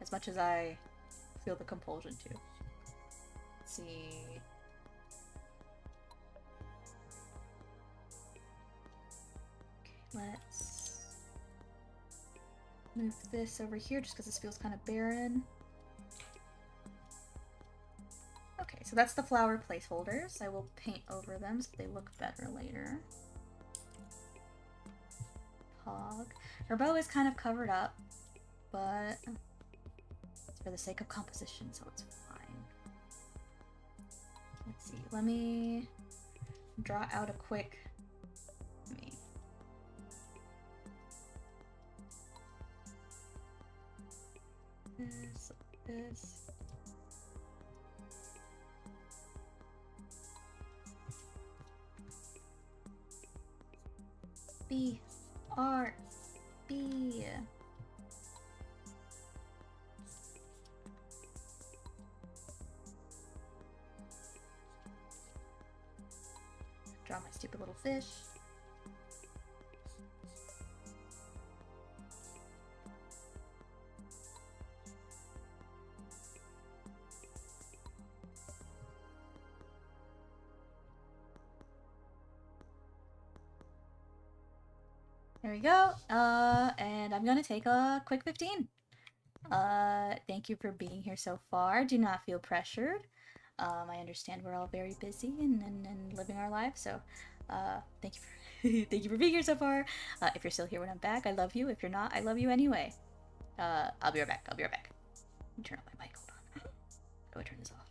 As much as I feel the compulsion to. Let's see. Okay, let's move this over here just because this feels kind of barren. Okay, so that's the flower placeholders. I will paint over them so they look better later. Pog. Her bow is kind of covered up, but it's for the sake of composition, so it's fine. Let's see, let me draw out a quick... This. B. R. B. Draw my stupid little fish. There we go. And I'm gonna take a quick 15. Thank you for being here so far. Do not feel pressured. I understand we're all very busy and living our lives, so thank you for thank you for being here so far. If you're still here when I'm back, I love you. If you're not, I love you anyway. I'll be right back. I'll be right back. Let me turn on my mic. Hold on. How do I turn this off?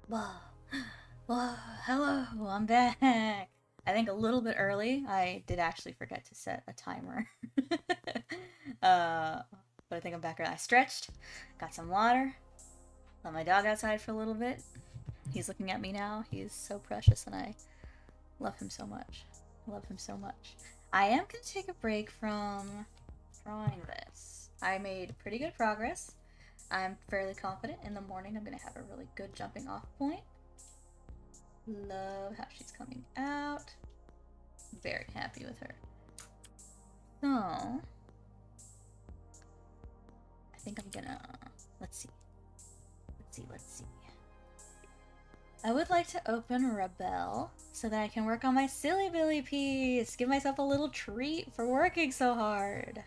Whoa. Whoa. Hello. I'm back. I think a little bit early. I did actually forget to set a timer. uh, but I think I'm back early. I stretched, got some water, let my dog outside for a little bit. He's looking at me now. He's so precious and I love him so much. Love him so much. I am going to take a break from drawing this. I made pretty good progress. I'm fairly confident in the morning I'm going to have a really good jumping off point. Love how she's coming out. Very happy with her. So, I think I'm gonna, let's see. I would like to open Rebelle so that I can work on my Silly Billy piece. Give myself a little treat for working so hard.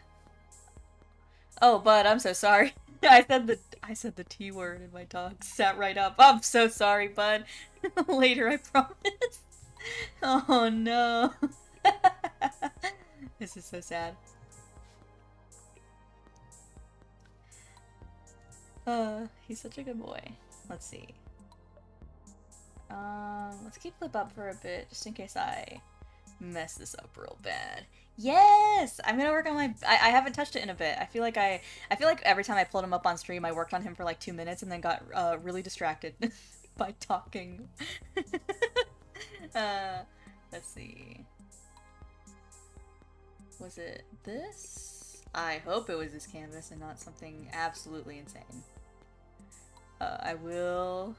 Oh, bud, I'm so sorry. I said the T word and my dog sat right up. I'm so sorry, bud. Later, I promise. Oh no. This is so sad. He's such a good boy. Let's see. Let's keep Flip up for a bit, just in case I mess this up real bad. Yes! I'm gonna work on my... I haven't touched it in a bit. I feel like every time I pulled him up on stream, I worked on him for like 2 minutes and then got really distracted by talking. Let's see. Was it this? I hope it was this canvas and not something absolutely insane. I will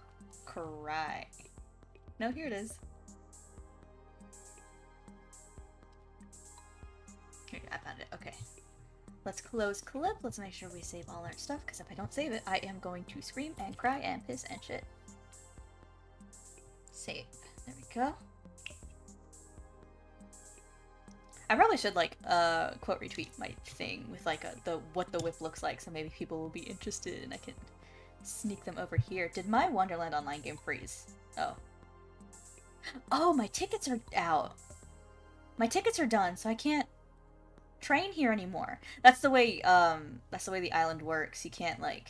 cry. No, here it is. Here, I found it. Okay. Let's close clip. Let's make sure we save all our stuff, because if I don't save it, I am going to scream and cry and piss and shit. Save. There we go. I probably should like quote retweet my thing with like what the whip looks like, so maybe people will be interested and I can sneak them over here. Did my Wonderland Online game freeze? Oh. Oh, my tickets are out. My tickets are done, so I can't train here anymore. That's the way the island works. You can't like,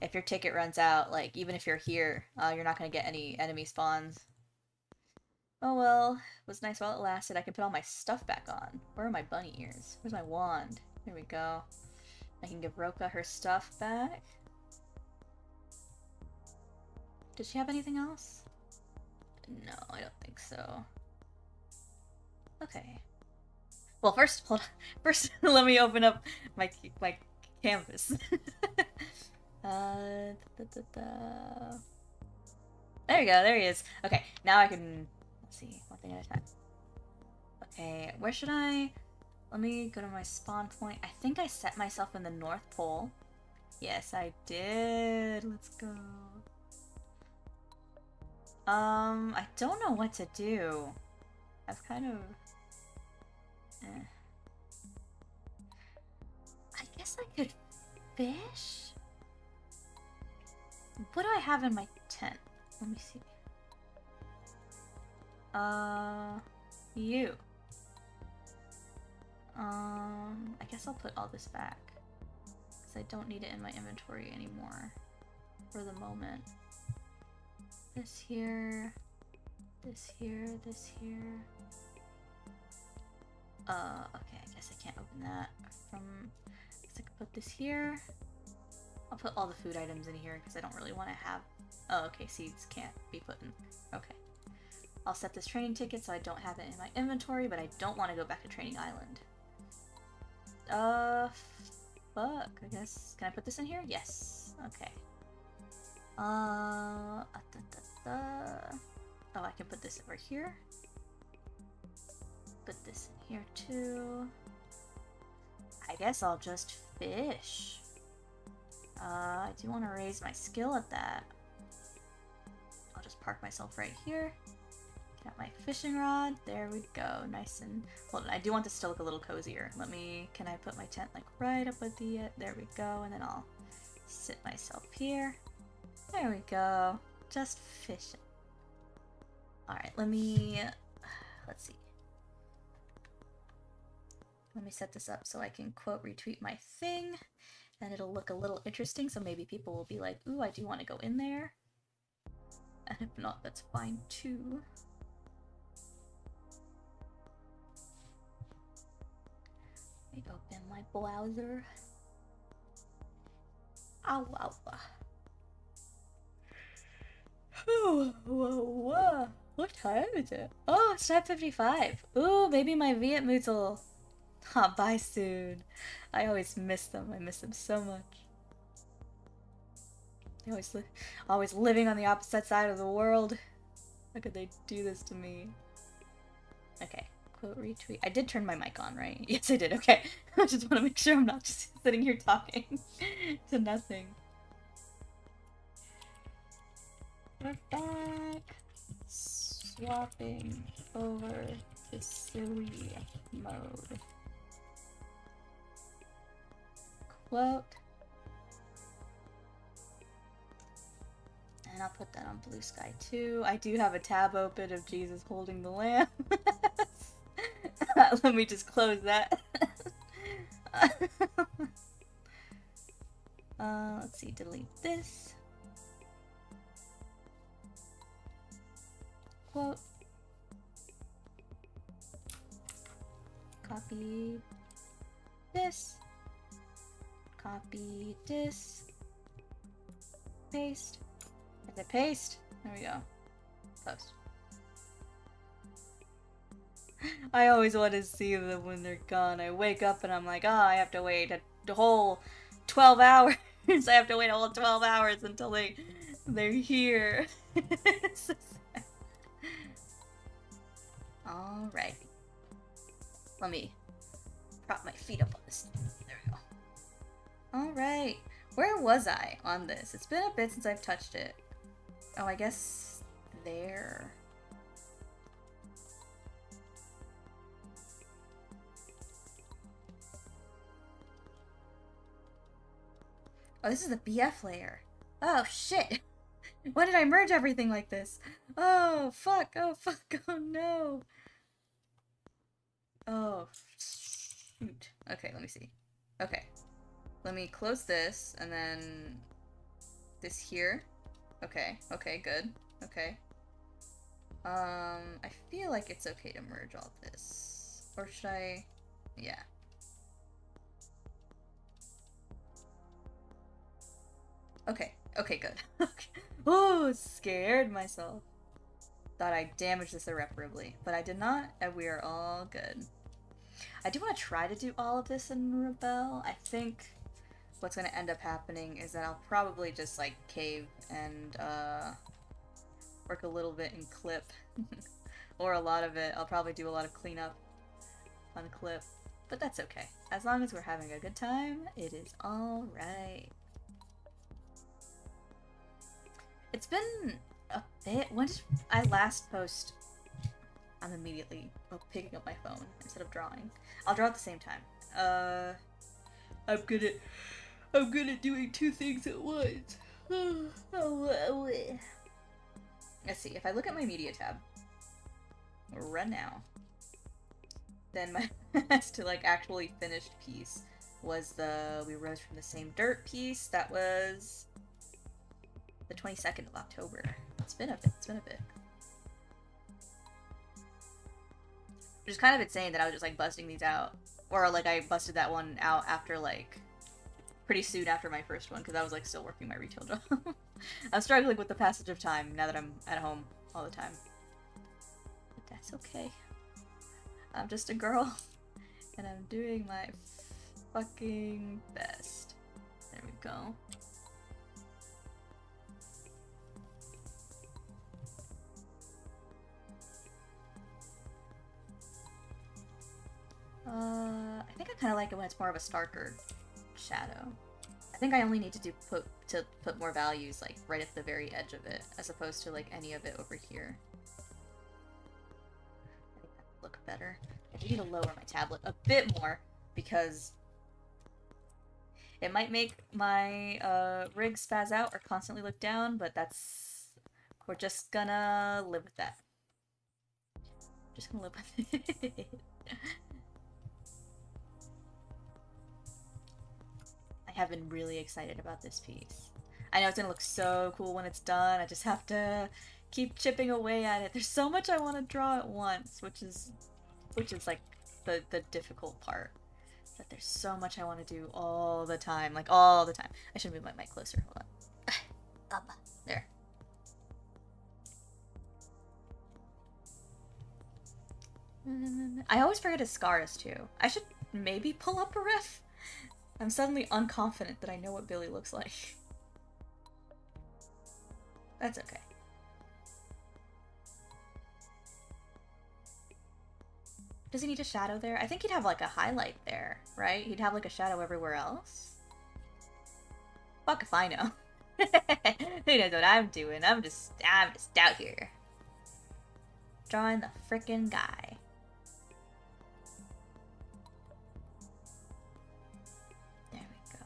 if your ticket runs out, like even if you're here, you're not gonna get any enemy spawns. Oh well, it was nice while it lasted. I can put all my stuff back on. Where are my bunny ears? Where's my wand? There we go. I can give Roka her stuff back. Did she have anything else? No, I don't think so. Okay. Well, first, hold on. First, let me open up my canvas. There you go. There he is. Okay, now I can. Let's see, one thing at a time. Okay, where should I? Let me go to my spawn point. I think I set myself in the North Pole. Yes, I did. Let's go. I don't know what to do. I've kind of... I guess I could fish? What do I have in my tent? Let me see. You. I guess I'll put all this back. Because I don't need it in my inventory anymore. For the moment. This here. This here. This here. Okay, I guess I can't open that. I guess I could put this here. I'll put all the food items in here because I don't really want to have... Oh, okay, seeds can't be put in. Okay. I'll set this training ticket so I don't have it in my inventory, but I don't want to go back to Training Island. Fuck, I guess. Can I put this in here? Yes. Okay. Oh, I can put this over here. Put this in here too. I guess I'll just fish. I do want to raise my skill at that. I'll just park myself right here. Got my fishing rod. There we go. Nice and... Hold on, I do want this to look a little cozier. Can I put my tent like right up with the... There we go, and then I'll sit myself here. There we go. Just fishing. Alright, let's see. Let me set this up so I can quote retweet my thing, and it'll look a little interesting, so maybe people will be like, ooh, I do want to go in there. And if not, that's fine too. Let me open my browser. Ow, ow. Whoa. What time is it? Oh, it's 9:55. Ooh, maybe my Viet moods will hop by soon. I always miss them. I miss them so much. They always living on the opposite side of the world. How could they do this to me? Okay, quote retweet. I did turn my mic on, right? Yes, I did. Okay. I just want to make sure I'm not just sitting here talking to nothing. We're back. Swapping over to silly mode. Quote. And I'll put that on Blue Sky too. I do have a tab open of Jesus holding the lamb. Let me just close that. Let's see, delete this. Quote. Copy this. Copy this. Paste. Is it paste? There we go. Post. I always want to see them when they're gone. I wake up and I'm like, oh, I have to wait a whole 12 hours. I have to wait a whole 12 hours until they're here. So alright. Let me prop my feet up on this. There we go. Alright. Where was I on this? It's been a bit since I've touched it. Oh, I guess there. Oh, this is the BF layer. Oh, shit. Why did I merge everything like this? Oh, fuck. Oh, fuck. Oh, no. Oh, shoot. Okay, let me see. Okay. Let me close this, and then this here. Okay, okay, good. Okay. I feel like it's okay to merge all this. Or should I? Yeah. Okay, okay, good. Okay. Oh, scared myself. Thought I damaged this irreparably, but I did not, and we are all good. I do want to try to do all of this in Rebelle. I think what's going to end up happening is that I'll probably just, like, cave and, work a little bit in clip. Or a lot of it. I'll probably do a lot of cleanup on clip. But that's okay. As long as we're having a good time, it is alright. It's been a bit. When did I last post? I'm immediately picking up my phone instead of drawing. I'll draw at the same time. I'm good at doing two things at once. Let's see. If I look at my media tab right now, then my last like actually finished piece was the We Rose from the Same Dirt piece. That was the 22nd of October. It's been a bit. Which is kind of insane that I was just like busting these out. Or like I busted that one out after like pretty soon after my first one, because I was like still working my retail job. I'm struggling with the passage of time now that I'm at home all the time. But that's okay. I'm just a girl and I'm doing my fucking best. There we go. I think I kind of like it when it's more of a starker shadow. I think I only need to put more values like right at the very edge of it, as opposed to like any of it over here. I think that would look better. I do need to lower my tablet a bit more because it might make my rig spaz out or constantly look down, but we're just gonna live with that. Just gonna live with it. I have been really excited about this piece. I know it's gonna look so cool when it's done. I just have to keep chipping away at it. There's so much I want to draw at once, which is like the difficult part. That there's so much I want to do all the time, like all the time. I should move my mic closer. Hold on. There. I always forget his scars too. I should maybe pull up a ref. I'm suddenly unconfident that I know what Billy looks like. That's okay. Does he need a shadow there? I think he'd have like a highlight there, right? He'd have like a shadow everywhere else. Fuck if I know. Who knows what I'm doing? I'm just out here. Drawing the frickin' guy. There we go.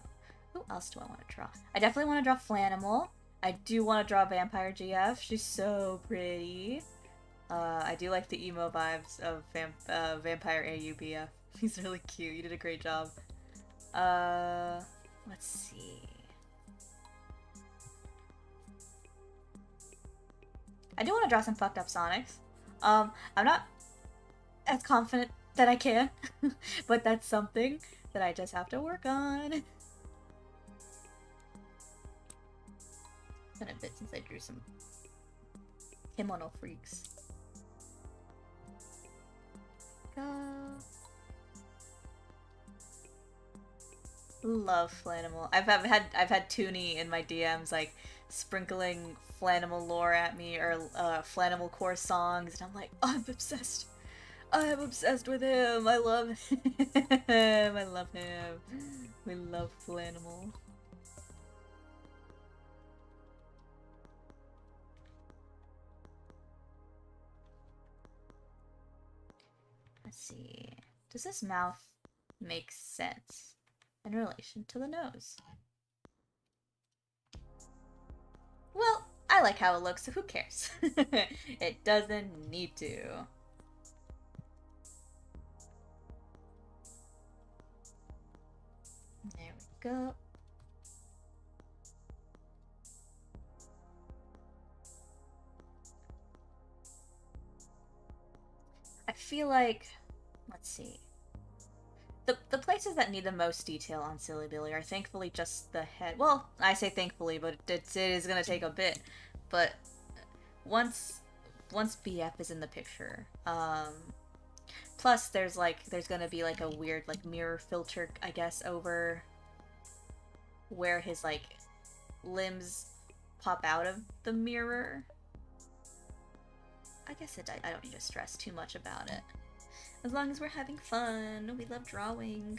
Who else do I want to draw? I definitely want to draw Flanimal. I do want to draw Vampire GF. She's so pretty. I do like the emo vibes of Vampire AUBF. He's really cute. You did a great job. Let's see. I do want to draw some fucked up Sonics. I'm not as confident that I can, but that's something that I just have to work on. It's been a bit since I drew some kimono freaks. Love Flanimal. I've had Toonie in my DMs like sprinkling Flanimal lore at me or Flanimal core songs, and I'm like, oh, I'm obsessed. I'm obsessed with him. I love him. I love him. We love Flanimal. Let's see. Does this mouth make sense in relation to the nose? Well, I like how it looks, so who cares? It doesn't need to. There we go. I feel like, let's see. The places that need the most detail on Silly Billy are thankfully just the head. Well, I say thankfully, but it is gonna take a bit. But once BF is in the picture, plus there's gonna be like a weird like mirror filter, I guess, over where his like limbs pop out of the mirror. I guess I don't need to stress too much about it. As long as we're having fun, we love drawing.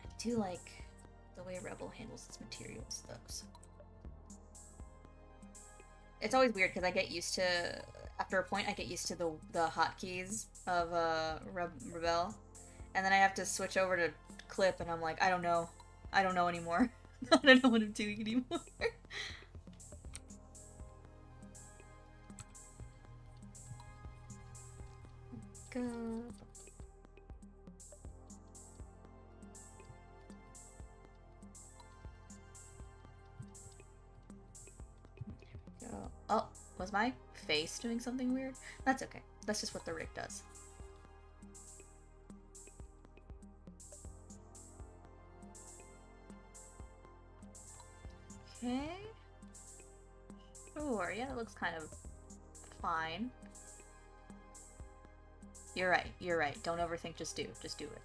I do like the way Rebelle handles its materials, though. So. It's always weird because I get used to, after a point, I get used to the hotkeys of Rebelle, and then I have to switch over to Clip, and I'm like, I don't know anymore. I don't know what I'm doing anymore. Go. Go. Oh, was my face doing something weird? That's okay. That's just what the rig does. Okay. Sure, yeah, that looks kind of fine. You're right. Don't overthink, just do it.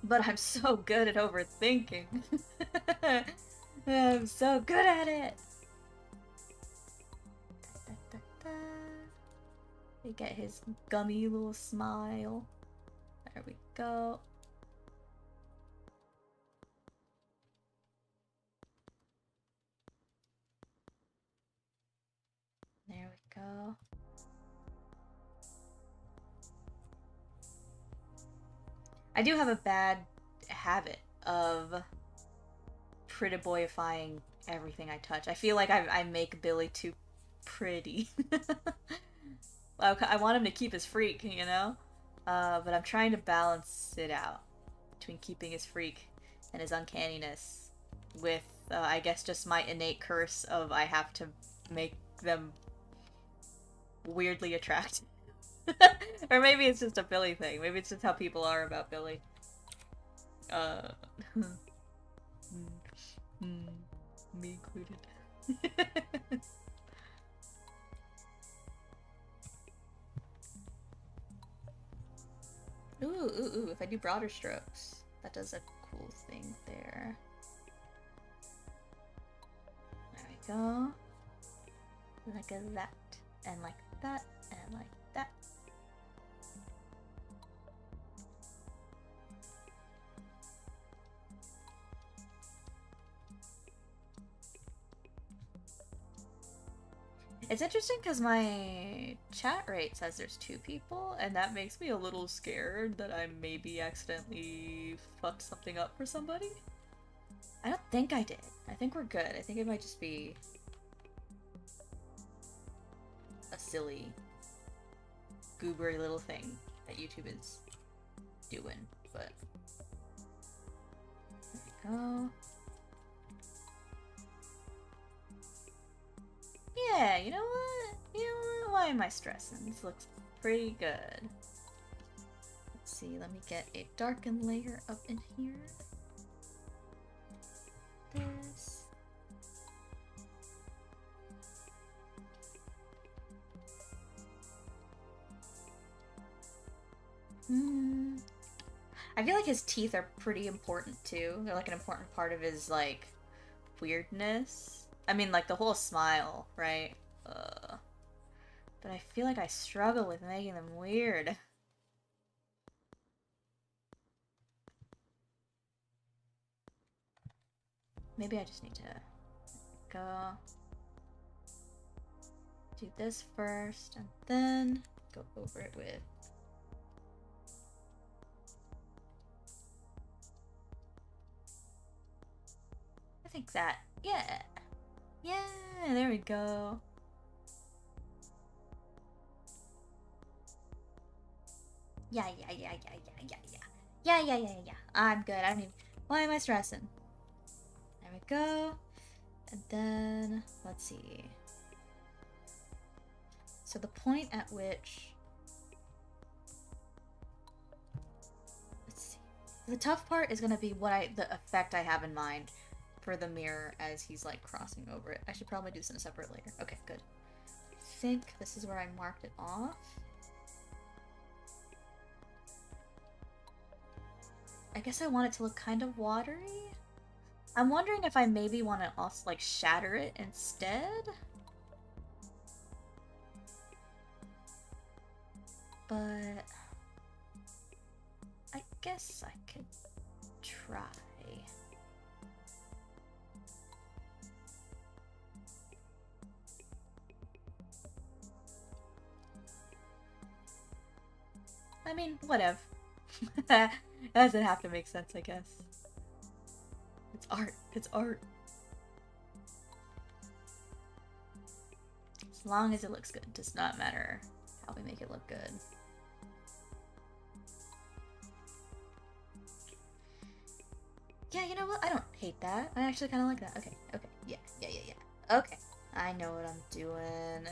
But I'm so good at overthinking. I'm so good at it! We get his gummy little smile. There we go. There we go. I do have a bad habit of pretty boyifying everything I touch. I feel like I make Billy too pretty. I want him to keep his freak, you know? But I'm trying to balance it out between keeping his freak and his uncanniness. with, I guess, just my innate curse of I have to make them weirdly attractive. Or maybe it's just a Billy thing. Maybe it's just how people are about Billy. Me included. Ooh, if I do broader strokes, that does a cool thing there. There we go. Like that, and like that, and like that. It's interesting because my chat rate says there's 2 people, and that makes me a little scared that I maybe accidentally fucked something up for somebody. I don't think I did. I think we're good. I think it might just be a silly, goobery little thing that YouTube is doing, but there we go. Yeah, you know what? You know what? Why am I stressing? This looks pretty good. Let's see, let me get a darken layer up in here. This. I feel like his teeth are pretty important too. They're like an important part of his, like, weirdness. I mean, like, the whole smile, right? But I feel like I struggle with making them weird. Maybe I just need to go do this first, and then go over it with... I think that, yeah. Yeah, there we go. Yeah. I'm good. I don't even... Why am I stressing? There we go. And then, let's see. So the point at which... Let's see. The tough part is gonna be the effect I have in mind for the mirror as he's, like, crossing over it. I should probably do this in a separate layer. Okay, good. I think this is where I marked it off. I guess I want it to look kind of watery. I'm wondering if I maybe want to also, like, shatter it instead. But I guess I could try. I mean, whatever. It doesn't have to make sense, I guess. It's art. It's art. As long as it looks good. It does not matter how we make it look good. Yeah, you know what? I don't hate that. I actually kind of like that. Okay, okay. Yeah. Okay. I know what I'm doing.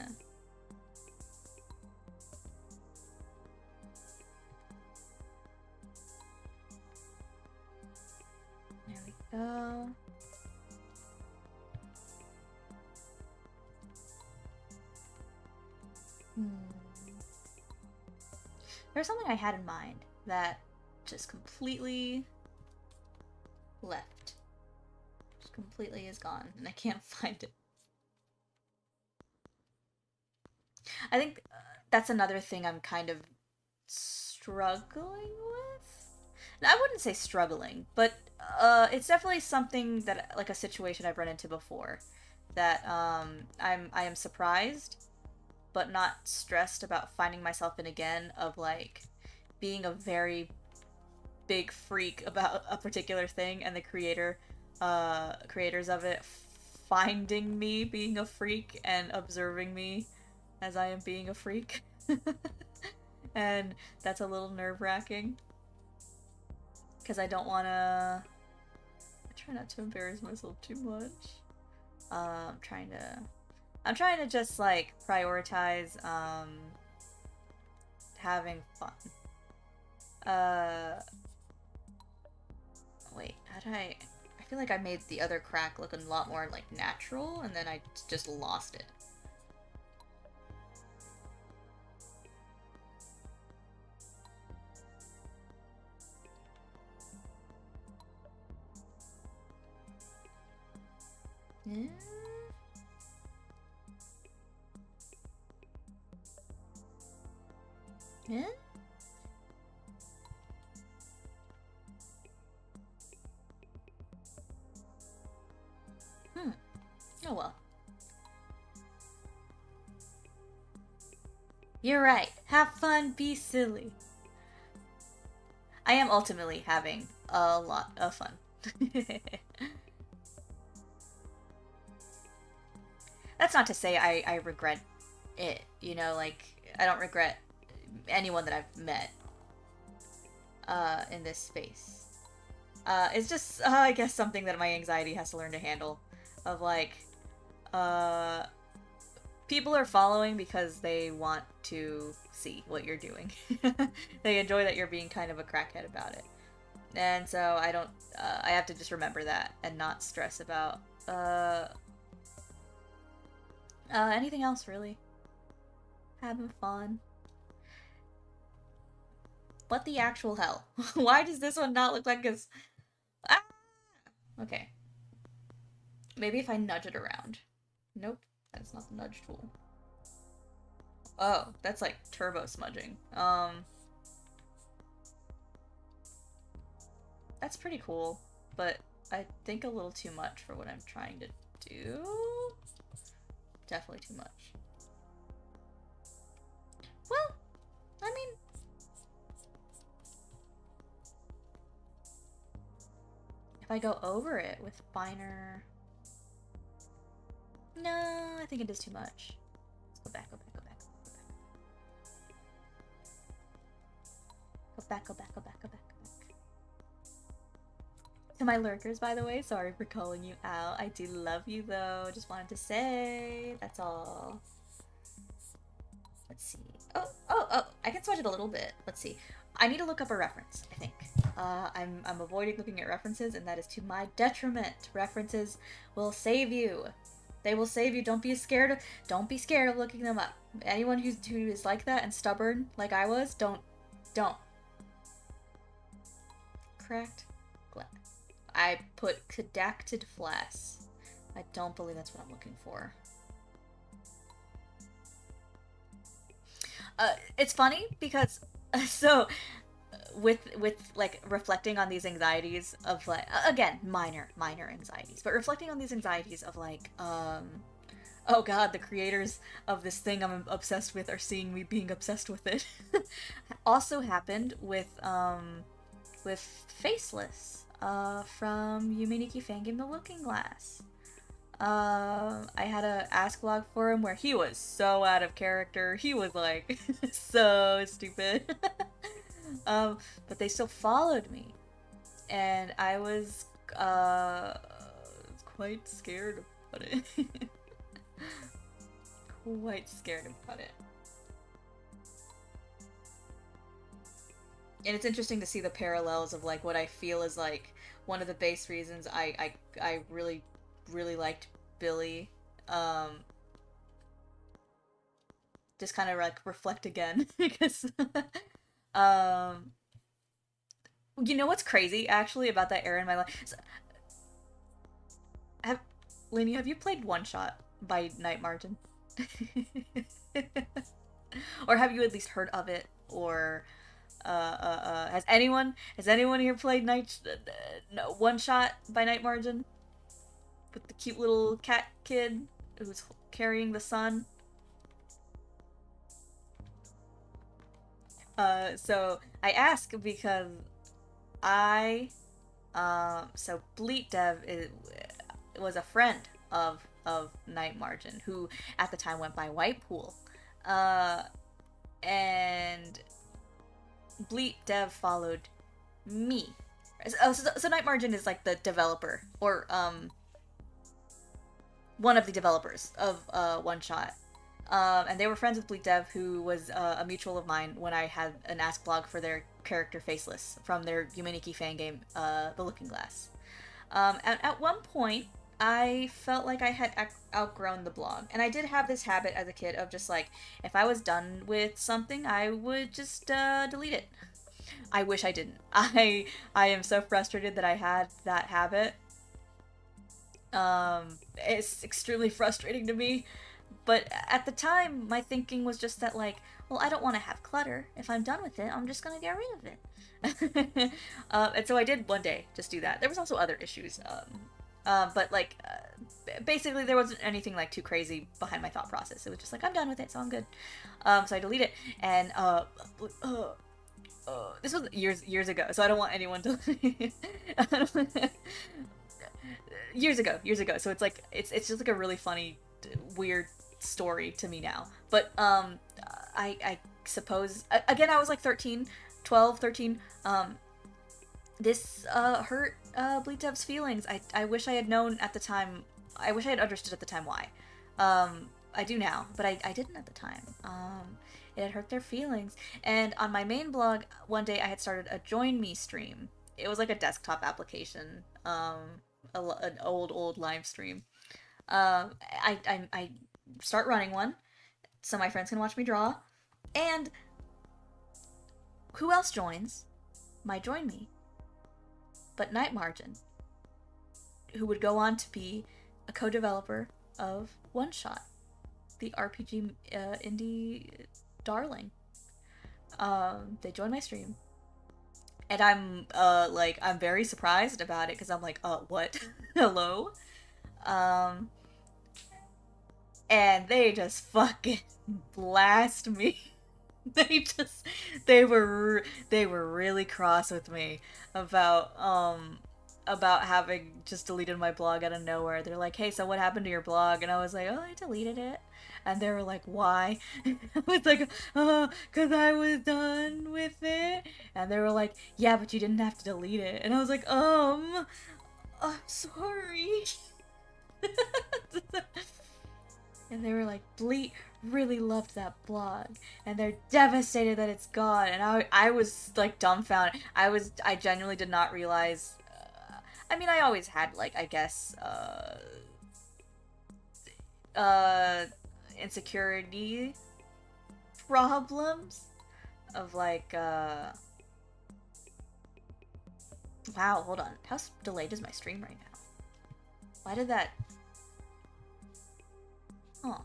There we go. There's something I had in mind that just completely left. Just completely is gone, and I can't find it. I think that's another thing I'm kind of struggling with. I wouldn't say struggling, but it's definitely something that, like, a situation I've run into before, that I am surprised but not stressed about finding myself in again, of, like, being a very big freak about a particular thing, and the creators of it finding me being a freak and observing me as I am being a freak. And that's a little nerve-wracking, because I don't want to... try not to embarrass myself too much. I'm trying to just like prioritize having fun. Wait, how did I feel like I made the other crack look a lot more like natural, and then I just lost it. Yeah. Yeah? Oh well. You're right. Have fun, be silly. I am ultimately having a lot of fun. That's not to say I regret it, you know, like, I don't regret anyone that I've met in this space. It's just, I guess, something that my anxiety has to learn to handle. Of, like, people are following because they want to see what you're doing. They enjoy that you're being kind of a crackhead about it. And so I don't, I have to just remember that and not stress about, anything else, really. Having fun. What the actual hell? Why does this one not look like a... Ah! Okay. Maybe if I nudge it around. Nope, that's not the nudge tool. Oh, that's like turbo smudging. That's pretty cool, but I think a little too much for what I'm trying to do. Definitely too much. Well, I mean... if I go over it with finer... No, I think it is too much. Let's go back, go back, go back, go back. Go back, go back, go back, go back, go back. To my lurkers, by the way, sorry for calling you out. I do love you, though. Just wanted to say, that's all. Let's see. Oh, I can switch it a little bit. Let's see. I need to look up a reference, I think. I'm avoiding looking at references, and that is to my detriment. References will save you. They will save you. Don't be scared of looking them up. Anyone who is like that and stubborn, like I was, don't. Cracked glass. I put cadacted flask. I don't believe that's what I'm looking for. It's funny because so with like reflecting on these anxieties of like, again, minor anxieties, but reflecting on these anxieties of like, oh god, the creators of this thing I'm obsessed with are seeing me being obsessed with it. Also happened with Faceless from Yuminiki Fangame the Looking Glass. I had a ask log for him where he was so out of character. He was like so stupid. But they still followed me, and I was quite scared about it. Quite scared about it. And it's interesting to see the parallels of like what I feel is like one of the base reasons I really liked Billy. Just kind of like reflect again because you know what's crazy actually about that era in my life? So, Lainey, have you played One Shot by Night Margin? Or have you at least heard of it? Or has anyone here played One Shot by Night Margin? With the cute little cat kid who's carrying the sun? So I ask because so Bleat Dev was a friend of Night Margin, who at the time went by Whitepool. And Bleat Dev followed me So Night Margin is like the developer, or one of the developers of One Shot. And they were friends with Bleak Dev, who was a mutual of mine when I had an Ask blog for their character Faceless from their Yumeniki fan game, The Looking Glass. And at one point, I felt like I had outgrown the blog. And I did have this habit as a kid of just like, if I was done with something, I would just delete it. I wish I didn't. I am so frustrated that I had that habit. It's extremely frustrating to me. But at the time, my thinking was just that, like, well, I don't want to have clutter. If I'm done with it, I'm just gonna get rid of it. And so I did one day just do that. There was also other issues. But, like, basically there wasn't anything, like, too crazy behind my thought process. It was just like, I'm done with it, so I'm good. So I delete it. And, this was years ago, so I don't want anyone to... years ago. So it's like, it's just like a really funny, weird story to me now. But I suppose, again, I was like 12, 13. This hurt Bleak Dev's feelings. I wish I had known at the time. I wish I had understood at the time why. I do now, but I didn't at the time. It had hurt their feelings. And on my main blog, one day I had started a Join Me stream. It was like a desktop application, an old live stream. I start running one so my friends can watch me draw. And who else joins? My Join Me. But Night Margin, who would go on to be a co-developer of One Shot, the RPG indie darling. They joined my stream. And I'm very surprised about it because I'm like, what? Hello? And they just fucking blast me. They were really cross with me about having just deleted my blog out of nowhere. They're like, hey, so what happened to your blog? And I was like, oh, I deleted it. And they were like, why? I was like, oh, because I was done with it. And they were like, yeah, but you didn't have to delete it. And I was like, I'm sorry. And they were like, Bleak really loved that blog, and they're devastated that it's gone. And I was like dumbfounded. I genuinely did not realize. I mean, I always had, like, I guess, insecurity problems of like, wow, hold on. How delayed is my stream right now? Why did that... Oh,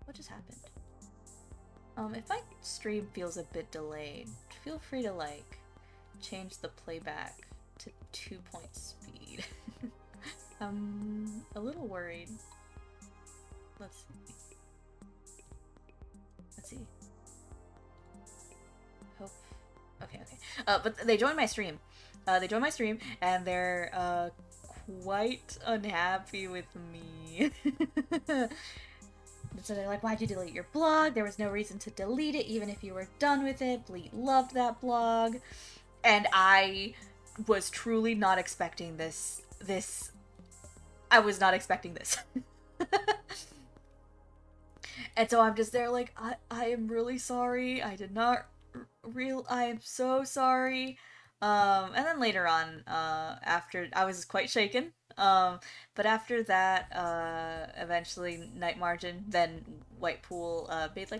what just happened? If my stream feels a bit delayed, feel free to, like, change the playback to 2-point speed. I'm a little worried. Let's see. Hope. Okay. But they joined my stream. And they're, quite unhappy with me. So they're like, why'd you delete your blog? There was no reason to delete it, even if you were done with it. Bleak loved that blog. And I was truly not expecting this. I was not expecting this. And so I'm just there like, I am really sorry. I am so sorry. And then later on, after, I was quite shaken. But after that, eventually Night Margin, then Whitepool, made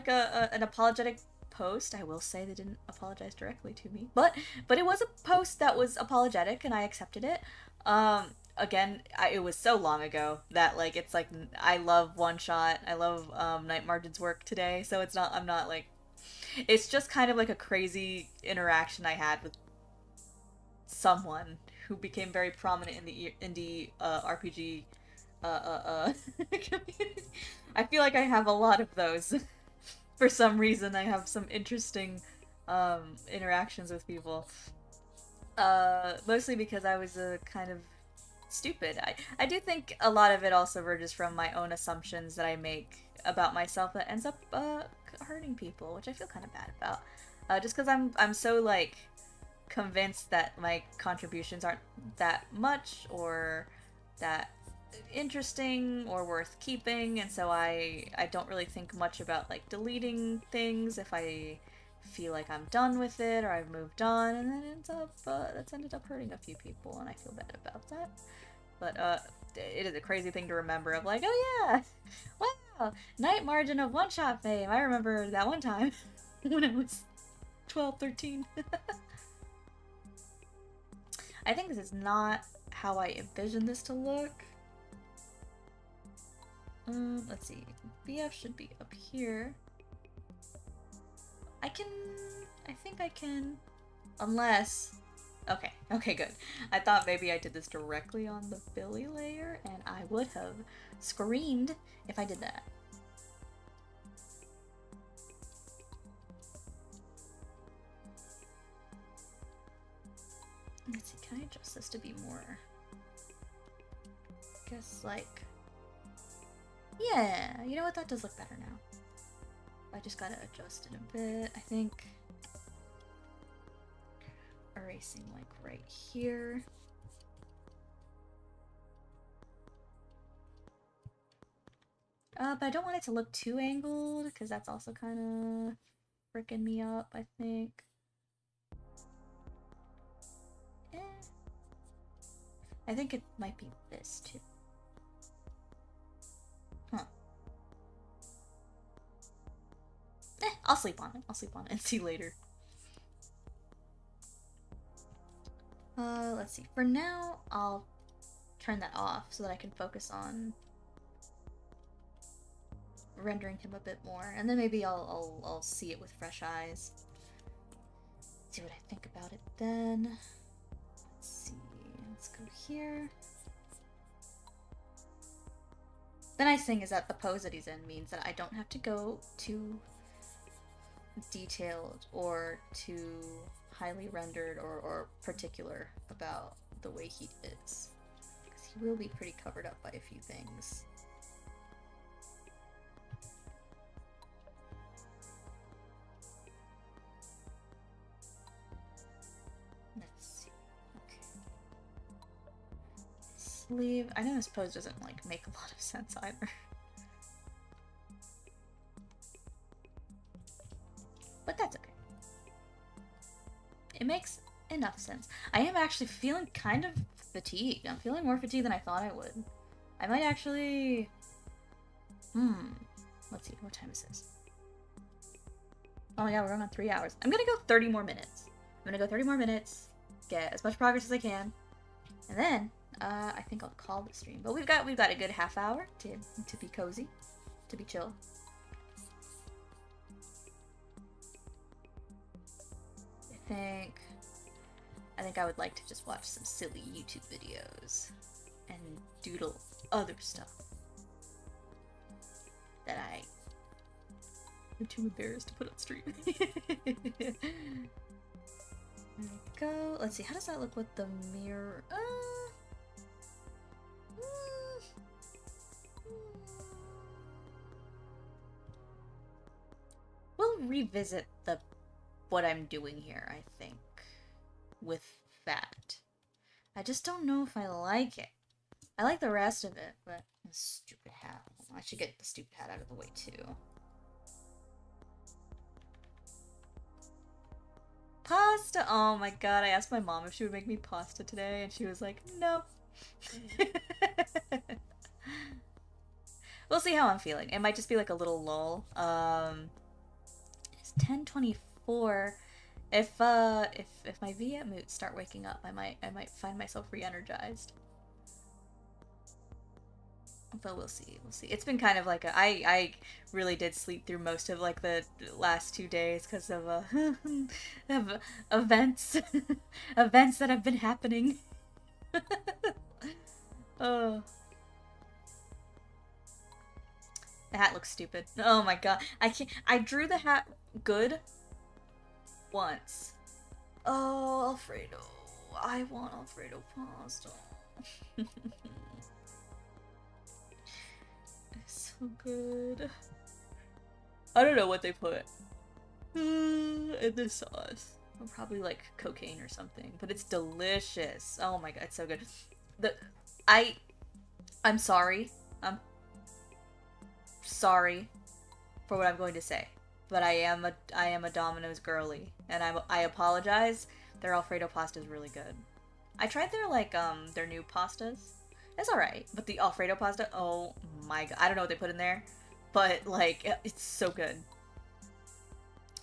an apologetic post. I will say they didn't apologize directly to me, but it was a post that was apologetic, and I accepted it. Again, it was so long ago that, like, it's like, I love One Shot. I love Night Margin's work today, so I'm not like, it's just kind of like a crazy interaction I had with someone who became very prominent in the indie RPG community. I feel like I have a lot of those. For some reason, I have some interesting interactions with people. Mostly because I was kind of stupid. I do think a lot of it also verges from my own assumptions that I make about myself that ends up hurting people, which I feel kind of bad about. Just because I'm so, like, convinced that my contributions aren't that much or that interesting or worth keeping, and so I don't really think much about like deleting things if I feel like I'm done with it or I've moved on, and then that's ended up hurting a few people, and I feel bad about that. But it is a crazy thing to remember of like, oh yeah, wow, night margin of one-shot fame. I remember that one time when I was 12, 13. I think this is not how I envisioned this to look. Let's see. BF should be up here. I think I can. Unless... Okay, good. I thought maybe I did this directly on the Billy layer, and I would have screamed if I did that. Let's see, can I adjust this to be more... I guess, like... Yeah, you know what? That does look better now. I just gotta adjust it a bit, I think. Erasing, like, right here. But I don't want it to look too angled, because that's also kind of fricking me up, I think. I think it might be this, too. Huh. I'll sleep on it. I'll sleep on it and see later. Let's see. For now, I'll turn that off so that I can focus on rendering him a bit more, and then maybe I'll see it with fresh eyes. See what I think about it then. Let's see. Let's go here. The nice thing is that the pose that he's in means that I don't have to go too detailed or too highly rendered or particular about the way he is, because he will be pretty covered up by a few things. Let's see. Okay. Sleeve. I know this pose doesn't like make a lot of sense either. But that's okay. It makes enough sense. I am actually feeling kind of fatigued. I'm feeling more fatigued than I thought I would. I might actually... Let's see, what time is this? Oh my god, we're going on 3 hours. I'm gonna go 30 more minutes. I'm gonna go 30 more minutes, get as much progress as I can, and then, I think I'll call the stream. But we've got a good half hour to be cozy, to be chill. I think I would like to just watch some silly YouTube videos and doodle other stuff that I'm too embarrassed to put on stream. There we go. Let's see, how does that look with the mirror? We'll revisit what I'm doing here, I think, with that. I just don't know if I like it. I like the rest of it, but stupid hat. I should get the stupid hat out of the way too. Pasta! Oh my god, I asked my mom if she would make me pasta today, and she was like, no. We'll see how I'm feeling. It might just be like a little lull. It's 10:24. If my Viet moots start waking up, I might find myself re-energized. But we'll see. We'll see. It's been kind of like I really did sleep through most of like the last 2 days because of of events events that have been happening. Oh. The hat looks stupid. Oh my god. I can't. I drew the hat good once. Oh, Alfredo. I want Alfredo pasta. It's so good. I don't know what they put in this sauce. Probably like cocaine or something, but it's delicious. Oh my god, it's so good. The I I'm sorry. I'm sorry for what I'm going to say, but I am a Domino's girly, and I apologize. Their Alfredo pasta is really good. I tried their new pastas. It's all right, but the Alfredo pasta, oh my god, I don't know what they put in there, but like it's so good.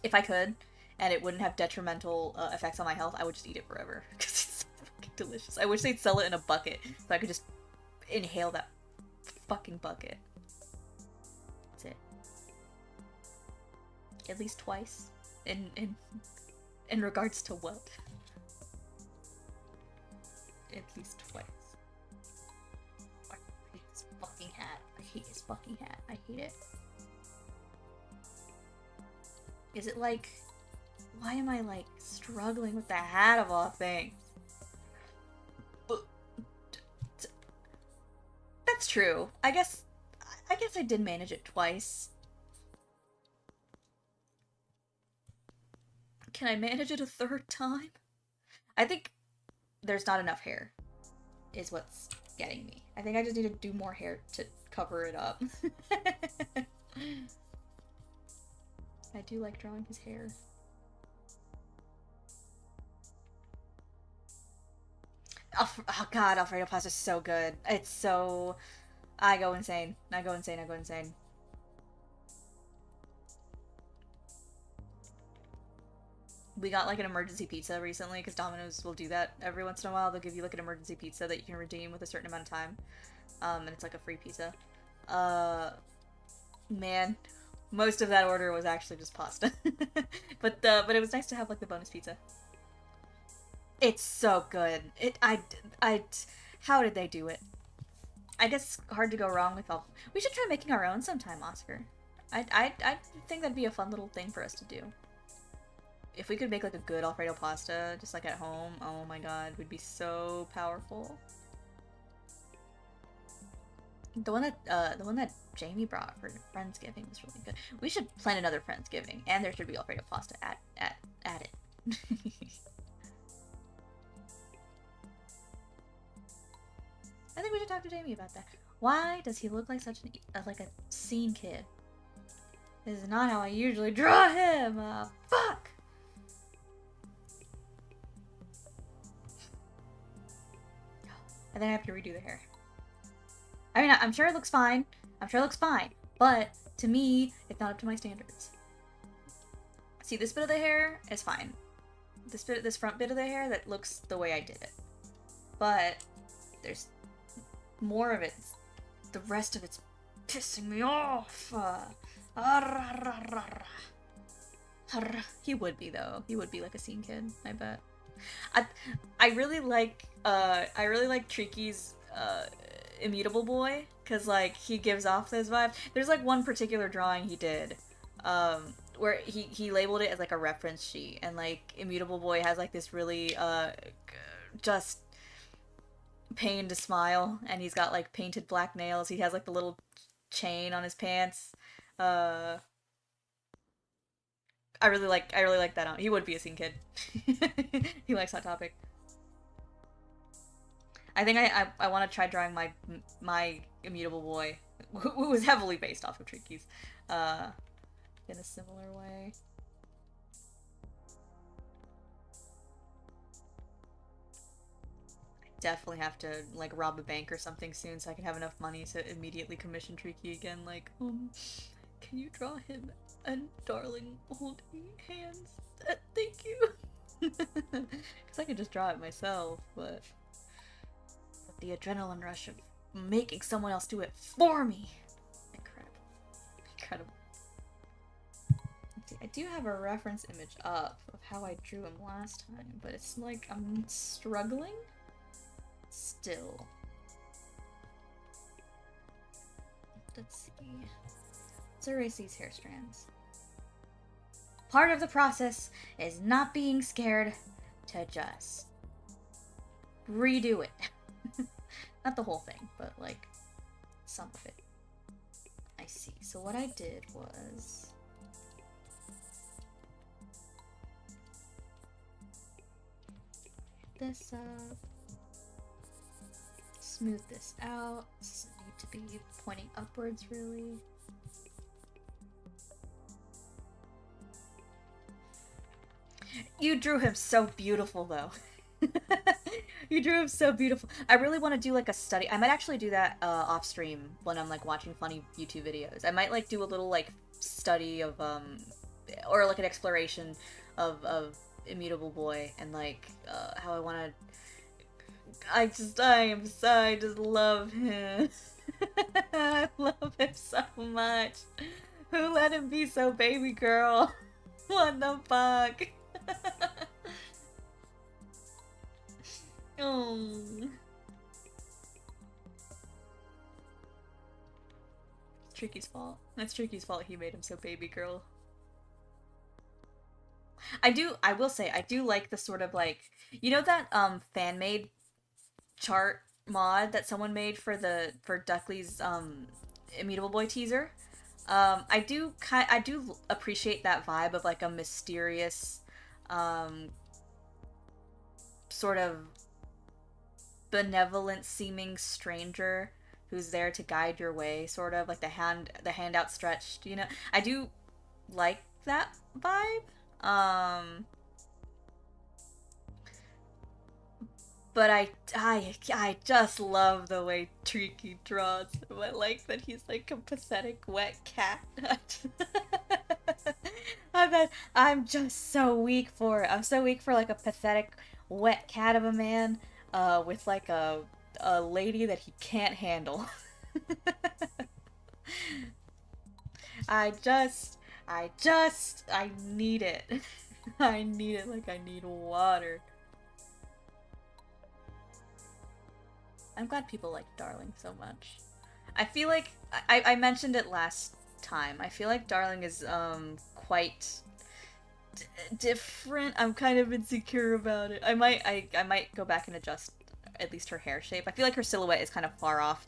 If I could, and it wouldn't have detrimental effects on my health, I would just eat it forever because it's so fucking delicious. I wish they'd sell it in a bucket so I could just inhale that fucking bucket. That's it. At least twice. In regards to what? At least twice. I hate this fucking hat. I hate his fucking hat. I hate it. Is it like... Why am I like struggling with the hat of all things? That's true. I guess I did manage it twice. Can I manage it a third time? I think there's not enough hair is what's getting me. I think I just need to do more hair to cover it up. I do like drawing his hair. Oh god, Alfredo pasta is so good. It's so... I go insane. I go insane. I go insane. We got like an emergency pizza recently because Domino's will do that every once in a while. They'll give you like an emergency pizza that you can redeem with a certain amount of time. And it's like a free pizza. Man, most of that order was actually just pasta. but it was nice to have like the bonus pizza. It's so good. How did they do it? I guess hard to go wrong with all. We should try making our own sometime, Oscar. I think that'd be a fun little thing for us to do. If we could make like a good Alfredo pasta, just like at home, oh my god, we'd be so powerful. The one that Jamie brought for Friendsgiving was really good. We should plan another Friendsgiving, and there should be Alfredo pasta at it. I think we should talk to Jamie about that. Why does he look like such like a scene kid? This is not how I usually draw him. Fuck. And then I have to redo the hair. I mean, I'm sure it looks fine. I'm sure it looks fine. But to me, it's not up to my standards. See, this bit of the hair is fine. This front bit of the hair that looks the way I did it. But there's more of it. The rest of it's pissing me off. He would be though. He would be like a scene kid, I bet. I really like Triki's Immutable Boy, because like he gives off those vibes. There's like one particular drawing he did where he labeled it as like a reference sheet, and like Immutable Boy has like this really just pained smile, and he's got like painted black nails. He has like the little chain on his pants. I really like that. He would be a scene kid. He likes Hot Topic. I think I want to try drawing my Immutable Boy, who was heavily based off of Triki's, in a similar way. I definitely have to like rob a bank or something soon so I can have enough money to immediately commission Triki again. Like, can you draw him and darling holding hands? Thank you. Because I could just draw it myself, but the adrenaline rush of making someone else do it for me. Incredible. Let's see, I do have a reference image up of how I drew him last time, but it's like I'm struggling still. Let's see. Let's erase these hair strands. Part of the process is not being scared to just redo it. Not the whole thing, but like some of it. I see. So what I did was this up. Smooth this out. Doesn't need to be pointing upwards, really. You drew him so beautiful, though. You drew him so beautiful. I really want to do like a study. I might actually do that off stream when I'm like watching funny YouTube videos. I might like do a little like study of or like an exploration of Immutable Boy and like how I want to. I just love him. I love him so much. Who let him be so baby girl? What the fuck? Oh. It's Tricky's fault. That's Tricky's fault he made him so baby girl. I will say, I do like the sort of like, you know that fan-made chart mod that someone made for Duckley's Immutable Boy teaser? I do appreciate that vibe of like a mysterious sort of benevolent seeming stranger who's there to guide your way, sort of like the hand outstretched, you know. I do like that vibe. But I just love the way Tricky draws him. I like that he's like a pathetic wet cat. I'm just so weak for it. I'm so weak for like a pathetic wet cat of a man with like a lady that he can't handle. I need it. I need it like I need water. I'm glad people like Darling so much. I feel like I mentioned it last time. I feel like Darling is quite different. I'm kind of insecure about it. I might go back and adjust at least her hair shape. I feel like her silhouette is kind of far off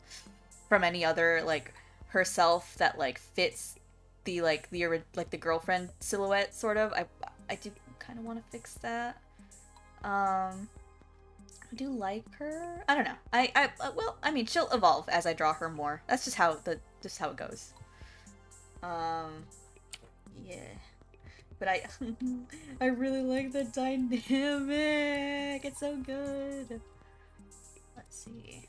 from any other like herself that like fits the the girlfriend silhouette sort of. I do kind of want to fix that. I do like her. I don't know. Well, I mean, she'll evolve as I draw her more. That's just how it goes. Yeah. But I really like the dynamic. It's so good. Let's see.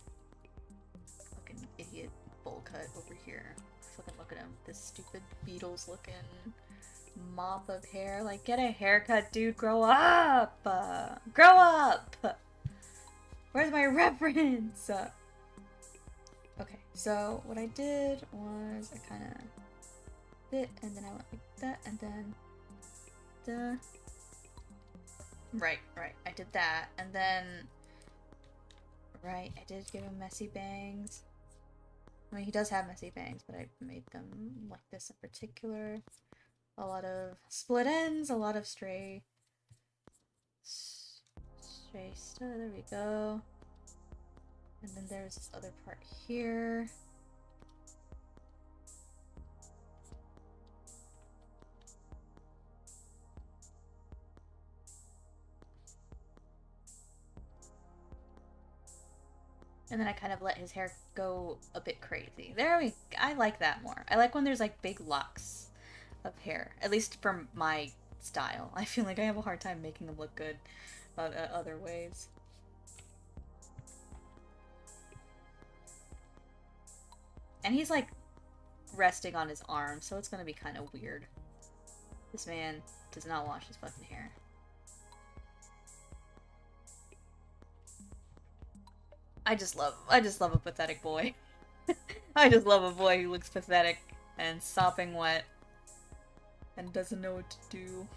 Fucking idiot bowl cut over here. Fucking look at him. This stupid Beatles looking mop of hair. Like, get a haircut, dude. Grow up. Grow up. Where's my reference? Okay, so what I did was I kind of did, and then I went like that, and then right, I did that, and then right, I did give him messy bangs. I mean, he does have messy bangs, but I made them like this in particular. A lot of split ends, a lot of stray stuff. There we go. And then there's this other part here. And then I kind of let his hair go a bit crazy. I like that more. I like when there's like big locks of hair, at least for my style. I feel like I have a hard time making them look good other ways. And he's like resting on his arm, so it's gonna be kind of weird. This man does not wash his fucking hair. I just love a pathetic boy. I just love a boy who looks pathetic and sopping wet and doesn't know what to do.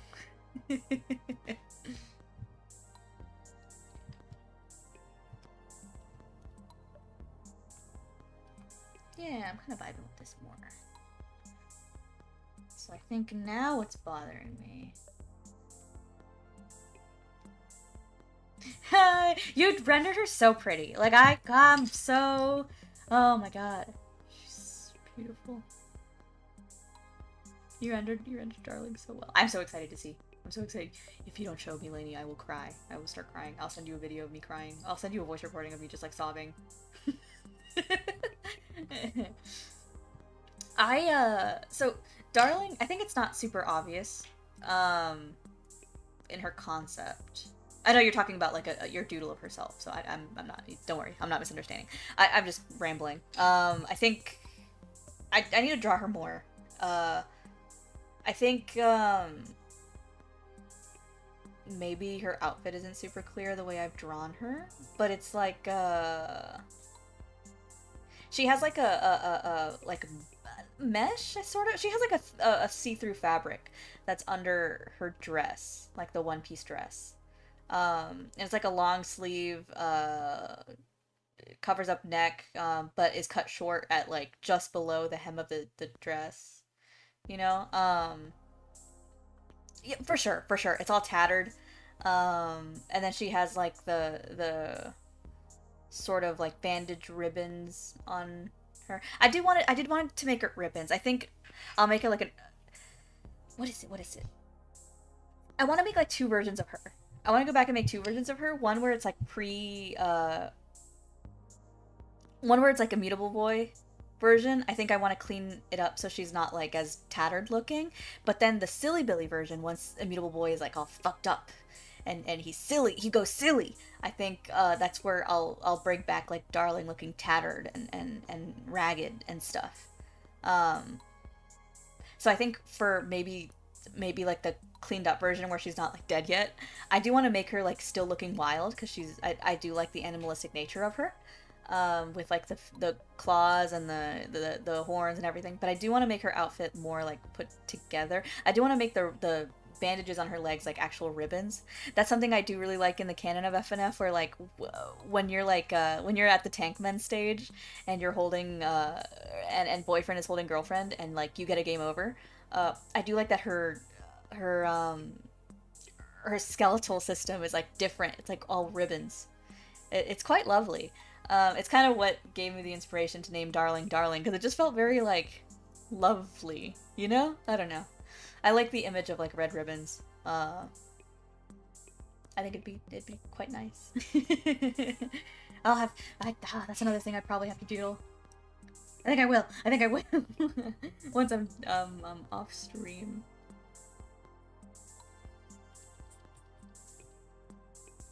Yeah, I'm kind of vibing with this more. So I think now what's bothering me. You rendered her so pretty. Like I'm so. Oh my god, she's beautiful. You rendered Darling so well. I'm so excited to see I'm so excited. If you don't show me, Lainey, I will cry. I will start crying. I'll send you a video of me crying. I'll send you a voice recording of me just like sobbing. So Darling, I think it's not super obvious, in her concept. I know you're talking about like your doodle of herself, so I'm not. Don't worry, I'm not misunderstanding. I'm just rambling. I think I need to draw her more. I think maybe her outfit isn't super clear the way I've drawn her, but it's like she has like a like mesh sort of. She has like a see-through fabric that's under her dress, like the one-piece dress. And it's like a long sleeve, covers up neck, but is cut short at like just below the hem of the dress. You know, yeah, for sure, for sure. It's all tattered. And then she has like the sort of like bandage ribbons on her. I did want to make it ribbons. I think I'll make it like an what is it? What is it? I want to make like two versions of her. I want to go back and make two versions of her. One where it's like one where it's like a mutable boy version. I think I want to clean it up so she's not like as tattered looking. But then the silly Billy version, once Immutable Boy is like all fucked up and he's silly, he goes silly. I think that's where I'll bring back like Darling looking tattered and ragged and stuff. So I think for maybe like the cleaned up version where she's not like dead yet, I do want to make her like still looking wild because I do like the animalistic nature of her. With like the claws and the horns and everything, but I do want to make her outfit more like put together. I do want to make the bandages on her legs like actual ribbons. That's something I do really like in the canon of FNF, where like when you're like when you're at the Tankmen stage and you're holding and boyfriend is holding girlfriend and like you get a game over. I do like that her skeletal system is like different. It's like all ribbons. It's quite lovely. It's kind of what gave me the inspiration to name Darling Darling, because it just felt very, like, lovely, you know? I don't know. I like the image of, like, red ribbons. I think it'd be quite nice. That's another thing I probably have to doodle. I think I will. Once I'm off stream.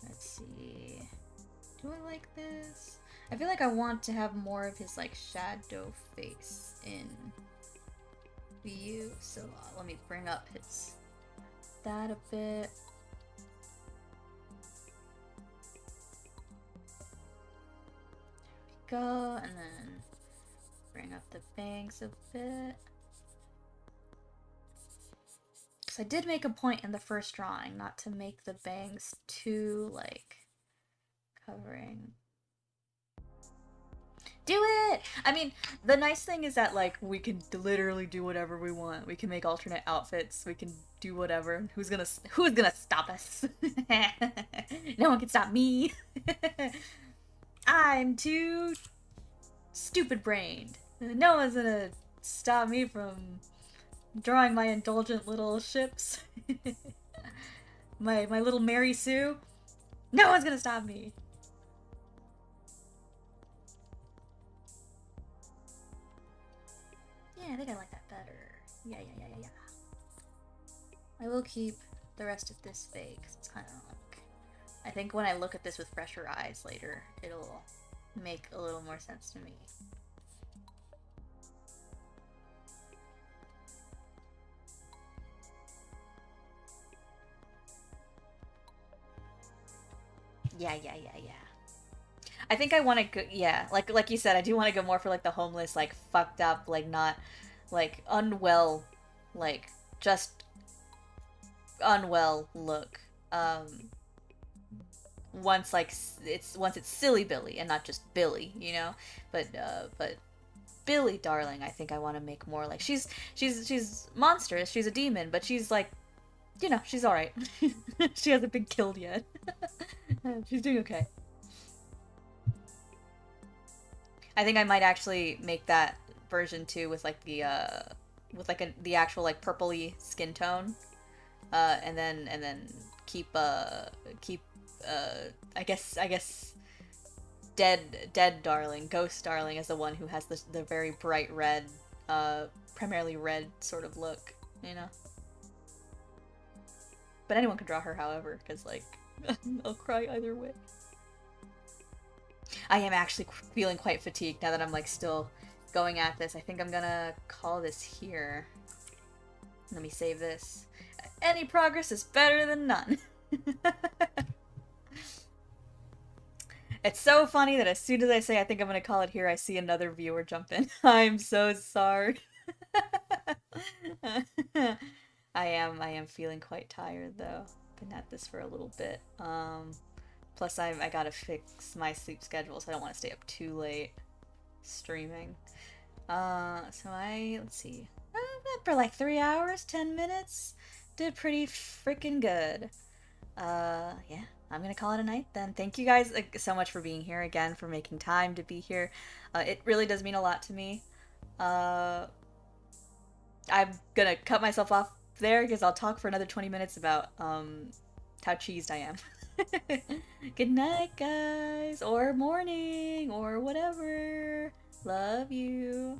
Let's see. Do I like this? I feel like I want to have more of his like shadow face in view. So let me bring up that a bit. There we go, and then bring up the bangs a bit. Because I did make a point in the first drawing not to make the bangs too like covering. Do it! I mean, the nice thing is that, like, we can literally do whatever we want. We can make alternate outfits. We can do whatever. Who's gonna stop us? No one can stop me. I'm too stupid-brained. No one's gonna stop me from drawing my indulgent little ships. my little Mary Sue. No one's gonna stop me. Yeah, I think I like that better. Yeah. I will keep the rest of this fake, because it's kind of like... I think when I look at this with fresher eyes later, it'll make a little more sense to me. Yeah. I think I want to go, yeah, like you said, I do want to go more for like the homeless, like fucked up, like not, like unwell, like just unwell look. Once it's silly Billy and not just Billy, you know, but Billy Darling, I think I want to make more like she's monstrous, she's a demon, but she's like, you know, she's all right. She hasn't been killed yet. She's doing okay. I think I might actually make that version too with like the the actual like purpley skin tone, And then keep keep I guess dead darling, ghost darling, as the one who has the very bright red, primarily red sort of look, you know. But anyone can draw her, however, because like I'll cry either way. I am actually feeling quite fatigued now that I'm like still going at this. I think I'm gonna call this here. Let me save this. Any progress is better than none. It's so funny that as soon as I say I think I'm gonna call it here, I see another viewer jump in. I'm so sorry. I am feeling quite tired though. Been at this for a little bit. Plus I gotta fix my sleep schedule, so I don't want to stay up too late streaming. So let's see. For like 3 hours, 10 minutes. Did pretty freaking good. Yeah, I'm gonna call it a night then. Thank you guys like, so much for being here again, for making time to be here. It really does mean a lot to me. I'm gonna cut myself off there because I'll talk for another 20 minutes about how cheesed I am. Good night, guys, or morning, or whatever. Love you.